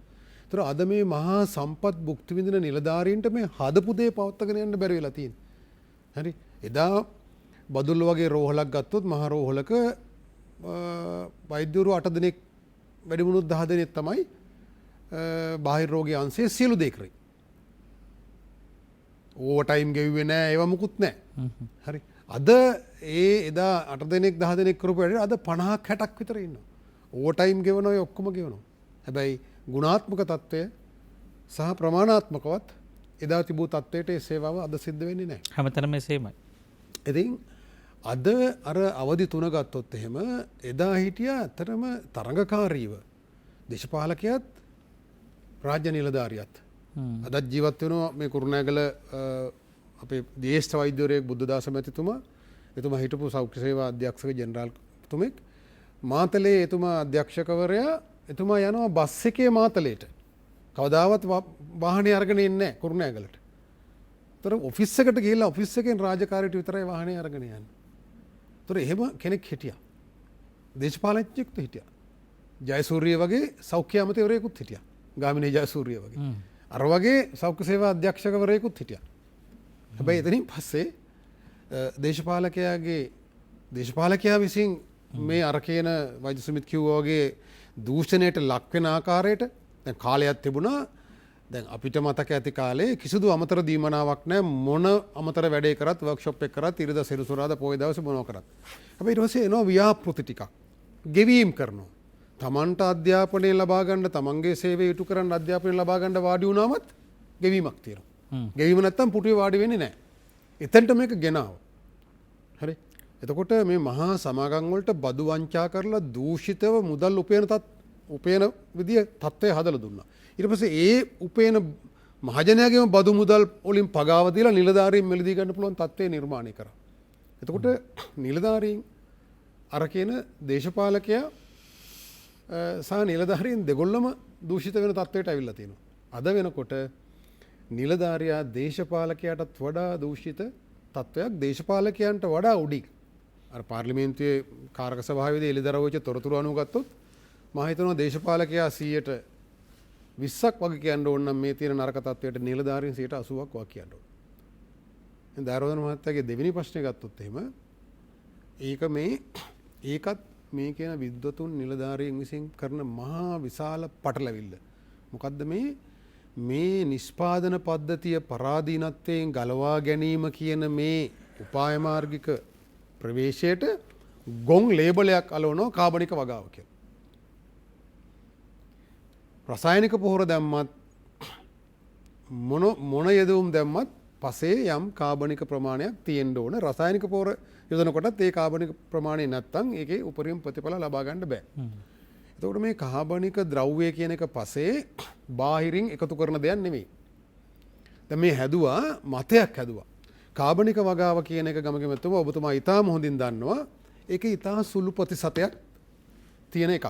ඒතර අද මේ මහා සම්පත් භුක්ති විඳින නිලධාරීන්ට මේ හදපු දේ පවත්වාගෙන යන්න බැරි වෙලා තියෙනවා. හරි. එදා බදුල්ල වගේ රෝහලක් ගත්තොත් මහා රෝහලක වෛද්‍යවරු 8 දෙනෙක් වැඩිමුණුත් 10 දෙනෙක් තමයි බාහිර රෝගී අංශයේ සියලු දේ කරේ. ඕවර් ටයිම් ගෙව්වේ නැහැ ඒව මුකුත් නැහැ. හරි. අද එදා 8 දෙනෙක් 10 දෙනෙක් කරපු වැඩේ අද 50ක් 60ක් විතර ඉන්නවා. ඕවර් ටයිම් ගෙවනවා ඒ ඔක්කොම ගෙවනවා. හැබැයි ගුණාත්මක තත්ත්වය සහ ප්‍රමාණාත්මකවත් එදා තිබූ තත්ත්වයට ඒ සේවාව අද සිද්ධ වෙන්නේ නැහැ. හැමතැනම එසේමයි. ඉතින් අද අර අවදි තුන ගත්තොත් එහෙම එදා හිටියා ඇත්තටම තරඟකාරීව දේශපාලකයාත් රාජ්‍ය නිලධාරියත් අදත් ජීවත් වෙනවා මේ කුරුණෑගල අපේ ජ්‍යෙෂ්ඨ වෛද්‍යවරයෙක් බුද්ධදාස මැතිතුමා එතුමා හිටපු සෞඛ්‍ය සේවා අධ්‍යක්ෂක ජෙනරාල් තුමෙක් මාතලේ එතුමා අධ්‍යක්ෂකවරයා එතුමා යනවා බස් එකේ මාතලේට කවදාවත් වාහනේ අරගෙන එන්නේ නැහැ කුරුණෑගලට. ඒතර ඔෆිස් එකට ගිහිල්ලා ඔෆිස් එකෙන් රාජකාරියට විතරයි වාහනේ අරගෙන යන්නේ. ඒතර එහෙම කෙනෙක් හිටියා. දේශපාලනඥයෙක්ත් හිටියා. ජයසූරිය වගේ සෞඛ්‍ය අමාත්‍යවරයෙකුත් හිටියා. ගාමිණී ජයසූරිය වගේ. අර වගේ සෞඛ්‍ය සේවා අධ්‍යක්ෂකවරයෙකුත් හිටියා. හැබැයි එතනින් පස්සේ දේශපාලකයා විසින් මේ අර කියන වෛද්‍ය සුමිත් කිව්වා වගේ දූෂණයට ලක් වෙන ආකාරයට දැන් කාලයක් තිබුණා. දැන් අපිට මතක ඇති කාලේ කිසිදු අමතර දීමනාවක් නැහැ. මොන අමතර වැඩේ කරත් වර්ක්ෂොප් එක කරත් ඉරිදා සෙනසුරාදා පොය දවසේ මොනවා කරත්. හැබැයි ඊට පස්සේ එනවා ව්‍යාපෘති ටිකක්. ගෙවීම් කරනවා. තමන්ට අධ්‍යාපනය ලබා ගන්න තමන්ගේ සේවය ඉටු කරන්න අධ්‍යාපනය ලබා ගන්න වාඩි වුණාමත් ගෙවීමක් තියෙනවා. ගෙවීම නැත්තම් පුටුවේ වාඩි වෙන්නේ නැහැ. එතනට මේක ගෙනාව. හරි. එතකොට මේ මහා සමාගම් වලට බදු වංචා කරලා දූෂිතව මුදල් උපයන විදිය තත්ත්වය හදලා දුන්නා. ඊට පස්සේ ඒ උපයන මහජනයාගේම බදු මුදල් වලින් පගාව දීලා නිලධාරීන් මෙලදී ගන්න පුළුවන් තත්ත්වය නිර්මාණය කරා. එතකොට නිලධාරීන් අර කියන දේශපාලකයා සහ නිලධාරීන් දෙගොල්ලම දූෂිත වෙන තත්ත්වයට ඇවිල්ලා තියෙනවා. අද වෙනකොට නිලධාරියා දේශපාලකයාටත් වඩා දූෂිත තත්ත්වයක් දේශපාලකයන්ට වඩා උඩි. අර පාර්ලිමේන්තුවේ කාරක සභාවේදී එළිදරව් වෙච්ච තොරතුරු අනුව ගත්තොත් මම හිතනවා දේශපාලකයා 20ක් වගේ කියන්න ඕන නම් මේ තියෙන නරක තත්ත්වයට නිලධාරීන් 80ක් වගේ කියන්න ඕන. දැන් දාරෝදන මහත්තයාගේ දෙවෙනි ප්‍රශ්නේ ගත්තොත් එහෙම ඒකත් මේ කියන විද්වතුන් නිලධාරීන් විසින් කරන මහා විශාල පටලැවිල්ල. මොකද්ද මේ නිෂ්පාදන පද්ධතිය පරාදීනත්වයෙන් ගලවා ගැනීම කියන මේ උපාය මාර්ගික ප්‍රවේශයට ගොන් ලේබලයක් අලවනවා කාබනික වගාව කියලා. රසායනික පොහොර දැම්මත් මොන යෙදවුම් දැම්මත් පසේ යම් කාබනික ප්‍රමාණයක් තියෙන්න ඕන. රසායනික පොහොර යොදනකොටත් ඒ කාබනික ප්‍රමාණය නැත්තම් ඒකේ උපරිම ප්‍රතිඵල ලබා ගන්න බෑ. එතකොට මේ කාබනික ද්‍රව්‍ය කියන එක පසේ බාහිරින් එකතු කරන දෙයක් නෙමෙයි. දැන් මේ හැදුවා මතයක් හැදුවා. කාබනික වගාව කියන එක ගමකෙමතුමා ඔබතුමා ඊටාම හොඳින් දන්නවා. ඒක ඊටා සුළු ප්‍රතිශතයක් තියෙන එකක්.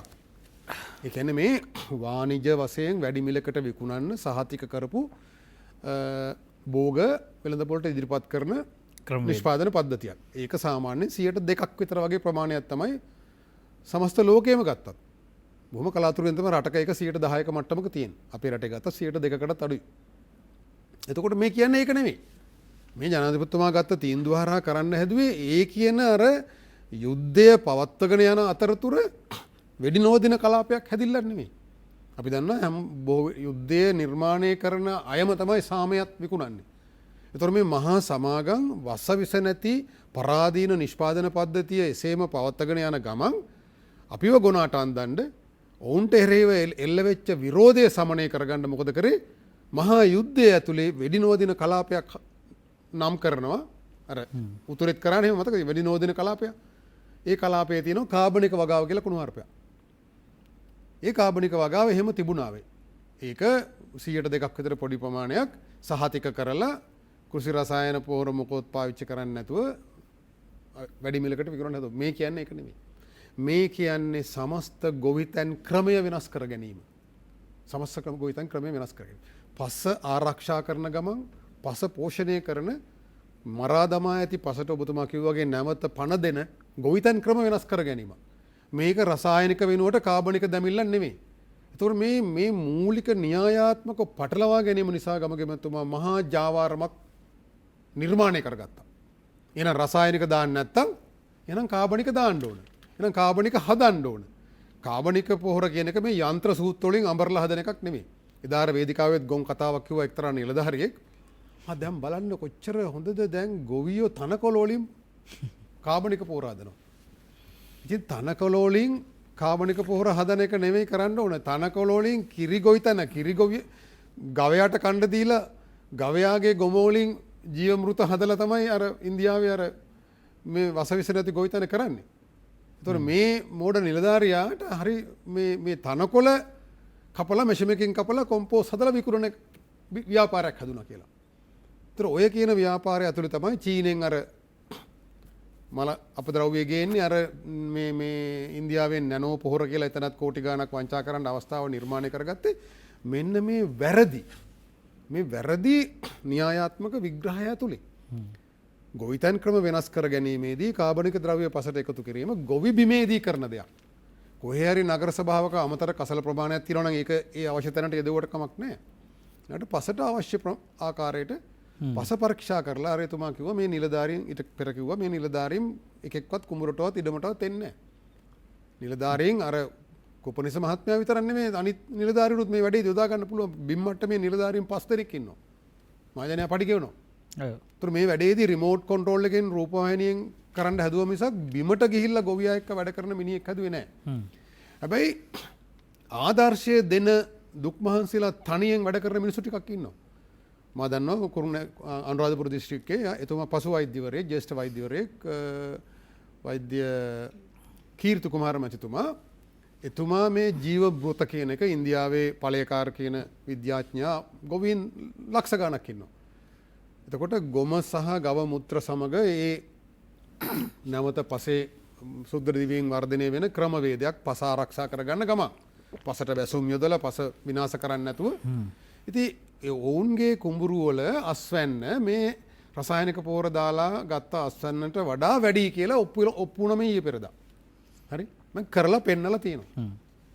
ඒ කියන්නේ මේ වාණිජ වශයෙන් වැඩි මිලකට විකුණන්න සහතික කරපු භෝග වෙළඳපොළට ඉදිරිපත් කරන නිෂ්පාදන පද්ධතියක්. ඒක සාමාන්‍යයෙන් 2% විතර වගේ ප්‍රමාණයක් තමයි සමස්ත ලෝකයේම ගත්තත්. බොහොම කලාතුරකින් තමයි රටක ඒක 10% මට්ටමක තියෙන. අපේ රටේ ගත්ත 2%කටත් අඩුයි. එතකොට මේ කියන්නේ ඒක නෙමෙයි. මේ ජනාධිපතිතුමා ගත්ත තීන්දුව හරහා කරන්න හැදුවේ ඒ කියන අර යුද්ධය පවත්වගෙන යන අතරතුර වෙඩි නොදින කලාපයක් හැදිල්ලක් නෙමෙයි. අපි දන්නවා හැම යුද්ධය නිර්මාණය කරන අයම තමයි සාමයත් විකුණන්නේ. ඒතර මේ මහා සමාගම් වසවිස නැති පරාදීන නිෂ්පාදන පද්ධතිය එසේම පවත්වගෙන යන ගමන් අපිව ගොනාට අන්දන්න ඔවුන්ට එරෙහිව එල්ල වෙච්ච විරෝධය සමනය කරගන්න මොකද කරේ? මහා යුද්ධය ඇතුලේ වෙඩි නොදින කලාපයක් නම් කරනවා. අර උතුරෙත් කරන්නේ මතකද වෙඩි නොදින කලාපයක්. ඒ කලාපයේ තියෙනවා කාබනික වගාව කියලා කුණුහරුපයක්. ඒ කාබනික වගාව එහෙම තිබුණා වේ. ඒක 2% විතර පොඩි ප්‍රමාණයක් සහතික කරලා කෘෂි රසායන පොහොර මොකොත් පාවිච්චි කරන්නේ නැතුව වැඩි මිලකට විකුණන හදෝ. මේ කියන්නේ ඒක නෙමෙයි. මේ කියන්නේ සමස්ත ගොවිතැන් ක්‍රමය වෙනස් කර ගැනීම. සමස්ත ගොවිතැන් ක්‍රමය වෙනස් කර ගැනීම. පස ආරක්ෂා කරන ගමන් පස පෝෂණය කරන මරා දමා ඇති පසට ඔබතුමා කිව්වාගේ නැවත පණ දෙන ගොවිතැන් ක්‍රම වෙනස් කර ගැනීම. මේක රසායනික වෙනුවට කාබනික දැමිල්ලක් නෙමෙයි. ඒතකොට මේ මූලික න්‍යායාත්මක පටලවා ගැනීම නිසා ගමකෙමතුමා මහා ජාවාරමක් නිර්මාණය කරගත්තා. එහෙනම් රසායනික දාන්න නැත්තම් එහෙනම් කාබනික දාන්න ඕන. එහෙනම් කාබනික හදන්න ඕන. කාබනික පොහොර කියන එක මේ යන්ත්‍ර සූත්‍ර වලින් අඹරලා හදන එකක් නෙමෙයි. එදාර වේදිකාවෙත් ගොන් කතාවක් කිව්වා එක්තරා නිලධාරියෙක්. දැන් බලන්න කොච්චර හොඳද දැන් ගොවියෝ තනකොළ වලින් කාබනික පොහොර හදනවා. ඉතින් තනකොළ වලින් කාබනික පොහොර හදන එක නෙමෙයි කරන්න ඕන. තනකොළ වලින් කිරි ගොවිතැන කිරි ගවයාට කන්න දීලා ගවයාගේ ගොම වලින් ජීව මෘත හදලා තමයි අර ඉන්දියාවේ අර මේ වසවිස නැති ගොවිතැන කරන්නේ. ඒතකොට මේ මෝඩ නිලධාරියාට හරි මේ තනකොළ කපලා මෙෂමකින් කපලා කොම්පෝස් හදලා විකුණන ව්‍යාපාරයක් හදුනා කියලා. ඒතර ඔය කියන ව්‍යාපාරය ඇතුළේ තමයි චීනෙන් අර මල අපද්‍රව්‍ය ගේන්නේ අර මේ ඉන්දියාවෙන් නැනෝ පොහොර කියලා එතනත් කෝටි ගාණක් වංචා කරන්න අවස්ථාව නිර්මාණය කරගත්තේ මෙන්න මේ වැරදි න්‍යායාත්මක විග්‍රහය ඇතුළේ. ගොවිතැන් ක්‍රම වෙනස් කර ගැනීමේදී කාබනික ද්‍රව්‍ය පසට එකතු කිරීම ගොවි බිමේදී කරන දෙයක්. කොහේ හරි නගර සභාවක අමතර කසල ප්‍රමාණයක් තියෙනවා නම් ඒක ඒ අවශ්‍ය තැනට යොදවුවට කමක් නැහැ. ඊට පසට අවශ්‍ය ආකාරයට පස පරීක්ෂා කරලා අර එතුමා කිව්වා මේ නිලධාරීන් ඊට පෙර කිව්වා මේ නිලධාරීන් එකෙක්වත් කුඹරටවත් ඉඩමටවත් එන්නේ නැහැ. නිලධාරීන් අර කොපනිස මහත්මයා විතරක් නෙමෙයි අනිත් නිලධාරීනුත් මේ වැඩේ යොදා ගන්න පුළුවන්. බිම් මට්ටමේ නිලධාරීන් 5 දෙනෙක් ඉන්නවා. මහජනයා පඩි ගෙවනවා. ඒතර මේ වැඩේදී රිමෝට් කන්ට්‍රෝල් එකෙන් රූපවාහිනියෙන් කරන්න හැදුවා මිසක් බිමට ගිහිල්ලා ගොවියා එක්ක වැඩ කරන මිනිහෙක් හැදුවේ නැහැ. හැබැයි ආදර්ශය දෙන දුක් මහන්සිලා තනියෙන් වැඩ කරන මිනිස්සු ටිකක් ඉන්නවා. මම දන්නවා අනුරාධපුර දිස්ත්‍රික්කයේ එතුමා පසු වෛද්‍යවරයෙක් ජ්‍යෙෂ්ඨ වෛද්‍යවරයෙක් වෛද්‍ය කීර්ති කුමාර මැතිතුමා එතුමා මේ ජීව මෘත කියන එක ඉන්දියාවේ පළයකාර කියන විද්‍යාඥයා ගොවීන් ලක්ෂ ගණනක් ඉන්නවා. එතකොට ගොම සහ ගව මුත්‍ර සමග ඒ නැවත පසේ සුද්‍ර දිවීන් වර්ධනය වෙන ක්‍රමවේදයක් පස ආරක්ෂා කරගන්න ගම. පසට බැසුම් යොදලා පස විනාශ කරන්න නැතුව. ඉතින් ඒ ඔවුන්ගේ කුඹුරු වල අස්වැන්න මේ රසායනික පෝර දාලා ගත්ත අස්වැන්නට වඩා වැඩි කියලා ඔප්පුනම ඊයේ පෙරදා. හරි? මම කරලා පෙන්නලා තියෙනවා.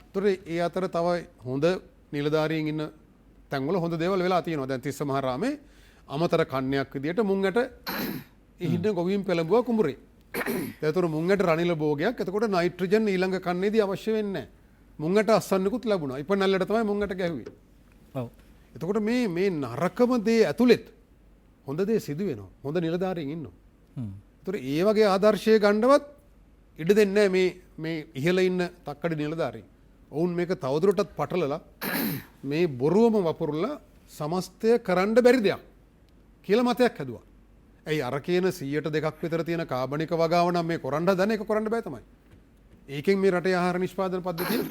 ඒතර ඒ අතර තව හොඳ නිලධාරීන් ඉන්න තැන්වල හොඳ දේවල් වෙලා තියෙනවා. දැන් තිස්ස මහරාමේ අමතර කන්නයක් විදියට මුංගට ඉහින්න ගොවීම් පෙළඹුවා කුඹුරේ. ඒතර මුංගට රනිල භෝගයක්. එතකොට නයිට්‍රජන් ඊළඟ කන්නේදී අවශ්‍ය වෙන්නේ නැහැ. මුංගට අස්සන්නකුත් ලැබුණා. ඉපනල්ලට තමයි මුංගට ගැහුවේ. ඔව්. එතකොට මේ නරකම දේ ඇතුළෙත් හොඳ දේ සිදු වෙනවා. හොඳ නිලධාරීන් ඉන්නවා. ඒතර ඒ වගේ ආදර්ශය ගන්නවත් ඉඩ දෙන්නේ නැහැ මේ ඉහළ ඉන්න තක්කඩි නිලධාරීන්. ඔවුන් මේක තවදුරටත් පටලලා මේ බොරුවම වපුරලා සමස්තය කරන්න බැරි දෙයක් කියලා මතයක් හැදුවා. ඇයි අර කියන 102ක් විතර තියෙන කාබනික වගාව නම් මේ කරන්න හදන එක කරන්න බෑ තමයි. ඒකෙන් මේ රටේ ආහාර නිෂ්පාදන පද්ධතිය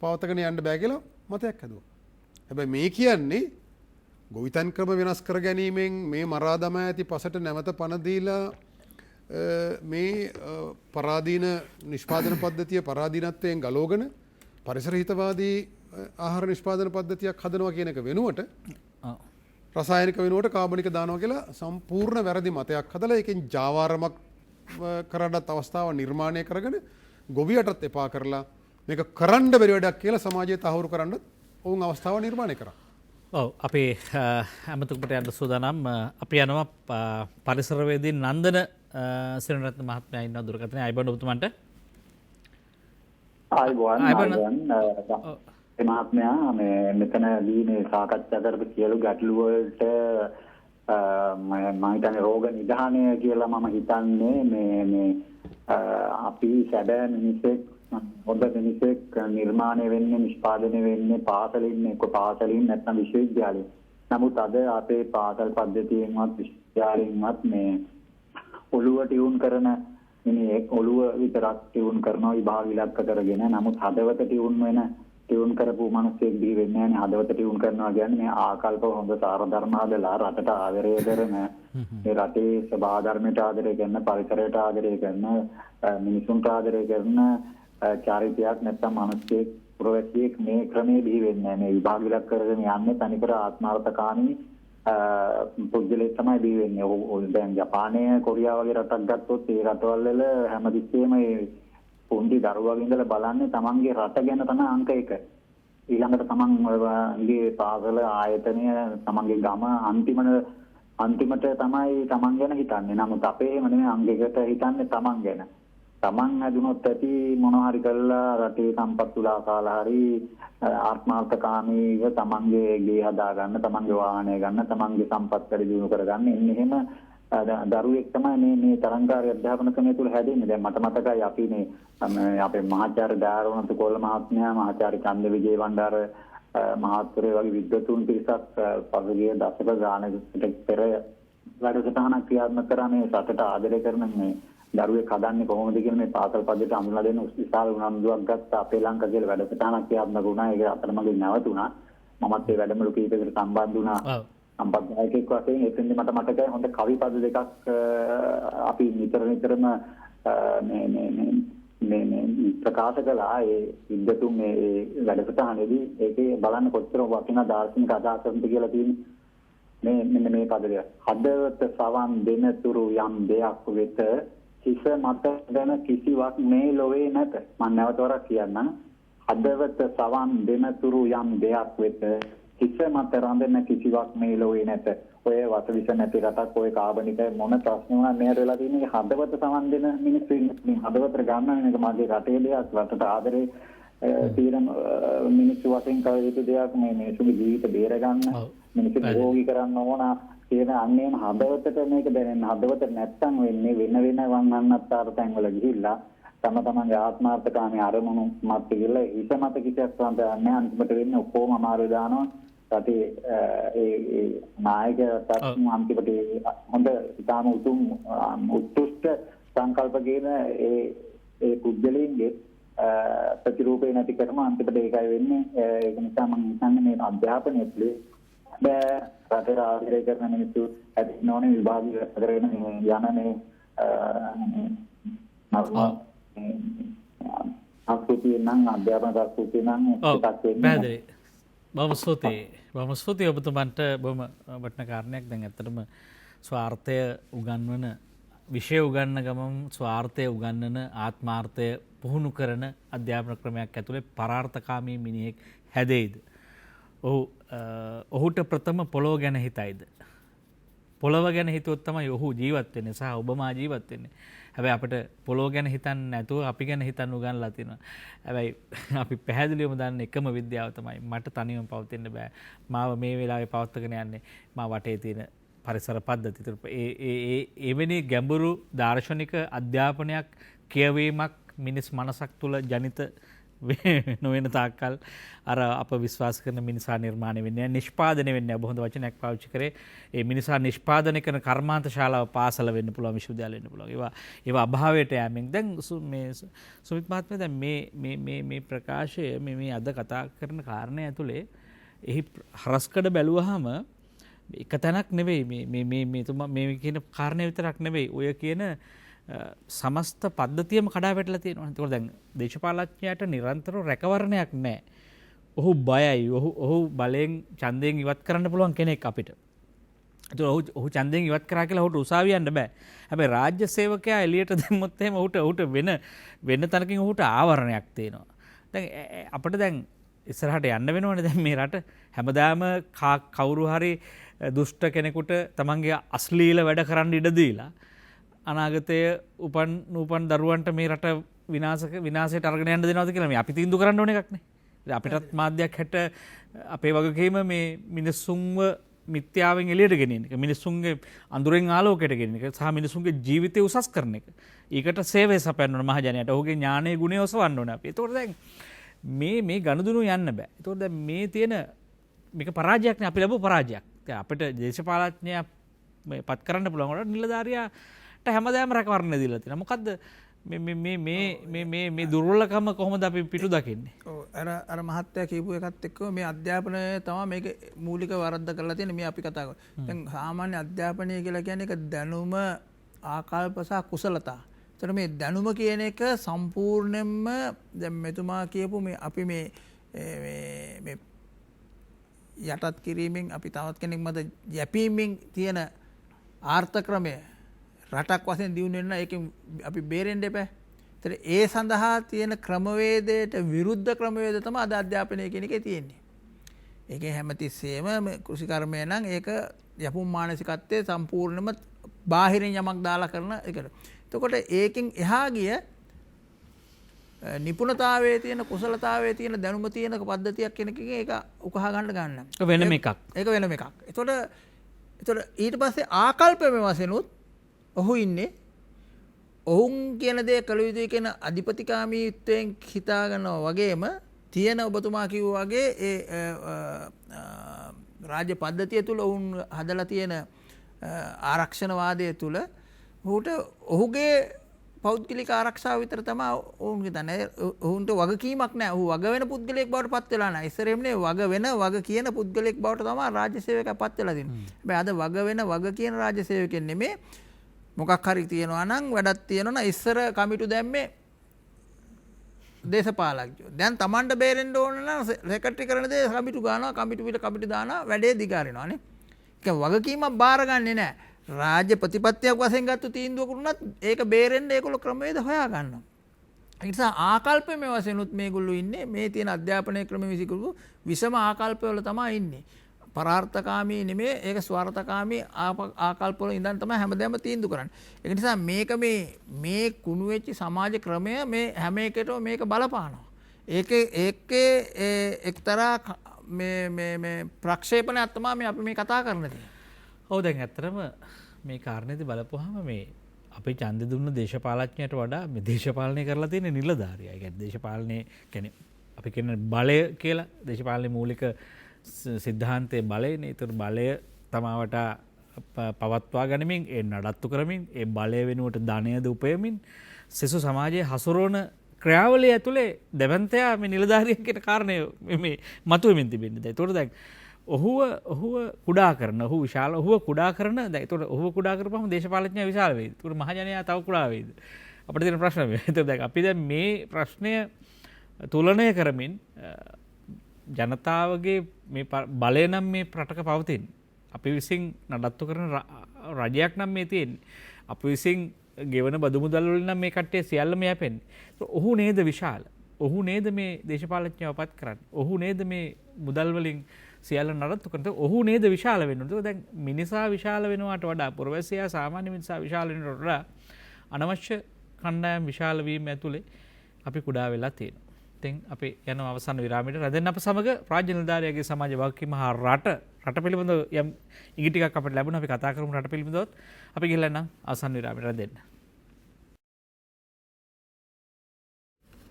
පවත්වාගෙන යන්න බෑ කියලා මතයක් හැදුවා. හැබැයි මේ කියන්නේ ගොවිතැන් ක්‍රම වෙනස් කර ගැනීමෙන් මේ මරා දමා ඇති පසට නැවත පණ දීලා මේ පරාදීන නිෂ්පාදන පද්ධතිය පරාදීනත්වයෙන් ගලෝගෙන පරිසර හිතවාදී ආහාර නිෂ්පාදන පද්ධතියක් හදනවා කියන එක වෙනුවට රසායනික වෙනුවට කාබනික දානවා කියලා සම්පූර්ණ වැරදි මතයක් හදලා ඒකෙන් ජාවාරමක් කරන්නත් අවස්ථාව නිර්මාණය කරගෙන ගොවියටත් එපා කරලා මේක කරන්න බැරි වැඩක් කියලා සමාජයේ තහවුරු කරන්නත් ඔවුන් අවස්ථාව නිර්මාණය කරා. ඔව් අපි අමතුකට යන්න සූදානම්. අපි යනවා පරිසරවේදී නන්දන සිරණරත්න මහත්මයා ඉන්න දුරකථනයේ අයබන් ඔබතුමන්ට. මහත්මයා මෙතනදී මේ සාකච්ඡා කරපු සියලු ගැටලු වලට මම හිතන්නේ රෝග නිධානය කියලා මම හිතන්නේ මේ අපි සැබෑ මිනිසෙක් හොඳ මිනිසෙක් නිර්මාණය වෙන්නේ නිෂ්පාදනය වෙන්නේ පාසලින් එක්ක පාසලින් නැත්නම් විශ්වවිද්‍යාලයෙන්. නමුත් අද අපේ පාසල් පද්ධතියෙන්වත් විශ්වවිද්‍යාලයෙන්වත් මේ ඔළුව ටියුන් කරන මිනිහෙක් ඔළුව විතරක් ටියුන් කරනවා විභාග ඉලක්ක කරගෙන. නමුත් හදවත ටියුන් කරපු මිනිස්සෙක් දී වෙන්නේ නැහැ. හදවත ටියුන් කරනවා කියන්නේ මේ ආකල්ප හොඳ සාර ධර්ම හදලා රටට ආදරය කරන මේ රටේ සබහා ධර්මයට ආදරය කරන පරිසරයට ආදරය කරන මිනිසුන්ට ආදරය කරන චාරිත්‍රයක් නැත්නම් මිනිස්සෙක් පුරවැසියෙක් මේ ක්‍රමේ දී වෙන්නේ නැහැ. මේ විභාග ඉලක්ක කරගෙන යන්නේ තනිකර ආත්මාර්ථකාමී පුද්ගලෙක් තමයි දී වෙන්නේ. දැන් ජපානය කොරියාව වගේ රටක් ගත්තොත් ඒ රටවල් වල හැමතිස්සෙම මේ පොන්ඩි දරුවගේ ඉඳලා බලන්නේ තමන්ගේ රට ගැන තමයි අංක 1. ඊළඟට තමන්ගේ පාසල ආයතනය තමන්ගේ ගම අන්තිමට තමයි තමන් ගැන හිතන්නේ. නමුත් අපේ එහෙම නෙමෙයි අංක 1ට හිතන්නේ තමන් ගැන. තමන් හැදුනොත් ඇති මොනවා හරි කළා රටේ සම්පත් උලා කාලා හරි ආත්මාර්ථකාමීව තමන්ගේ ගේ හදා ගන්න, තමන්ගේ වාහනය ගන්න, තමන්ගේ සම්පත් වැඩි දියුණු කරගන්න. එන්නේ එහෙම දරුවෙක් තමයි මේ තරංකාරී අධ්‍යාපන ක්‍රමය තුල හැදෙන්නේ. දැන් මට මතකයි අපි මේ අපේ මහාචාර්ය දාරවනතු කොල්ල මහත්මයා, මහාචාර්ය චන්ද විජේ වණ්ඩාර මහත්වරේ වගේ විද්වතුන් පිරිසක් පසුගිය දශක ගානකට පෙර වැඩසටහනක් ක්‍රියාත්මක කරා මේ රටට ආදරය කරන මේ දරුවෙක් හදන්නේ කොහොමද කියන මේ පාසල් පද්ධතියට අඳුනලා දෙන්න විශාල උනන්දුවක් ගත්ත අපේ ලංකා කියලා වැඩසටහනක් ක්‍රියාත්මක වුණා. ඒක අතරමඟ නැවතුණා. මමත් ඒ වැඩමුළු කීපයකට සම්බන්ධ වුණා. සම්බන්ධයෙක් වශයෙන් එතෙන්දි මට මතකයි හොඳ කවි පද දෙකක් අපි නිතරම මේ ප්‍රකාශ කළා. ඒ විද්වතුන් මේ වැඩසටහනේදී ඒකේ බලන්න කොච්චර වටිනා දාර්ශනික අදහසක්ද කියලා තියෙන්නේ. මෙන්න මේ පද දෙක. හදවත සවන් දෙන තුරු යම් දෙයක් වෙත හිස මත දැන කිසිවක් මේ ලෝවේ නැත. මම නැවත වරක් කියන්නම්. හදවත සවන් දෙන තුරු යම් දෙයක් වෙත හිස මත රඳන කිසිවක් මේ ලෝවේ නැත. ඔය වසවිස නැති රටක් ඔය කාබනික මොන ප්‍රශ්න වුණත් මෙහෙට වෙලා තියෙන්නේ හදවත සවන් දෙන මිනිස්සු ඉන්නේ. හදවතට ගන්න එක මගේ රටේ දෙයක්, රටට ආදරේ තියෙන මිනිස්සු වශයෙන් කළ යුතු දෙයක්. මේ මිනිස්සුගේ ජීවිත බේර ගන්න, මිනිස්සු නිරෝගී කරන්න ඕන කියන අන්නේම හදවතට මේක දැනෙන්න. හදවත නැත්තම් වෙන්නේ වෙන වන්නන්නත්තර තැන් වල ගිහිල්ලා තමන්ගේ ආත්මාර්ථකාමී අරමුණු මත ගිහලා හිත මත කිසියක් සම්බන්ධ අන්තිමට වෙන්නේ ඔක්කොම අමාරු දානවා. රටේ ඒ නායකයන්ට අන්තිමට හොඳ ඉතාම උතුම් උත්කෘෂ්ඨ සංකල්ප කියන ඒ පුද්ගලයන්ගේ ප්‍රතිරූපේ නැති කරම අන්තිමට ඒකයි වෙන්නේ. ඒක නිසා මම හිතන්නේ මේ අධ්‍යාපනය තුළ රටේ ආදරය කරන මිනිස්සු ඇතිනෝනේ විභාගය කරගෙන යන මේ සංස්කෘතිය නම් අධ්‍යාපන සංස්කෘතිය නම් එකක් වෙන්නේ. පැහැදිලි. බොහොම ස්තුතියි. බොහොම ස්තුතියි ඔබතුමන්ට. බොහොම වටින කාරණයක්. දැන් ඇත්තටම ස්වාර්ථය උගන්වන විෂය උගන්න ගමන් ස්වාර්ථය උගන්නන ආත්මාර්ථය පුහුණු කරන අධ්‍යාපන ක්‍රමයක් ඇතුලේ පරාර්ථකාමී මිනිහෙක් හැදෙයිද? ඔහුට ප්‍රථම පොළොව ගැන හිතයිද? පොළොව ගැන හිතුවොත් තමයි ඔහු ජීවත් වෙන්නේ සහ ඔබමා ජීවත් වෙන්නේ. හැබැයි අපිට පොළොව ගැන හිතන්නේ නැතුව අපි ගැන හිතන්න උගන්ලා තියෙනවා. හැබැයි අපි පැහැදිලිවම දන්න එකම විද්‍යාව තමයි මට තනියම පවතින්න බෑ. මාව මේ වෙලාවේ පවත්වාගෙන යන්නේ මා වටේ තියෙන පරිසර පද්ධති. එවැනි ගැඹුරු දාර්ශනික අධ්‍යාපනයක් කියවීමක් මිනිස් මනසක් තුළ ජනිත නොවන තාක්කල් අර අප විශ්වාස කරන මිනිසා නිර්මාණය වෙන්නේ නිෂ්පාදනය වෙන්නේ. ඔබ හොඳ වචනයක් පාවිච්චි කරේ. ඒ මිනිසා නිෂ්පාදනය කරන කර්මාන්ත ශාලාව පාසල වෙන්න පුළුවන්, විශ්වවිද්‍යාල වෙන්න පුළුවන්. ඒවා අභාවයට යෑමෙන් දැන් මේ සුමිත් මහත්මයා දැන් මේ ප්‍රකාශය මේ අද කතා කරන කාරණය ඇතුලේ එහි හරස්කඩ බැලුවාම එක තැනක් නෙවෙයි මේ කියන කාරණය විතරක් නෙවෙයි. ඔය කියන සමස්ත පද්ධතියම කඩා වැටලා තියෙනවා. ඒකෝ දැන් දේශපාලඥයාට නිරන්තරව රැකවරණයක් නැහැ. ඔහු බයයි. ඔහු බලෙන් ඡන්දයෙන් ඉවත් කරන්න පුළුවන් කෙනෙක් අපිට. ඒතකොට ඔහු ඡන්දයෙන් ඉවත් කරා කියලා ඔහුට උසාවිය යන්න බෑ. හැබැයි රාජ්‍ය සේවකයා එළියට දැම්මොත් එහෙම ඔහුට වෙන තැනකින් ඔහුට ආවරණයක් තියෙනවා. දැන් අපිට දැන් ඉස්සරහට යන්න වෙනවනේ. දැන් මේ රට හැමදාම කවුරු හරි දුෂ්ට කෙනෙකුට තමන්ගේ අශ්ලීල වැඩ කරන්න ඉඩ දීලා අනාගතයේ උපන් දරුවන්ට මේ රට විනාශයට අරගෙන යන්න දෙනවද කියලා මේ අපි තීන්දුව කරන්න ඕන එකක් නේ. අපිටත් මාධ්‍යයක් හැට අපේ වගකීම මේ මිනිස්සුන්ව මිත්‍යාවෙන් එළියට ගෙනියන එක, මිනිස්සුන්ගේ අඳුරෙන් ආලෝකයට ගෙනියන එක සහ මිනිස්සුන්ගේ ජීවිතය උසස් කරන එක. ඒකට සේවය සපයන්න ඕන මහජනයාට. ඔහුගේ ඥානයේ ගුණය ඔසවන්න ඕන අපි. ඒතකොට දැන් මේ ගනුදෙනු යන්න බෑ. ඒතකොට දැන් මේ තියෙන මේක පරාජයක් නේ, අපි ලැබුව පරාජයක්. දැන් අපිට දේශපාලඥයා මේ පත් කරන්න පුළුවන් වල නිලධාරියාට හැමදාම රැකවරණ දීලා තියෙනවා. මොකද්ද මේ දුර්වලකම කොහොමද අපි පිටු දකින්නේ? ඔව් අර මහත්තයා කියපු එකත් එක්ක මේ අධ්‍යාපනය තමයි මේක මූලික වරද්ද කරලා තියෙන්නේ. මේ අපි කතා කරා. දැන් සාමාන්‍ය අධ්‍යාපනය කියලා කියන්නේ ඒක දැනුම, ආකල්ප සහ කුසලතා. ඒතර මේ දැනුම කියන එක සම්පූර්ණයෙන්ම දැන් මෙතුමා කියපු මේ අපි මේ යටත් කිරීමෙන් අපි තවත් කෙනෙක් මත යැපීමෙන් තියෙන ආර්ථ ක්‍රමය රටක් වශයෙන් දියුණු වෙන්න ඒකෙන් අපි බේරෙන්න එපා. ඒතර ඒ සඳහා තියෙන ක්‍රමවේදයට විරුද්ධ ක්‍රමවේද තමයි අද අධ්‍යාපනය කියන එකේ තියෙන්නේ. ඒකේ හැමතිස්සෙම කෘෂිකර්මය නම් ඒක යපුම් මානසිකත්වයේ සම්පූර්ණයෙන්ම බාහිරින් යමක් දාලා කරන එකට. එතකොට ඒකෙන් එහා ගිය නිපුණතාවයේ තියෙන කුසලතාවයේ තියෙන දැනුම තියෙන පද්ධතියක් කෙනකකින් ඒක උකහා ගන්න. වෙනම එකක්. ඒක වෙනම එකක්. එතකොට ඊට පස්සේ ආකල්පයේ වශයෙන්ුත් ඔහු ඉන්නේ ඔවුන් කියන දේ කළ යුතුයි කියන අධිපතිකාමීත්වයෙන් හිතාගන්නවා වගේම තියෙන ඔබතුමා කිව්වා වගේ ඒ රාජ්‍ය පද්ධතිය තුල ඔවුන් හදලා තියෙන ආරක්ෂණවාදය තුල ඔහුගේ පෞද්ගලික ආරක්ෂාව විතර තමයි ඔවුන් හිතන්නේ. ඔවුන්ට වගකීමක් නැහැ. ඔහු වග වෙන පුද්ගලයෙක් බවට පත් වෙලා නැහැ. ඉස්සරෙන්නේ වග කියන පුද්ගලයෙක් බවට තමයි රාජ්‍ය සේවකයා පත් වෙලා තියෙන්නේ. හැබැයි අද වග කියන රාජ්‍ය සේවකෙන් නෙමෙයි මොකක් හරි තියෙනවා නම් වැඩක් තියෙනවා නම් ඉස්සර කමිටු දැම්මේ දේශපාලකයෝ. දැන් Tamanට බේරෙන්න ඕන නම් සෙක්‍රටරි කරන දේ කමිටු ගන්නවා, කමිටු දානවා, වැඩේ දිගාරිනවා නේ. ඒක වගකීමක් බාරගන්නේ නැහැ. රාජ්‍ය ප්‍රතිපත්තියක් වශයෙන් ගත්ත තීන්දුවකට උනත් ඒක බේරෙන්න ඒගොල්ලෝ ක්‍රමවේද හොයා ගන්නවා. ඒ නිසා ආකල්පමය වශයෙන් උත් මේගොල්ලෝ ඉන්නේ මේ තියෙන අධ්‍යාපනයේ ක්‍රම විසිකරු විසම ආකල්පවල තමයි ඉන්නේ. පරාර්ථකාමී නෙමෙයි, ඒක ස්වාර්ථකාමී ආකල්පවල ඉඳන් තමයි හැමදේම තීන්දුව කරන්නේ. ඒ නිසා මේක මේ කුණු වෙච්ච සමාජ ක්‍රමය මේ හැම එකටම මේක බලපානවා. ඒකේ එක්තරා මේ ප්‍රක්ෂේපණයක් තමයි අපි මේ කතා කරන්නේ. ඔව් දැන් ඇත්තටම මේ කාරණේදී බලපුවාම මේ අපි ඡන්දෙ දුන්න දේශපාලඥයට වඩා මේ දේශපාලනය කරලා තියෙන නිලධාරියා. ඒ කියන්නේ දේශපාලනයේ කියන්නේ අපි කියන බලය කියලා දේශපාලනයේ මූලික සිද්ධාන්තයේ බලයනේ. ඒතර බලය තමාවට පවත්වා ගනිමින් ඒ නඩත්තු කරමින් ඒ බලය වෙනුවට ධනයද උපයමින් සෙසු සමාජයේ හසුරවන ක්‍රියාවලිය ඇතුලේ දෙවන්තයා මේ නිලධාරියා කියන කාරණය මේ මතුවෙමින් තිබෙන්නේ. ඒතකොට දැන් ඔහුව කුඩා කරන, ඔහු කුඩා කරන, දැන් ඒතකොට ඔහුව කුඩා කරපුවම දේශපාලඥයා විශාල වෙයිද? ඒතකොට මහජනයා තව කුඩා වෙයිද? අපිට තියෙන ප්‍රශ්න මේ. ඒත් දැන් අපි දැන් මේ ප්‍රශ්නය තුලනය කරමින් ජනතාවගේ මේ බලය නම් මේ රටක පවතින්නේ. අපි විසින් නඩත්තු කරන රජයක් නම් මේ තියෙන්නේ. අපි විසින් ගෙවන බදු මුදල් වලින් නම් මේ කට්ටිය සියල්ලම යැපෙන්නේ. ඔහු නේද විශාල? ඔහු නේද මේ දේශපාලඥයව පත් කරන්නේ? ඔහු නේද මේ මුදල් වලින් සියල්ල නඩත්තු කරන්නේ? ඔහු නේද විශාල වෙන්නේ? දැන් මිනිසා විශාල වෙනවට වඩා පුරවැසියා සාමාන්‍ය මිනිසා විශාල වෙනවට වඩා අනවශ්‍ය කණ්ඩායම් විශාල වීම ඇතුලේ අපි කුඩා වෙලා තියෙනවා. ඉතින් අපි යන අවසාන විරාමයට රැඳෙන්න අප සමග රාජ්‍ය නිලධාරියාගේ සමාජ වගකීම හා රට පිළිබඳව යම් ඉඟි ටිකක් අපිට ලැබුණා. අපි කතා කරමු රට පිළිබඳවත්. අපි ගිහලා නම් අවසාන විරාමයට රැඳෙන්න.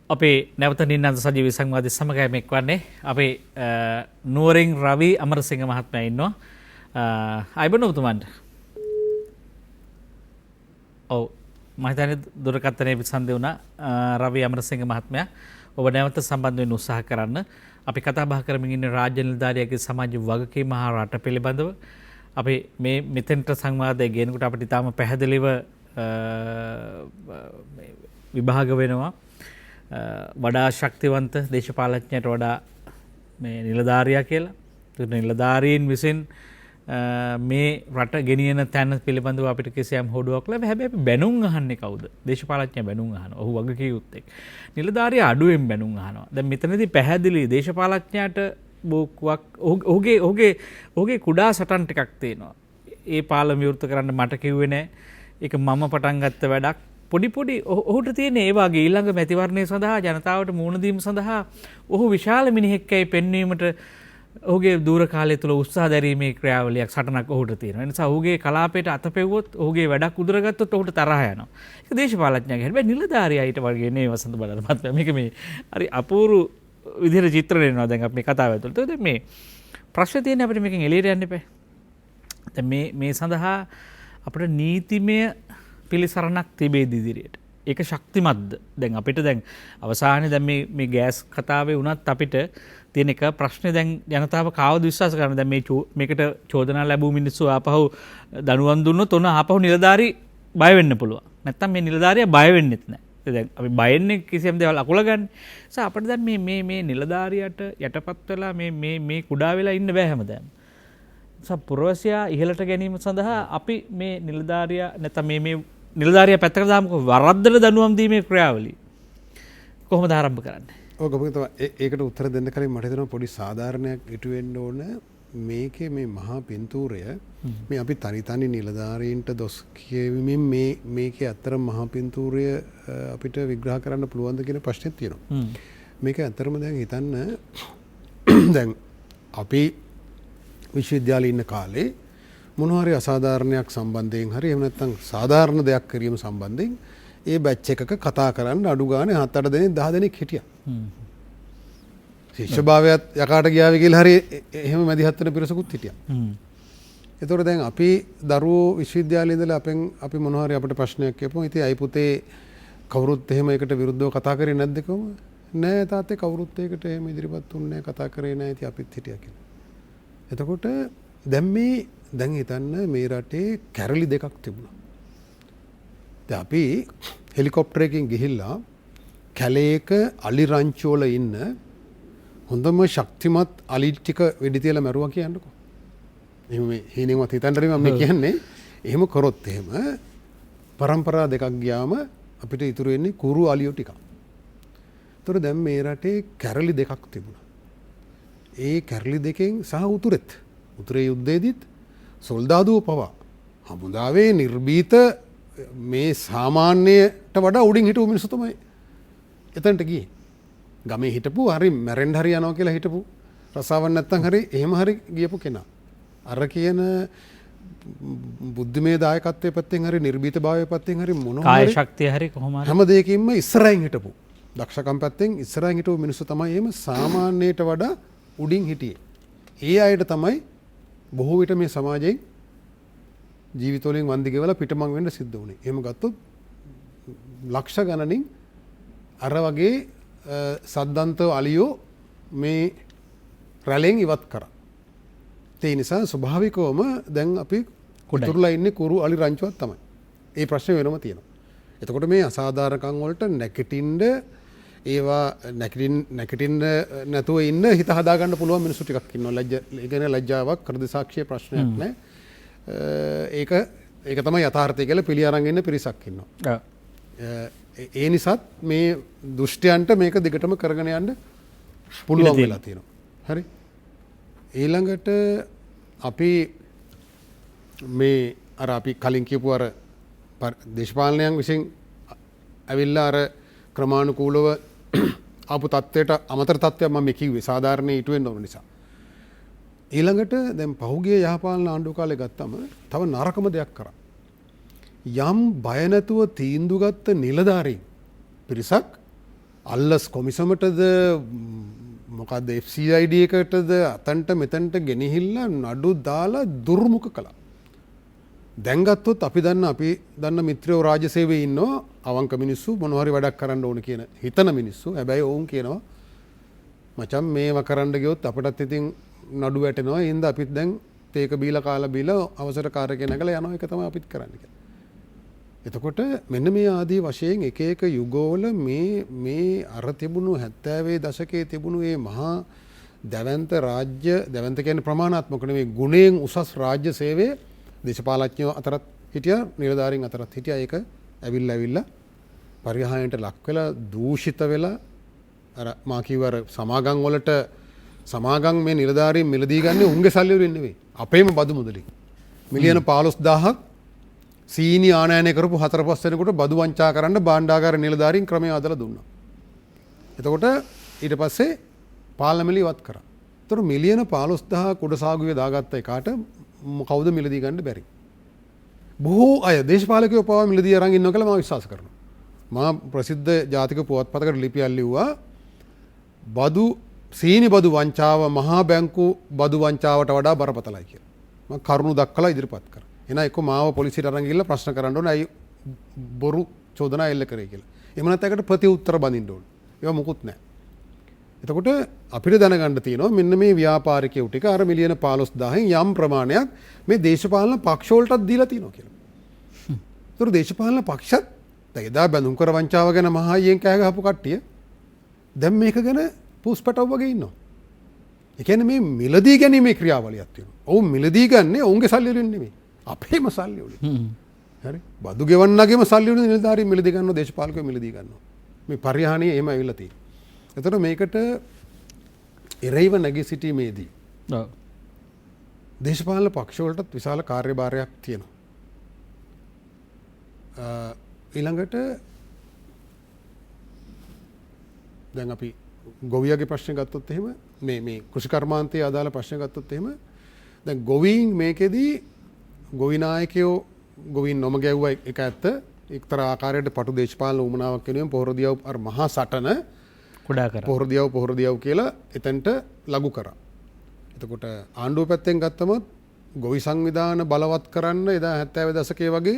අපේ නැවත නින්නන්ද සජීවී සංවාදයේ සමග එක්වන්නේ අපේ නුවරින් රවි අමරසිංහ මහත්මයා ඉන්නවා. අයබන ඔබතුමන්ට. ඔව් මම හිතන්නේ දුරකථනයේ විසන්දේ වුණා රවි අමරසිංහ මහත්මයා. ඔබ නැවත සම්බන්ධ වෙන්න උත්සාහ කරන්න. අපි කතා බහ කරමින් ඉන්නේ රාජ්‍ය නිලධාරියාගේ සමාජ වගකීම හා රට පිළිබඳව. අපි මේ මෙතෙන්ට සංවාදය ගෙනකොට අපිට තාම පැහැදිලිව විභාග වෙනවා. වඩා ශක්තිවන්ත දේශපාලඥයට වඩා මේ නිලධාරියා කියලා. ඒ නිලධාරීන් විසින් මේ රට ගෙනියන තැන පිළිබඳව අපිට කිසියම් හොඩුවක් ලැබෙන්නේ. හැබැයි අපි බැනුම් අහන්නේ කවුද? දේශපාලඥයා බැනුම් අහනවා. ඔහු වගකීම් යුත්තේ. නිලධාරියා අඩුවෙන් බැනුම් අහනවා. දැන් මෙතනදී පැහැදිලි දේශපාලඥයාට බෝක්වක් ඔහුගේ කුඩා සටන් ටිකක් තියෙනවා. ඒ පාලම විවෘත කරන්න මට කිව්වේ නෑ. ඒක මම පටන් ගත්ත වැඩක්. පොඩි ඔහුට තියෙන ඒ වගේ ඊළඟ මැතිවරණය සඳහා ජනතාවට මුහුණ දීම සඳහා ඔහු විශාල මිනිහෙක්කයි පෙන්වීමට ඔහුගේ දූර කාලය තුළ උත්සාහ දැරීමේ ක්‍රියාවලියක් සටනක් ඔහුට තියෙනවා. ඒ නිසා ඔහුගේ කලාපයට අත පෙව්වොත් ඔහුගේ වැඩක් උදුරගත්තොත් ඔහුට තරහ යනවා. ඒක දේශපාලඥයාගේ. හැබැයි නිලධාරියා ඊට වගේ නේ වසන්ත බලන්න මහත්මයා. මේක මේ හරි අපූර්ව විදිහට චිත්‍රණය වෙනවා දැන් අපි මේ කතාව ඇතුළත. දැන් මේ ප්‍රශ්නේ තියෙන්නේ අපිට මේකෙන් එළියට යන්න එපා. දැන් මේ සඳහා අපිට නීතිමය පිළිසරණක් තිබේද ඉදිරියට? ඒක ශක්තිමත්ද? දැන් අපිට දැන් අවසානයේ දැන් මේ ගෑස් කතාවේ වුණත් අපිට තියෙන එක ප්‍රශ්නේ දැන් ජනතාව කාවද විශ්වාස කරන්නේ? දැන් මේකට චෝදනා ලැබූ මිනිස්සු ආපහු දනුවම් දුන්නොත් ඔන්න ආපහු නිලධාරි බය වෙන්න පුළුවන්. නැත්තම් මේ නිලධාරියා බය වෙන්නෙත් නැහැ. දැන් අපි බයෙන්නේ කිසියම් දේවල් අකුල ගන්න. ඒ අපිට දැන් මේ නිලධාරියට යටපත් වෙලා මේ කුඩා වෙලා ඉන්න බෑ හැමදාම. පුරවැසියා ඉහළට ගැනීම සඳහා අපි මේ නිලධාරියා නැත්නම් මේ නිලධාරියා පැත්තකට දාමුකෝ වරද්දට දනුවම් දීමේ ක්‍රියාවලිය කොහොමද ආරම්භ කරන්නේ? ඔව් ගමක තමයි ඒකට උත්තර දෙන්න කලින් මට හිතෙනවා පොඩි සාධාරණයක් ඉටු වෙන්න ඕන. මේකේ මේ මහා පින්තූරය මේ අපි තනි නිලධාරීන්ට දොස් කියවීමෙන් මේකේ අතරම මහා පින්තූරය අපිට විග්‍රහ කරන්න පුළුවන්ද කියන ප්‍රශ්නයක් තියෙනවා. මේක අතරම දැන් හිතන්න දැන් අපි විශ්වවිද්‍යාලේ ඉන්න කාලේ මොනවා හරි අසාධාරණයක් සම්බන්ධයෙන් හරි එහෙම නැත්නම් සාධාරණ දෙයක් කිරීම සම්බන්ධයෙන් ඒ බැච් එකක කතා කරන්න අඩු ගානේ 7-8 දෙනෙක් 10 දෙනෙක් හිටියා. ශිෂ්‍යභාවයත් යකාට ගියාවි කියලා හරි එහෙම මැදිහත් වෙන පිරිසකුත් හිටියා. ඒතකොට දැන් අපි දරුවෝ විශ්වවිද්‍යාලේ ඉඳලා අපි මොනවා හරි අපිට ප්‍රශ්නයක් කියපුවා. ඉතින් අයි පුතේ කවුරුත් එහෙම ඒකට විරුද්ධව කතා කරේ නැද්ද කොහොමද? නෑ තාත්තේ කවුරුත් ඒකට එහෙම ඉදිරිපත් වුණේ නෑ කතා කරේ නෑ. ඉතින් අපිත් හිටියා කියලා. එතකොට දැන් හිතන්න මේ රටේ කැරලි දෙකක් තිබුණා. දැන් අපි හෙලිකොප්ටරයකින් ගිහිල්ලා කැලේක අලි රංචුවල ඉන්න හොඳම ශක්තිමත් අලි ටික වෙඩි තියලා මැරුවා කියන්නකෝ. එහෙම මේ හීනෙන්වත් හිතන්න බැරි මම කියන්නේ. එහෙම කරොත් එහෙම පරම්පරා දෙකක් ගියාම අපිට ඉතුරු වෙන්නේ කුරු අලියෝ ටිකක්. ඒතර දැන් මේ රටේ කැරලි දෙකක් තිබුණා. ඒ කැරලි දෙකෙන් සහ උතුරේ යුද්ධයේදීත් සොල්දාදුව පවා හමුදාවේ නිර්භීත මේ සාමාන්‍යයට වඩා උඩින් හිටපු මිනිස්සු තමයි එතනට ගියේ. ගමේ හිටපු හරි මැරෙන්න හරි යනවා කියලා හිටපු රසාවක් නැත්තම් හරි එහෙම හරි ගියපු කෙනා. අර කියන බුද්ධිමය දායකත්වයේ පැත්තෙන් හරි නිර්භීත භාවයේ පැත්තෙන් හරි මොනවා කාය ශක්තිය හරි කොහොම හරි හැම දෙයකින්ම ඉස්සරහින් හිටපු දක්ෂකම් පැත්තෙන් ඉස්සරහින් හිටපු මිනිස්සු තමයි එහෙම සාමාන්‍යයට වඩා උඩින් හිටියේ. ඒ අයට තමයි බොහෝ විට මේ සමාජයෙන් ජීවිතවලින් වන්දි ගෙවලා පිටමං වෙන්න සිද්ධ වුණේ. එහෙම ගත්තොත් ලක්ෂ ගණනින් අර වගේ සද්දන්ත අලියෝ මේ රැළෙන් ඉවත් කරා. ඒ නිසා ස්වභාවිකවම දැන් අපි ඉතුරුලා ඉන්නේ කුරු අලි රංචුවක් තමයි. ඒ ප්‍රශ්නේ වෙනම තියෙනවා. එතකොට මේ අසාධාරණකම් වලට නැගිටින්න ඒවා නැගිටින්න නැතුව ඉන්න හිත හදාගන්න පුළුවන් මිනිස්සු ටිකක් ඉන්නවා. ඒ කියන්නේ ලැජ්ජාවක් හෘද සාක්ෂිය ප්‍රශ්නයක් නැහැ. ඒක තමයි යථාර්ථය කියලා පිළි අරන් ඉන්න පිරිසක් ඉන්නවා. ඒ නිසාත් මේ දුෂ්ටයන්ට මේක දිගටම කරගෙන යන්න පුළුවන් වෙලා තියෙනවා. හරි. ඊළඟට අපි මේ අර අපි කලින් කියපු අර දේශපාලනයන් විසින් ඇවිල්ලා අර ක්‍රමානුකූලව ආපු තත්ත්වයට අමතර තත්ත්වයක් මම කිව්වේ සාධාරණේ ඊට වෙන්න ඕන නිසා. ඊළඟට දැන් පහුගිය යහපාලන ආණ්ඩුව කාලේ ගත්තම තව නරකම දෙයක් කරා. යම් බය නැතුව තීන්දුව ගත්ත නිලධාරීන් පිරිසක් අල්ලස් කොමිසමටද මොකක්ද FCID එකටද අතන්ට මෙතන්ට ගෙනහිල්ලා නඩු දාලා දුර්මුඛ කළා. දැන් ගත්තොත් අපි දන්න මිත්‍රයෝ රාජ්‍ය සේවයේ ඉන්නවා අවංක මිනිස්සු මොනවා හරි වැඩක් කරන්න ඕන කියන හිතන මිනිස්සු. හැබැයි ඔවුන් කියනවා මචං මේව කරන්න ගියොත් අපටත් ඉතින් නඩු වැටෙනවා. ඒ හින්දා අපිත් දැන් තේක බීලා කාලා බීලා අවසර කාර්යකේ නැගලා යනවා. ඒක තමයි අපිත් කරන්නේ කියලා. එතකොට මෙන්න මේ ආදී වශයෙන් එක එක යුගවල මේ අර තිබුණු 70 දශකයේ තිබුණු මේ මහා දැවැන්ත රාජ්‍ය දැවැන්ත කියන්නේ ප්‍රමාණාත්මක නෙවෙයි ගුණයෙන් උසස් රාජ්‍ය සේවයේ දේශපාලඥයෝ අතරත් හිටියා නිලධාරීන් අතරත් හිටියා. ඒක ඇවිල්ලා පරිහානියට ලක් වෙලා දූෂිත වෙලා අර මා කිව්වර සමාගම් වලට සමාගම් මේ නිලධාරීන් මිලදී ගන්න උන්ගේ සල්ලි වලින් නෙවෙයි අපේම බදු මුදලින් මිලියන 15000ක් සීනි ආනයනය කරපු 4-5 දෙනෙකුට බදු වංචා කරන්න භාණ්ඩාගාර නිලධාරීන් ක්‍රමය අදලා දුන්නා. එතකොට ඊට පස්සේ පාර්ලිමේන්තුව ඉවත් කරා. ඒතර මිලියන 15000 කුඩසාගුවේ දාගත්ත එකාට කවුද මිලදී ගන්න බැරි. බොහෝ අය දේශපාලකයෝ පවා මිලදී අරන් ඉන්නවා කියලා මම විශ්වාස කරනවා. මා ප්‍රසිද්ධ ජාතික පුවත්පතකට ලිපියක් ලිව්වා බදු සීනි බදු වංචාව මහා බැංකු බදු වංචාවට වඩා බරපතලයි කියලා. මම කරුණු දක්වලා ඉදිරිපත් කරා. එහෙනම් එක්ක මාව පොලිසියට අරන් ගිහලා ප්‍රශ්න කරන්න ඕනේ අයි බොරු චෝදනා එල්ල කරේ කියලා. එහෙම නැත්නම් ඒකට ප්‍රතිඋත්තර බඳින්න ඕනේ. ඒවා මුකුත් නැහැ. එතකොට අපිට දැනගන්න තියෙනවා මෙන්න මේ ව්‍යාපාරිකයෝ ටික අර මිලියන 15000න් යම් ප්‍රමාණයක් මේ දේශපාලන පක්ෂ වලටත් දීලා තියෙනවා කියලා. ඒතර දේශපාලන පක්ෂත් එදා බැඳුම් කර වංචාව ගැන මහායියෙන් කෑ ගහපු කට්ටිය දැන් මේක ගැන පුස්පටව වගේ ඉන්නවා. ඒ කියන්නේ මේ මිලදී ගැනීමේ ක්‍රියාවලියක් තියෙනවා. ඔවුන් මිලදී ගන්නේ ඔවුන්ගේ සල්ලි වලින් නෙමෙයි. අපේම සල්ලි වලින්. හරි. බදු ගෙවන්නගේම සල්ලි වලින් නිලධාරීන් මිලදී ගන්නවා දේශපාලකයෝ මිලදී ගන්නවා. මේ පරිහානිය එහෙම ඇවිල්ලා තියෙනවා. එතකොට මේකට එරෙහිව නැගී සිටීමේදී දේශපාලන පක්ෂ වලටත් විශාල කාර්යභාරයක් තියෙනවා. ඊළඟට දැන් අපි ගොවියගේ ප්‍රශ්න ගත්තොත් එහෙම මේ කෘෂි කර්මාන්තයේ අදාළ ප්‍රශ්න ගත්තොත් එහෙම දැන් ගොවීන් මේකෙදී ගොවි නායකයෝ ගොවීන් නොම ගැව්වා එක ඇත්ත. එක්තරා ආකාරයකට පටු දේශපාලන උමනාවක් වෙනුවෙන් පොහොරදියව අර මහා සටන කුඩා කරා. පොහොරදියව කියලා එතනට ලඝු කරා. එතකොට ආණ්ඩුව පැත්තෙන් ගත්තම ගොවි සංවිධාන බලවත් කරන්න එදා 70 දශකයේ වගේ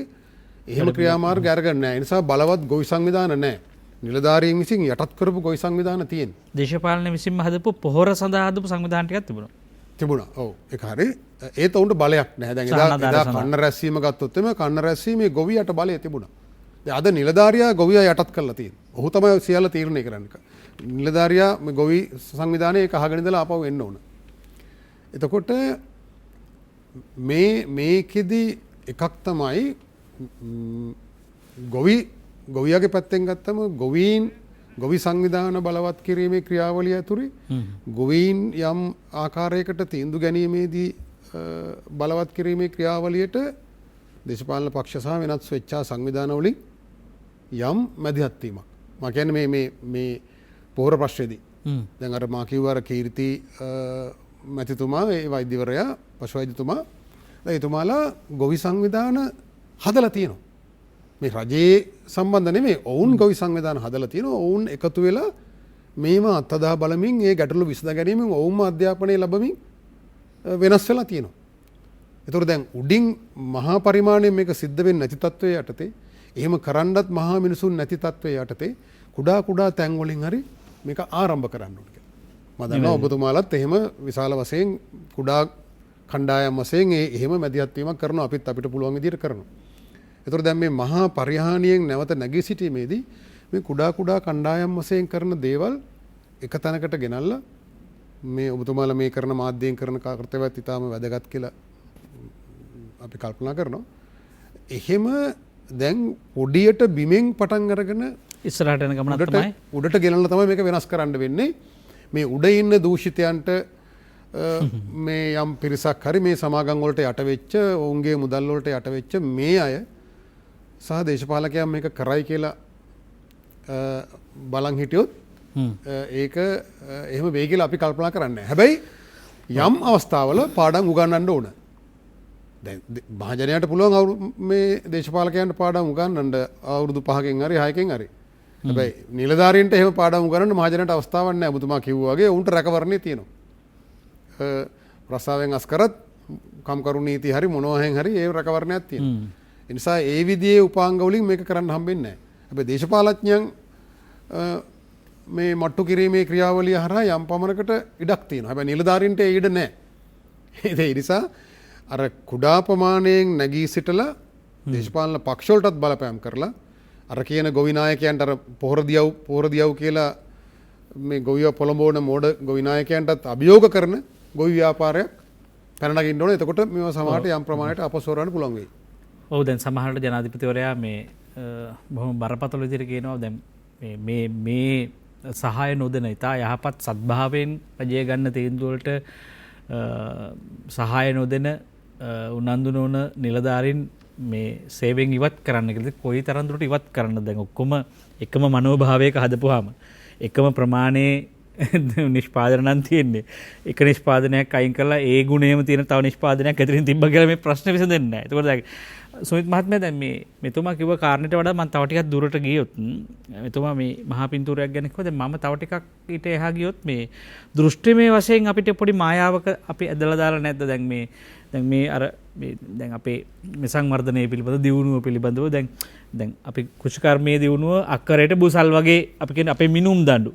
එහෙම ක්‍රියාමාර්ග අරගෙන නැහැ. ඒ නිසා බලවත් ගොවි සංවිධාන නැහැ. නිලධාරීන් විසින් යටත් කරපු ගොවි සංවිධාන තියෙන. දේශපාලන විසින්ම හදපු පොහොර සඳහා හදපු සංවිධාන ටිකක් තිබුණා. ඔව් ඒක හරි. ඒත් උන්ට බලයක් නැහැ. දැන් එදා කන්න රැස්වීම ගත්තොත් එimhe කන්න රැස්වීමේ ගොවියට බලය තිබුණා. දැන් අද නිලධාරියා ගොවියා යටත් කරලා තියෙනවා. ඔහු තමයි සියල්ල තීරණය කරන්නේ. නිලධාරියා මේ ගොවි සංවිධානයේ ඒක අහගෙන ඉඳලා ආපහු එන්න ඕන. එතකොට මේකෙදි එකක් තමයි ගොවියාගේ පැත්තෙන් ගත්තම ගොවි සංවිධාන බලවත් කිරීමේ ක්‍රියාවලිය ඇතුළේ ගොවීන් යම් ආකාරයකට තීන්දුව ගැනීමේදී බලවත් කිරීමේ ක්‍රියාවලියට දේශපාලන පක්ෂ සහ වෙනත් ස්වේච්ඡා සංවිධාන වලින් යම් මැදිහත් වීමක්. මම කියන්නේ මේ පොහොර ප්‍රශ්නේදී දැන් අර මා කිව්ව අර කීර්ති මැතිතුමා ඒ වෛද්‍යවරයා පශු වෛද්‍යතුමා එතුමාලා ගොවි සංවිධාන හදලා තියෙනවා. මේ රජයේ සම්බන්ධ නෙමෙයි ඔවුන් ගොවි සංවිධාන හදලා තියෙනවා. ඔවුන් එකතු වෙලා මේව අත්දැක බලමින් ඒ ගැටලු විසඳ ගැනීමෙන් ඔවුන්ම අධ්‍යාපනය ලැබමින් වෙනස් වෙලා තියෙනවා. ඒතකොට දැන් උඩින් මහා පරිමාණයෙන් මේක සිද්ධ වෙන්නේ නැති තත්වයේ යටතේ එහෙම කරන්නත් මහා මිනිසුන් නැති තත්වයේ යටතේ කුඩා තැන් වලින් හරි මේක ආරම්භ කරන්න ඕනේ කියලා. මම දන්නවා ඔබතුමාලත් එහෙම විශාල වශයෙන් කුඩා කණ්ඩායම් වශයෙන් එහෙම මැදිහත් වීමක් කරනවා අපිට පුළුවන් විදිහට කරනවා. එතකොට දැන් මේ මහා පරිහානියෙන් නැවත නැගී සිටීමේදී මේ කුඩා කුඩා කණ්ඩායම් වශයෙන් කරන දේවල් එක තැනකට ගෙනල්ලා මේ ඔබතුමාලා මේ කරන මාධ්‍යයෙන් කරන කර්තව්‍යත් ඉතාම වැදගත් කියලා අපි කල්පනා කරනවා. එහෙම දැන් පොඩියට බිමෙන් පටන් අරගෙන ඉස්සරහට යන ගමනක් තමයි උඩට ගෙනල්ලා තමයි මේක වෙනස් කරන්න වෙන්නේ. මේ උඩ ඉන්න දූෂිතයන්ට මේ යම් පිරිසක් හරි මේ සමාගම් වලට යට වෙච්ච ඔවුන්ගේ මුදල් වලට යට වෙච්ච මේ අය සහ දේශපාලකයන් මේක කරයි කියලා බලන් හිටියොත් ඒක එහෙම වෙයි කියලා අපි කල්පනා කරන්නේ. හැබැයි යම් අවස්ථාවල පාඩම් උගන්වන්න ඕන. දැන් මහජනයාට පුළුවන් මේ දේශපාලකයන්ට පාඩම් උගන්වන්න අවුරුදු 5කින් හරි 6කින් හරි. හැබැයි නිලධාරීන්ට එහෙම පාඩම් උගන්වන්න මහජනයාට අවස්ථාවක් නැහැ. ඔබතුමා කිව්වා වගේ උන්ට රැකවරණේ තියෙනවා. රස්සාවෙන් අස් කරත් කම්කරු නීති හරි මොනවාෙන් හරි ඒ රැකවරණයක් තියෙනවා. ඒ නිසා ඒ විදිහේ උපාංග වලින් මේක කරන්න හම්බෙන්නේ නැහැ. හැබැයි දේශපාලඥයන් මේ මට්ටු කිරීමේ ක්‍රියාවලිය හරහා යම් පමණකට ඉඩක් තියෙනවා. හැබැයි නිලධාරීන්ට ඒ ඉඩ නැහැ. ඒ නිසා අර කුඩා ප්‍රමාණයෙන් නැගී සිටලා දේශපාලන පක්ෂ වලටත් බලපෑම් කරලා අර කියන ගොවි නායකයන්ට අර පොහොර දියව් කියලා මේ ගොවිය පොළඹවන මෝඩ ගොවි නායකයන්ටත් අභියෝග කරන ගොවි ව්‍යාපාරයක් පැන නගින්න ඕනේ. එතකොට මේවා සමහරට යම් ප්‍රමාණයට අපසොරවන්න පුළුවන් වෙයි. ඔව් දැන් සමහරට ජනාධිපතිවරයා මේ බොහොම බරපතල විදිහට කියනවා දැන් මේ සහාය නොදෙන ඉතා යහපත් සද්භාවයෙන් රජය ගන්න තීන්දුව වලට සහාය නොදෙන උනන්දු නොවන නිලධාරීන් මේ සේවයෙන් ඉවත් කරන්න කියලා කොයි තරම් දුරට ඉවත් කරන්නද? දැන් ඔක්කොම එකම මනෝභාවයක හදපුවාම එකම ප්‍රමාණයේ නිෂ්පාදන නම් තියෙන්නේ. එක නිෂ්පාදනයක් අයින් කරලා ඒ ගුණයම තියෙන තව නිෂ්පාදනයක් ඇතුලින් තිබ්බ කියලා මේ ප්‍රශ්න විසඳෙන්නේ නැහැ. ඒකෝට දැන් සුමිත් මහත්මයා දැන් මෙතුමා කිව්ව කාරණේට වඩා මම තව ටිකක් දුරට ගියොත් මෙතුමා මේ මහා පින්තූරයක් ගැන කිව්වා. දැන් මම තව ටිකක් ඊට එහා ගියොත් මේ දෘෂ්ටිමය වශයෙන් අපිට පොඩි මායාවක අපි ඇදලා දාලා නැද්ද? දැන් මේ අර දැන් අපේ සංවර්ධනය පිළිබඳ දියුණුව පිළිබඳව දැන් අපි කෘෂිකර්මයේ දියුණුව අක්කරයට බුසල් වගේ අපි කියන්නේ අපේ මිනුම් දඬු.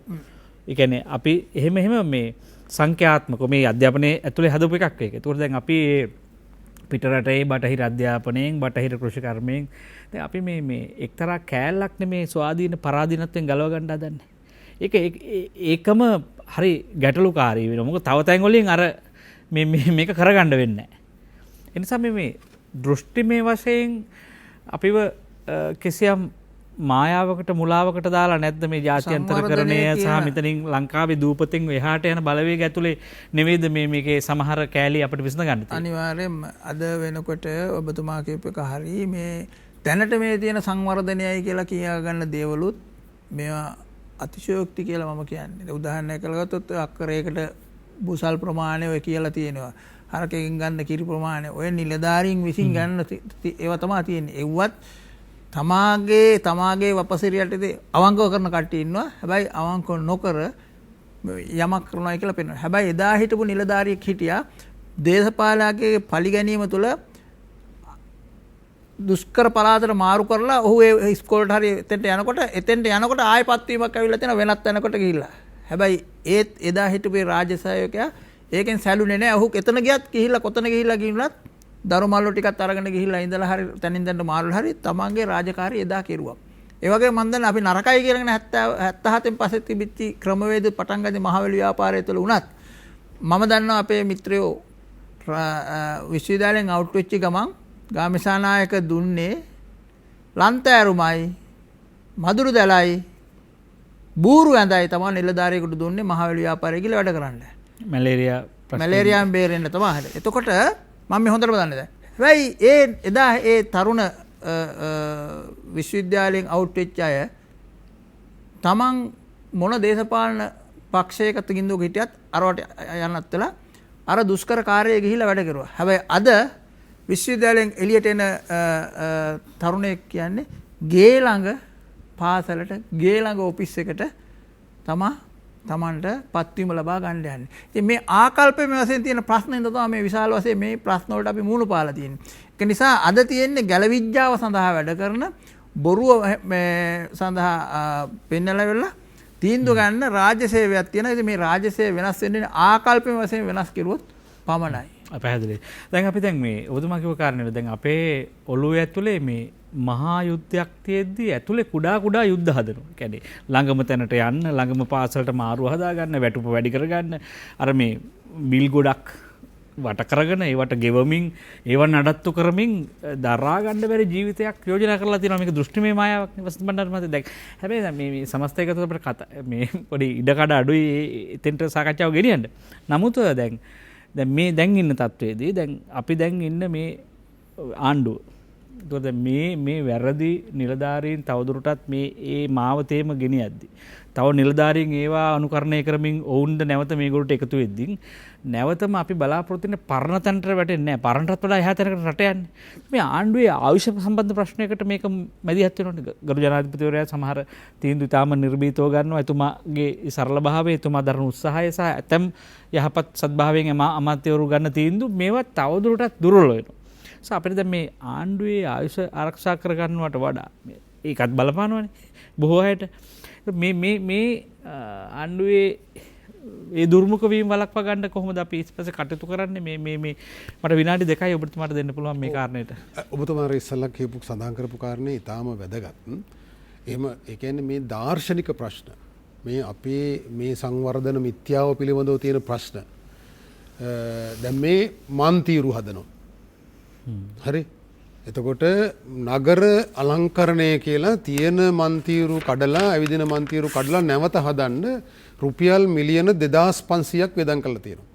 ඒ කියන්නේ අපි එහෙම මේ සංඛ්‍යාත්මක මේ අධ්‍යාපනයේ ඇතුලේ හදපු එකක් ඒක. ඒකෝට දැන් අපි පිටරටේ බටහිර අධ්‍යාපනයෙන් බටහිර කෘෂිකර්මයෙන් දැන් අපි මේ එක්තරා කෑල්ලක් නෙමේ ස්වාධීන පරාධීනත්වයෙන් ගලව ගන්න හදන්නේ. ඒකම හරි ගැටලුකාරී වෙනවා. මොකද තව තැන් වලින් අර මේක කරගන්න වෙන්නේ නැහැ. ඒ නිසා මේ දෘෂ්ටිමය වශයෙන් අපිව කිසියම් මායාවකට මුලාවකට දාලා නැද්ද මේ ජාත්‍යන්තරකරණය සහ මෙතනින් ලංකාවේ දූපතෙන් එහාට යන බලවේග ඇතුලේ නෙවෙයිද මේකේ සමහර කෑලි අපිට විසඳ ගන්න තියෙන්නේ? අනිවාර්යෙන්ම අද වෙනකොට ඔබතුමා කියපු එක හරි මේ දැනට මේ තියෙන සංවර්ධනයයි කියලා කියා ගන්න දේවලුත් මේවා අතිශයෝක්ති කියලා මම කියන්නේ. උදාහරණයක් කළගත්තොත් අක්කරයකට බුසල් ප්‍රමාණය ඔය කියලා තියෙනවා. හරකෙන් ගන්න කිරි ප්‍රමාණය ඔය නිලධාරීන් විසින් ගන්න ඒවා තමයි තියෙන්නේ. එව්වත් තමාගේ වපසිරියට අවංකව කරන කට්ටිය ඉන්නවා. හැබැයි අවංකව නොකර යමක් කරනවා කියලා පෙන්වනවා. හැබැයි එදා හිටපු නිලධාරියෙක් හිටියා දේශපාලකගේ පලි ගැනීම තුළ දුෂ්කර පළාතට මාරු කරලා ඔහු ඒ ඉස්කෝලේට හරි එතෙන්ට යනකොට ආයෙ පත්වීමක් ඇවිල්ලා තියෙනවා වෙනත් තැනකට ගිහිල්ලා. හැබැයි ඒත් එදා හිටපු රාජ්‍ය සේවකයා ඒකෙන් සැලුනේ නැහැ. ඔහු එතන ගියත් ගිහිල්ලා කොතන ගිහිල්ලා දරු මල්ලු ටිකක් අරගෙන ගිහිල්ලා ඉඳලා හරි තනින් දැන්න මාරුල හරි තමන්ගේ රාජකාරිය එදා කෙරුවා. ඒ වගේ මම දන්න අපි නරකයි කියලාගෙන 77න් පස්සේ තිබිච්ච ක්‍රමවේද පටන් ගන්නේ මහවැලි ව්‍යාපාරය තුළ උනත් මම දන්නවා අපේ මිත්‍රයෝ විශ්වවිද්‍යාලයෙන් අවුට් වෙච්ච ගමන් ගාමිසානායක දුන්නේ ලන්තෑරුමයි මදුරු දැලයි බූරු ඇඳයි තමයි නිලධාරියෙකුට දුන්නේ මහවැලි ව්‍යාපාරය කියලා වැඩ කරන්න. මැලේරියාවෙන් බේරෙන්න තමයි. එතකොට මම මේ හොඳටම දන්නේ දැන්. හැබැයි එදා ඒ තරුණ විශ්වවිද්‍යාලයෙන් අවුට් වෙච්ච අය තමන් මොන දේශපාලන පක්ෂයක තින්දුවක හිටියත් අරවට යන්නත් වෙලා අර දුෂ්කර කාර්යයේ ගිහිල්ලා වැඩ කරුවා. හැබැයි අද විශ්වවිද්‍යාලයෙන් එළියට එන තරුණයෙක් කියන්නේ ගේ ළඟ පාසලට ගේ ළඟ ඔෆිස් එකට තමන්ට පත්වීම ලබා ගන්න යන්නේ. ඉතින් මේ ආකල්පයේ වශයෙන් තියෙන ප්‍රශ්න ඉඳ තමයි මේ විශාල වශයෙන් මේ ප්‍රශ්න වලට අපි මූණ පාලා තියෙන්නේ. ඒක නිසා අද තියෙන්නේ ගැලවිඥාව සඳහා වැඩ කරන බොරුව සඳහා පෙන්නලා වෙලා තීන්දුව ගන්න රාජ්‍ය සේවයක් තියෙනවා. ඉතින් මේ රාජ්‍ය සේවය වෙනස් වෙන්නේ ආකල්පයේ වශයෙන් වෙනස් කෙරුවොත් පමණයි. පැහැදිලි. දැන් අපි දැන් මේ ඔබතුමා කිව්ව කාරණේට දැන් අපේ ඔළුවේ ඇතුලේ මේ මහා යුද්ධයක් තියෙද්දි ඇතුලේ කුඩා කුඩා යුද්ධ හදනවා. ඒ කියන්නේ ළඟම තැනට යන්න, ළඟම පාසලට මාරුව හදාගන්න, වැටුප වැඩි කරගන්න, අර මේ බිල් ගොඩක් වට කරගෙන ඒවට ගෙවමින් ඒව නඩත්තු කරමින් දරා ගන්න බැරි ජීවිතයක් යෝජනා කරලා තියෙනවා. මේක දෘෂ්ටිමය මායාවක් නේ වසන්ත බණ්ඩාර මහත්තයා. දැන් හැබැයි දැන් මේ සමස්ත එකතු අපිට කතා මේ පොඩි ඉඩකඩ අඩුයි එතෙන්ට සාකච්ඡාව ගෙනියන්න. නමුත් දැන් මේ දැන් ඉන්න තත්වයේදී දැන් අපි දැන් ඉන්න මේ ආණ්ඩුව. ඒතකොට මේ වැරදි නිලධාරීන් තවදුරටත් මේ ඒ මාවතේම ගෙනියද්දි තව නිලධාරීන් ඒවා අනුකරණය කරමින් ඔවුන්ද නැවත මේගොල්ලට එකතු වෙද්දී නැවතම අපි බලාපොරොත්තු වෙන පරණ තැනට වැටෙන්නේ නැහැ. පරණටත් වඩා එහා තැනකට රට යන්නේ. මේ ආණ්ඩුවේ ආයුෂ සම්බන්ධ ප්‍රශ්නයකට මේක මැදිහත් වෙනවනේ. ගරු ජනාධිපතිවරයා සමහර තීන්දුව තාම නිර්භීතව ගන්නවා. එතුමාගේ සරල භාවය, එතුමා දරන උත්සාහය සහ ඇතම් යහපත් සත්භාවයෙන් අමාත්‍යවරු ගන්න තීන්දුව මේවා තවදුරටත් දුර්වල වෙනවා. අපිට දැන් මේ ආණ්ඩුවේ ආයුෂ ආරක්ෂා කරගන්නවට වඩා ඒකත් බලපානවනේ බොහෝ අයට. මේ ආණ්ඩුවේ ඒ දුර්මුඛ වීම වළක්වා ගන්න කොහොමද අපි ඊපස්සේ කටයුතු කරන්නේ? මේ මට විනාඩි 2යි ඔබතුමාට දෙන්න පුළුවන් මේ කාරණේට. ඔබතුමා ඉස්සල්ලා කියපු සඳහන් කරපු කාරණේ ඊටාම වැදගත්. එහෙම ඒ කියන්නේ මේ දාර්ශනික ප්‍රශ්න, මේ අපේ මේ සංවර්ධන මිත්‍යාව පිළිබඳව තියෙන ප්‍රශ්න දැන් මේ මන්තිරු හදනවා. හරි. එතකොට නගර අලංකරණය කියලා තියෙන මන්තිරු කඩලා ඇවිදින මන්තිරු කඩලා නැවත හදන්න රුපියල් මිලියන 2500ක් වෙදන් කරලා තියෙනවා.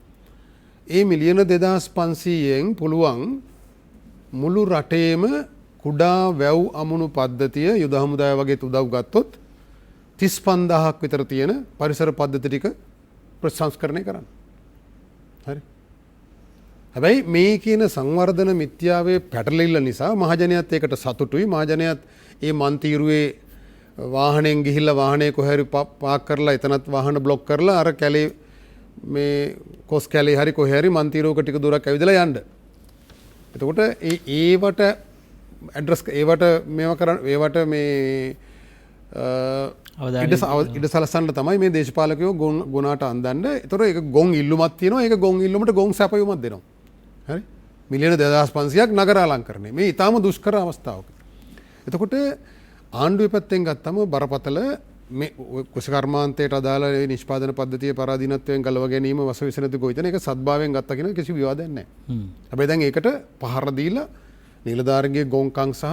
ඒ මිලියන 2500න් පුළුවන් මුළු රටේම කුඩා වැව් අමුණු පද්ධතිය යුද හමුදාය වගේ උදව් ගත්තොත් 35000ක් විතර තියෙන පරිසර පද්ධති ටික ප්‍රසංස්කරණය කරන්න. හරි. හැබැයි මේ කියන සංවර්ධන මිත්‍යාවේ පැටලිල්ල නිසා මහජනයාත් ඒකට සතුටුයි. මහජනයාත් ඒ මන්තිරුවේ වාහනෙන් ගිහිල්ලා වාහනේ කොහරි පාක් කරලා එතනත් වාහන බ්ලොක් කරලා අර කැලේ මේ කොස් කැලේ හරි කොහේ හරි මන්තිරුවක ටික දුරක් ඇවිදලා යන්න. එතකොට ඒවට ඇඩ්‍රස් ඒවට මේව කරන්න ඒවට මේ ඉඩ සලසන්න තමයි මේ දේශපාලකයෝ ගුණාට අන්දන්න. ඒතර ඒක ගොන් ඉල්ලුමක් තියෙනවා. ඒක ගොන් ඉල්ලුමට ගොන් සැපයුමක් දෙනවා. හරි. මිලියන 2500ක් නගර අලංකරණය. මේ ඊටාම දුෂ්කර අවස්ථාවක. එතකොට ආණ්ඩුවේ පැත්තෙන් ගත්තම බරපතල මේ කුසකර්මාන්තයට අදාළ නිෂ්පාදන පද්ධතිය පරාධීනත්වයෙන් ගලව ගැනීම වසවිසනති ගොවිතැන ඒක සත්භාවයෙන් ගත්තා කියන කිසි විවාදයක් නැහැ. හැබැයි දැන් ඒකට පහර දීලා නිලධාරීන්ගේ ගොංකම් සහ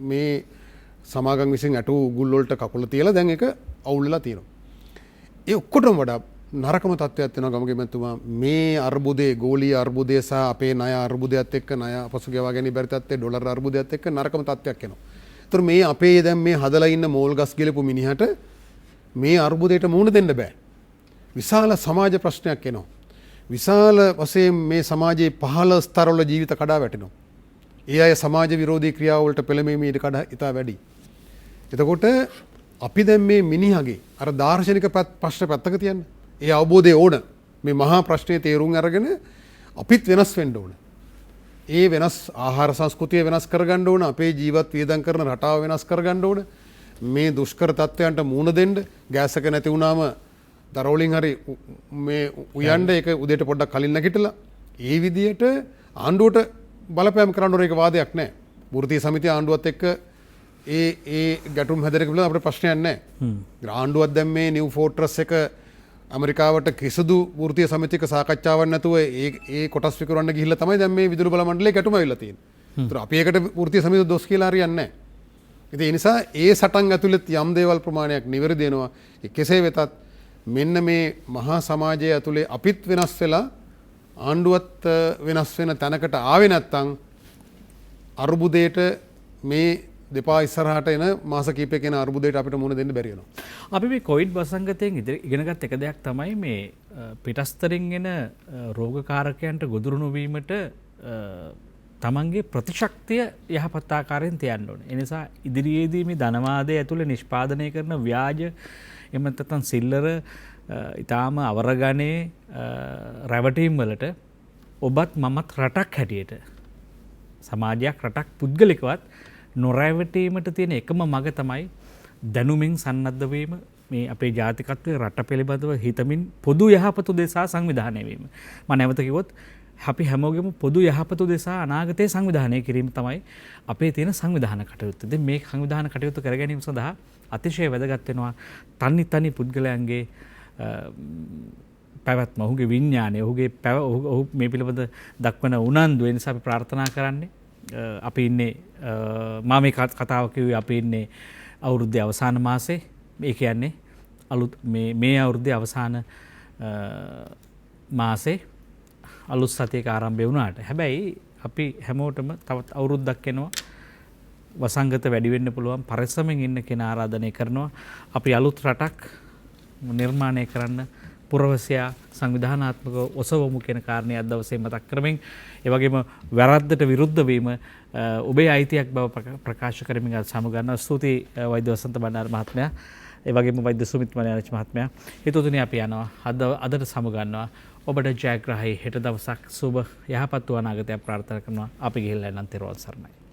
මේ සමාගම් විසින් ඇටු උගුල් වලට කකුල තියලා දැන් ඒක අවුල් වෙලා තියෙනවා. ඒ ඔක්කොටම වඩා නරකම තත්ත්වයක් වෙනවා ගමගේ මැතිතුමා මේ අර්බුදයේ ගෝලීය අර්බුදය සහ අපේ ණය අර්බුදයත් එක්ක ණය අපසු ගෙවා ගැනීම බැරි තත්ත්වයේ ඩොලර් අර්බුදයත් එක්ක නරකම තත්ත්වයක් එනවා. ඒතර මේ අපේ දැන් මේ හදලා ඉන්න මෝල් ගස් ගිලපු මිනිහට මේ අර්බුදයට මුහුණ දෙන්න බෑ. විශාල සමාජ ප්‍රශ්නයක් එනවා. විශාල වශයෙන් මේ සමාජයේ පහළ ස්තරවල ජීවිත කඩා වැටෙනවා. ඒ අය සමාජ විරෝධී ක්‍රියාවලට පෙළඹීමේ ඉඩ කඩ ඉතා වැඩි. එතකොට අපි දැන් මේ මිනිහගේ අර දාර්ශනික ප්‍රශ්න පැත්තක තියන්න. ඒ අවබෝධය ඕන. මේ මහා ප්‍රශ්නයේ තේරුම් අරගෙන අපිත් වෙනස් වෙන්න ඕන. ඒ වෙනස් ආහාර සංස්කෘතිය වෙනස් කරගන්න ඕන. අපේ ජීවත් වියදම් කරන රටාව වෙනස් කරගන්න ඕන. මේ දුෂ්කර තත්ත්වයන්ට මුහුණ දෙන්න. ගෑස් එක නැති වුණාම දරවලින් හරි මේ උයන්න ඒක උදේට පොඩ්ඩක් කලින් නැගිටලා ඒ විදියට ආණ්ඩුවට බලපෑම් කරන්න ඕන එක වාදයක් නැහැ. වෘත්තීය සමිතිය ආණ්ඩුවත් එක්ක ඒ ගැටුම් හැදෙනක පිළිබඳව අපිට ප්‍රශ්නයක් නැහැ. ආණ්ඩුවක් දැන් මේ නිව් ෆෝර්ට්‍රස් එක ඇමරිකාවට කිසිදු වෘත්තීය සමිතියක සාකච්ඡාවක් නැතුව ඒ කොටස් විකුණන්න ගිහිල්ලා තමයි දැන් මේ විදුලි බල මණ්ඩලයේ ගැටුම ඇවිල්ලා තියෙන්නේ. ඒතර අපි ඒකට වෘත්තීය සමිතිය දොස් කියලා හරියන්නේ නැහැ. ඉතින් ඒ නිසා ඒ සටන් ඇතුළත යම් දේවල් ප්‍රමාණයක් නිවැරදි වෙනවා. කෙසේ වෙතත් මෙන්න මේ මහා සමාජය ඇතුලේ අපිත් වෙනස් වෙලා ආණ්ඩුවත් වෙනස් වෙන තැනකට ආවේ නැත්තම් අර්බුදයට මේ දෙපා ඉස්සරහට එන මාස කීපයක එන අර්බුදයට අපිට මුහුණ දෙන්න බැරි වෙනවා. අපි මේ කොවිඩ් වසංගතයෙන් ඉගෙනගත් එක දෙයක් තමයි මේ පිටස්තරින් එන රෝගකාරකයන්ට ගොදුරු නොවීමට තමන්ගේ ප්‍රතිශක්තිය යහපත් ආකාරයෙන් තියන්න ඕනේ. ඒ නිසා ඉදිරියේදී මේ ධනවාදය ඇතුළේ නිෂ්පාදනය කරන ව්‍යාජ එහෙම නැත්නම් සිල්ලර ඊටාම අවරගණේ රැවටීම් වලට ඔබත් මමත් රටක් හැටියට සමාජයක් රටක් පුද්ගලිකවත් නොරැවටීමට තියෙන එකම මඟ තමයි දැනුමින් සන්නද්ධ වීම. මේ අපේ ජාතිකත්වයේ රට පිළිබඳව හිතමින් පොදු යහපත උදෙසා සංවිධානය වීම. මම නැවත කිව්වොත් අපි හැමෝගෙම පොදු යහපත උදෙසා අනාගතය සංවිධානය කිරීම තමයි අපේ තියෙන සංවිධාන කටයුත්ත. ඉතින් මේ සංවිධාන කටයුතු කර ගැනීම සඳහා අතිශය වැදගත් වෙනවා තනි පුද්ගලයන්ගේ පැවැත්ම, ඔහුගේ විඥානය, ඔහු මේ පිළිබඳ දක්වන උනන්දුව. ඒ නිසා අපි ප්‍රාර්ථනා කරන්නේ අපි ඉන්නේ මා මේ කතාව කිව්වේ අපි ඉන්නේ අවුරුද්දේ අවසාන මාසේ. ඒ කියන්නේ අලුත් මේ අවුරුද්දේ අවසාන මාසේ අලුත් සතියක ආරම්භය වුණාට හැබැයි අපි හැමෝටම තවත් අවුරුද්දක් එනවා. වසංගත වැඩි වෙන්න පුළුවන්. පරිස්සමෙන් ඉන්න කෙනා ආරාධනය කරනවා. අපි අලුත් රටක් නිර්මාණය කරන්න පුරවැසියා සංවිධානාත්මකව ඔසවමු කියන කාරණය අද දවසේ මතක් කරමින් ඒ වගේම වැරද්දට විරුද්ධ වීම ඔබේ අයිතියක් බව ප්‍රකාශ කරමින් අද සමුගන්නවා. ස්තුතියි වෛද්‍ය වසන්ත බණ්ඩාර මහත්මයා. ඒ වගේම වෛද්‍ය සුමිත් මණිආරච්චි මහත්මයා. හිතුවතුනි අපි යනවා අදට සමුගන්නවා. ඔබට ජයග්‍රහයි හෙට දවසක් සුබ යහපත් වූ අනාගතයක් ප්‍රාර්ථනා කරනවා. අපි ගිහිල්ලා එන්න තෙරුවන් සරණයි.